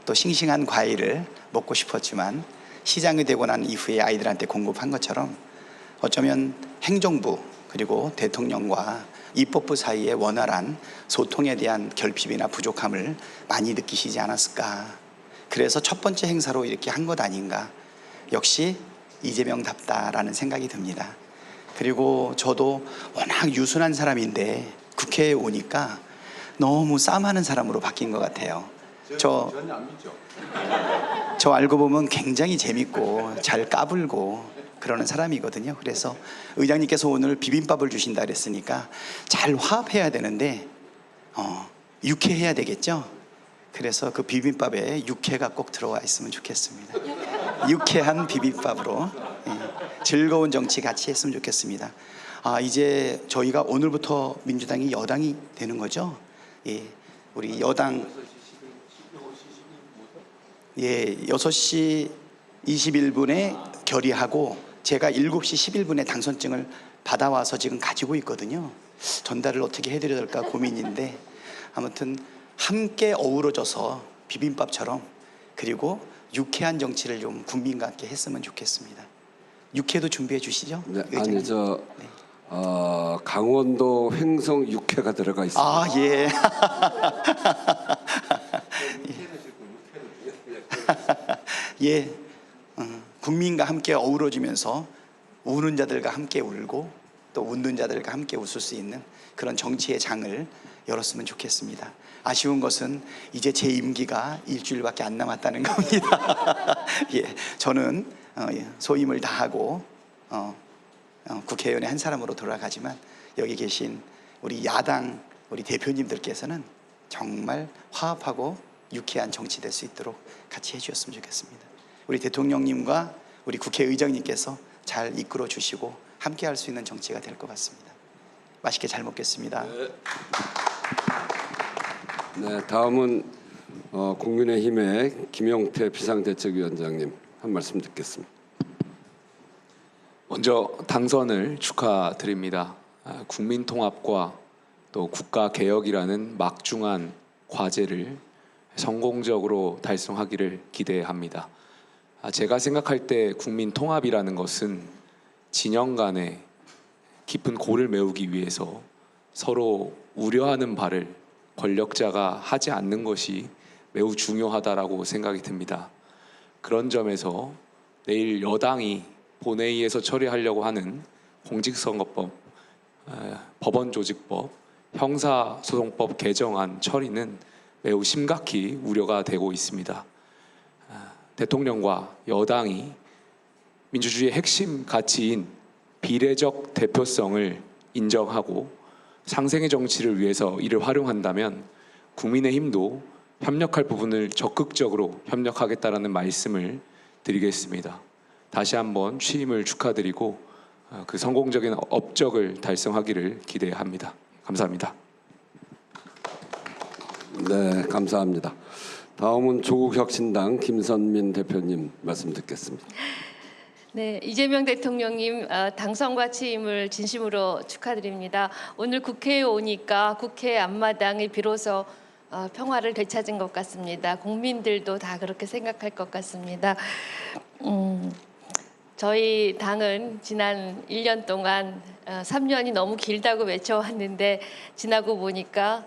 또 싱싱한 과일을 먹고 싶었지만 시장이 되고 난 이후에 아이들한테 공급한 것처럼 어쩌면 행정부 그리고 대통령과 입법부 사이의 원활한 소통에 대한 결핍이나 부족함을 많이 느끼시지 않았을까. 그래서 첫 번째 행사로 이렇게 한 것 아닌가. 역시 이재명답다라는 생각이 듭니다. 그리고 저도 워낙 유순한 사람인데 국회에 오니까 너무 쌈하는 사람으로 바뀐 것 같아요. 저 알고 보면 굉장히 재밌고 잘 까불고 그러는 사람이거든요. 그래서 의장님께서 오늘 비빔밥을 주신다 그랬으니까 잘 화합해야 되는데 육회해야 되겠죠. 그래서 그 비빔밥에 육회가 꼭 들어와 있으면 좋겠습니다. 유쾌한 비빔밥으로 즐거운 정치 같이 했으면 좋겠습니다. 이제 저희가 오늘부터 민주당이 여당이 되는 거죠. 우리 여당 6시 21분에 결의하고 제가 7시 11분에 당선증을 받아와서 지금 가지고 있거든요. 전달을 어떻게 해드려야 될까 고민인데 아무튼 함께 어우러져서 비빔밥처럼 그리고 유쾌한 정치를 좀 국민과 함께 했으면 좋겠습니다. 육회도 준비해 주시죠. 네, 아니 강원도 횡성 육회가 들어가 있습니다. 아 예. 예. 국민과 함께 어우러지면서 우는 자들과 함께 울고 또 웃는 자들과 함께 웃을 수 있는 그런 정치의 장을 열었으면 좋겠습니다. 아쉬운 것은 이제 제 임기가 일주일밖에 안 남았다는 겁니다. 예, 저는 소임을 다하고 국회의원의 한 사람으로 돌아가지만 여기 계신 우리 야당 우리 대표님들께서는 정말 화합하고 유쾌한 정치 될 수 있도록 같이 해주셨으면 좋겠습니다. 우리 대통령님과 우리 국회의장님께서 잘 이끌어 주시고 함께 할 수 있는 정치가 될 것 같습니다. 맛있게 잘 먹겠습니다. 네, 다음은 국민의힘의 김용태 비상대책위원장님 한 말씀 듣겠습니다. 먼저 당선을 축하드립니다. 국민통합과 또 국가개혁이라는 막중한 과제를 성공적으로 달성하기를 기대합니다. 제가 생각할 때 국민통합이라는 것은 진영 간의 깊은 골을 메우기 위해서 서로 우려하는 바를 권력자가 하지 않는 것이 매우 중요하다라고 생각이 듭니다. 그런 점에서 내일 여당이 본회의에서 처리하려고 하는 공직선거법, 법원조직법, 형사소송법 개정안 처리는 매우 심각히 우려가 되고 있습니다. 대통령과 여당이 민주주의의 핵심 가치인 비례적 대표성을 인정하고 상생의 정치를 위해서 이를 활용한다면 국민의힘도 협력할 부분을 적극적으로 협력하겠다라는 말씀을 드리겠습니다. 다시 한번 취임을 축하드리고 그 성공적인 업적을 달성하기를 기대합니다. 감사합니다. 네, 감사합니다. 다음은 조국혁신당 김선민 대표님 말씀 듣겠습니다. 네, 이재명 대통령님 당선과 취임을 진심으로 축하드립니다. 오늘 국회에 오니까 국회 앞마당이 비로소 평화를 되찾은 것 같습니다. 국민들도 다 그렇게 생각할 것 같습니다. 저희 당은 지난 1년 동안 3년이 너무 길다고 외쳐왔는데 지나고 보니까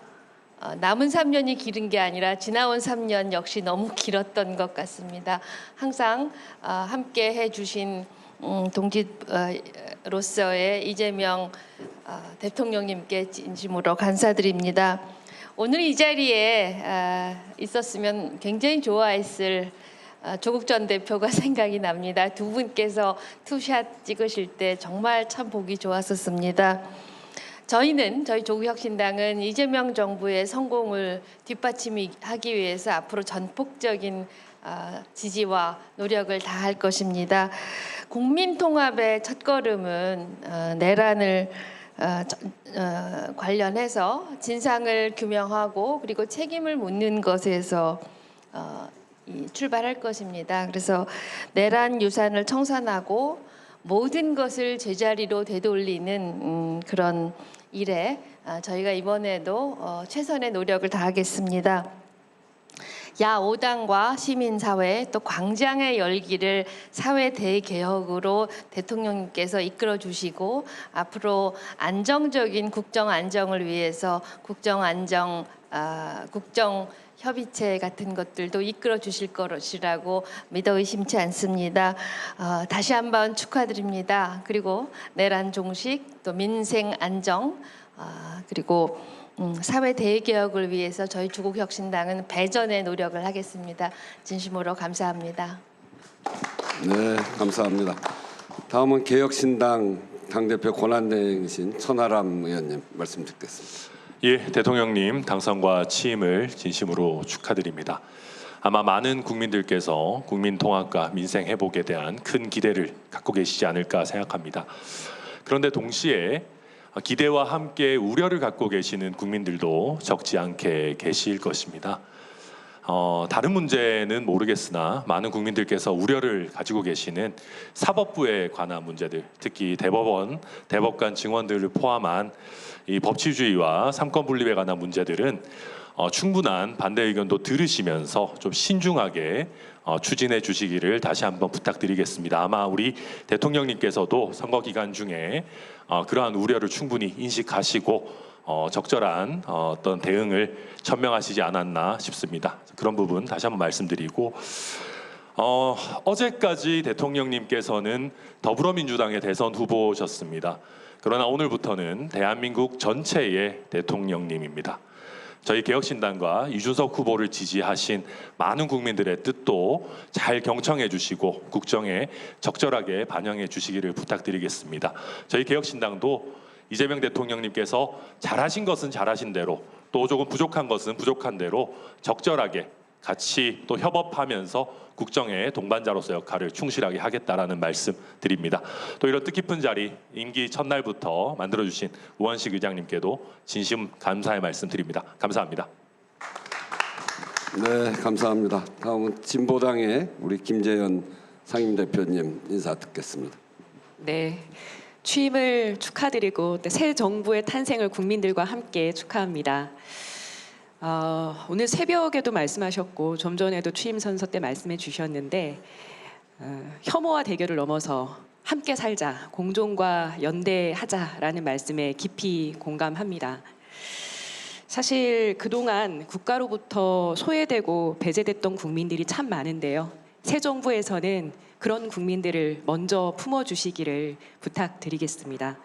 남은 3년이 길은 게 아니라 지나온 3년 역시 너무 길었던 것 같습니다. 항상 함께 해주신 동지로서의 이재명 대통령님께 진심으로 감사드립니다. 오늘 이 자리에 있었으면 굉장히 좋아했을 조국 전 대표가 생각이 납니다. 두 분께서 투샷 찍으실 때 정말 참 보기 좋았었습니다. 저희 조국혁신당은 이재명 정부의 성공을 뒷받침하기 위해서 앞으로 전폭적인 지지와 노력을 다할 것입니다. 국민 통합의 첫걸음은 내란을 관련해서 진상을 규명하고 그리고 책임을 묻는 것에서 출발할 것입니다. 그래서 내란 유산을 청산하고 모든 것을 제자리로 되돌리는 그런 일에 저희가 이번에도 최선의 노력을 다하겠습니다. 야5당과 시민사회 또 광장의 열기를 사회 대개혁으로 대통령님께서 이끌어 주시고 앞으로 안정적인 국정 안정을 위해서 국정 협의체 같은 것들도 이끌어 주실 것이라고 믿어 의심치 않습니다. 다시 한번 축하드립니다. 그리고 내란 종식 또 민생 안정 그리고 사회 대개혁을 위해서 저희 조국혁신당은 배전의 노력을 하겠습니다. 진심으로 감사합니다. 네, 감사합니다. 다음은 개혁신당 당대표 권한대행이신 천하람 의원님 말씀 듣겠습니다. 예, 대통령님 당선과 취임을 진심으로 축하드립니다. 아마 많은 국민들께서 국민 통합과 민생 회복에 대한 큰 기대를 갖고 계시지 않을까 생각합니다. 그런데 동시에 기대와 함께 우려를 갖고 계시는 국민들도 적지 않게 계실 것입니다. 다른 문제는 모르겠으나 많은 국민들께서 우려를 가지고 계시는 사법부에 관한 문제들, 특히 대법원, 대법관 증언들을 포함한 이 법치주의와 삼권 분립에 관한 문제들은 충분한 반대 의견도 들으시면서 좀 신중하게 추진해 주시기를 다시 한번 부탁드리겠습니다. 아마 우리 대통령님께서도 선거 기간 중에 그러한 우려를 충분히 인식하시고 적절한 어떤 대응을 천명하시지 않았나 싶습니다. 그런 부분 다시 한번 말씀드리고 어제까지 대통령님께서는 더불어민주당의 대선 후보셨습니다. 그러나 오늘부터는 대한민국 전체의 대통령님입니다. 저희 개혁신당과 이준석 후보를 지지하신 많은 국민들의 뜻도 잘 경청해 주시고 국정에 적절하게 반영해 주시기를 부탁드리겠습니다. 저희 개혁신당도 이재명 대통령님께서 잘하신 것은 잘하신 대로 또 조금 부족한 것은 부족한 대로 적절하게 같이 또 협업하면서 국정의 동반자로서 역할을 충실하게 하겠다라는 말씀 드립니다. 또 이런 뜻깊은 자리 임기 첫날부터 만들어주신 우원식 의장님께도 진심 감사의 말씀 드립니다. 감사합니다. 네, 감사합니다. 다음은 진보당의 우리 김재현 상임대표님 인사 듣겠습니다. 네, 취임을 축하드리고 새 정부의 탄생을 국민들과 함께 축하합니다. 오늘 새벽에도 말씀하셨고 좀 전에도 취임 선서 때 말씀해 주셨는데 혐오와 대결을 넘어서 함께 살자, 공존과 연대하자라는 말씀에 깊이 공감합니다. 사실 그동안 국가로부터 소외되고 배제됐던 국민들이 참 많은데요. 새 정부에서는 그런 국민들을 먼저 품어주시기를 부탁드리겠습니다.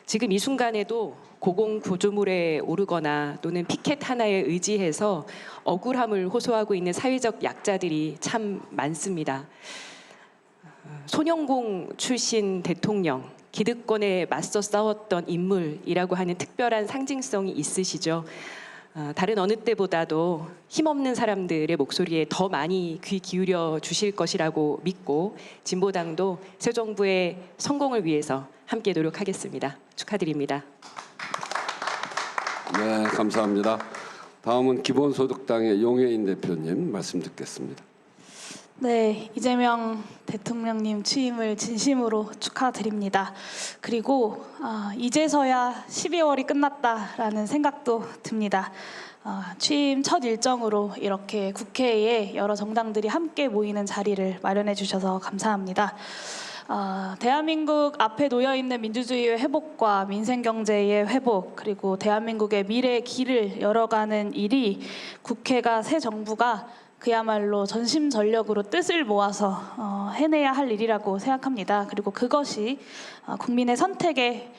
지금 이 순간에도 고공구조물에 오르거나 또는 피켓 하나에 의지해서 억울함을 호소하고 있는 사회적 약자들이 참 많습니다. 소년공 출신 대통령, 기득권에 맞서 싸웠던 인물이라고 하는 특별한 상징성이 있으시죠. 다른 어느 때보다도 힘없는 사람들의 목소리에 더 많이 귀 기울여 주실 것이라고 믿고 진보당도 새 정부의 성공을 위해서 함께 노력하겠습니다. 축하드립니다. 네, 감사합니다. 다음은 기본소득당의 용해인 대표님 말씀 듣겠습니다. 네, 이재명 대통령님 취임을 진심으로 축하드립니다. 그리고 이제서야 12월이 끝났다라는 생각도 듭니다. 취임 첫 일정으로 이렇게 국회에 여러 정당들이 함께 모이는 자리를 마련해 주셔서 감사합니다. 대한민국 앞에 놓여 있는 민주주의의 회복과 민생 경제의 회복, 그리고 대한민국의 미래의 길을 열어가는 일이 국회가 새 정부가 그야말로 전심전력으로 뜻을 모아서 해내야 할 일이라고 생각합니다. 그리고 그것이 국민의 선택에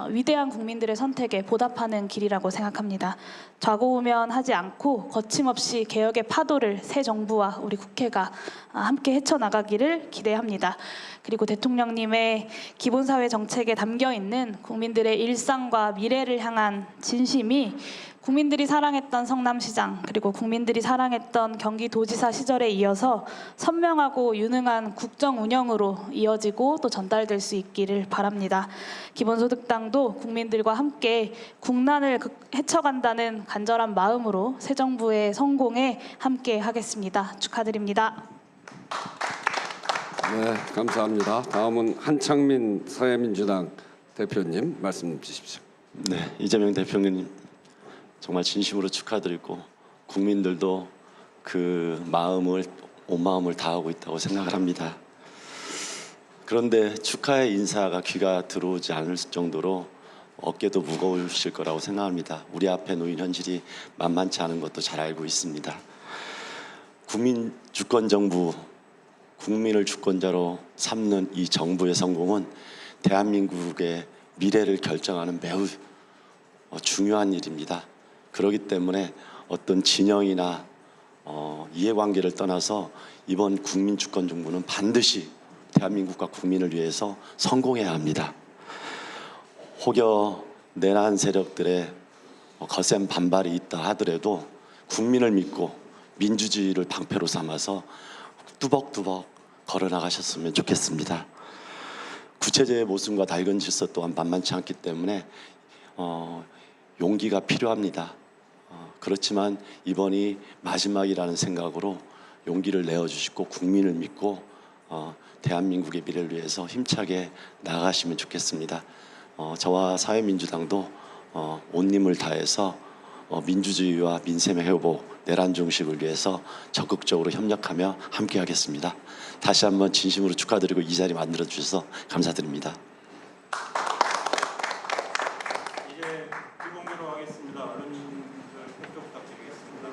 위대한 국민들의 선택에 보답하는 길이라고 생각합니다. 좌고우면하지 않고 거침없이 개혁의 파도를 새 정부와 우리 국회가 함께 헤쳐나가기를 기대합니다. 그리고 대통령님의 기본사회 정책에 담겨있는 국민들의 일상과 미래를 향한 진심이 국민들이 사랑했던 성남시장, 그리고 국민들이 사랑했던 경기도지사 시절에 이어서 선명하고 유능한 국정 운영으로 이어지고 또 전달될 수 있기를 바랍니다. 기본소득당도 국민들과 함께 국난을 헤쳐간다는 간절한 마음으로 새 정부의 성공에 함께 하겠습니다. 축하드립니다. 네, 감사합니다. 다음은 한창민 사회민주당 대표님 말씀 주십시오. 네, 이재명 대표님 정말 진심으로 축하드리고 국민들도 그 마음을 온 마음을 다하고 있다고 생각을 합니다. 그런데 축하의 인사가 귀가 들어오지 않을 정도로 어깨도 무거우실 거라고 생각합니다. 우리 앞에 놓인 현실이 만만치 않은 것도 잘 알고 있습니다. 국민 주권 정부, 국민을 주권자로 삼는 이 정부의 성공은 대한민국의 미래를 결정하는 매우 중요한 일입니다. 그렇기 때문에 어떤 진영이나 이해관계를 떠나서 이번 국민 주권 정부는 반드시 대한민국과 국민을 위해서 성공해야 합니다. 혹여 내란 세력들의 거센 반발이 있다 하더라도 국민을 믿고 민주주의를 방패로 삼아서 뚜벅뚜벅 걸어나가셨으면 좋겠습니다. 구체제의 모순과 낡은 질서 또한 만만치 않기 때문에 용기가 필요합니다. 그렇지만 이번이 마지막이라는 생각으로 용기를 내어주시고 국민을 믿고 대한민국의 미래를 위해서 힘차게 나아가시면 좋겠습니다. 저와 사회민주당도 온 힘을 다해서 민주주의와 민생의 회복, 내란 종식을 위해서 적극적으로 협력하며 함께하겠습니다. 다시 한번 진심으로 축하드리고 이 자리 만들어 주셔서 감사드립니다. 이제 비공개로 하겠습니다. 언론인들 발표 부탁드리겠습니다.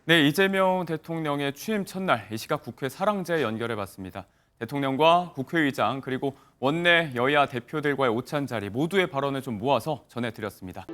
네, 이재명 대통령의 취임 첫날 이 시각 국회 사랑제 연결해봤습니다. 대통령과 국회의장 그리고 원내 여야 대표들과의 오찬 자리 모두의 발언을 좀 모아서 전해드렸습니다.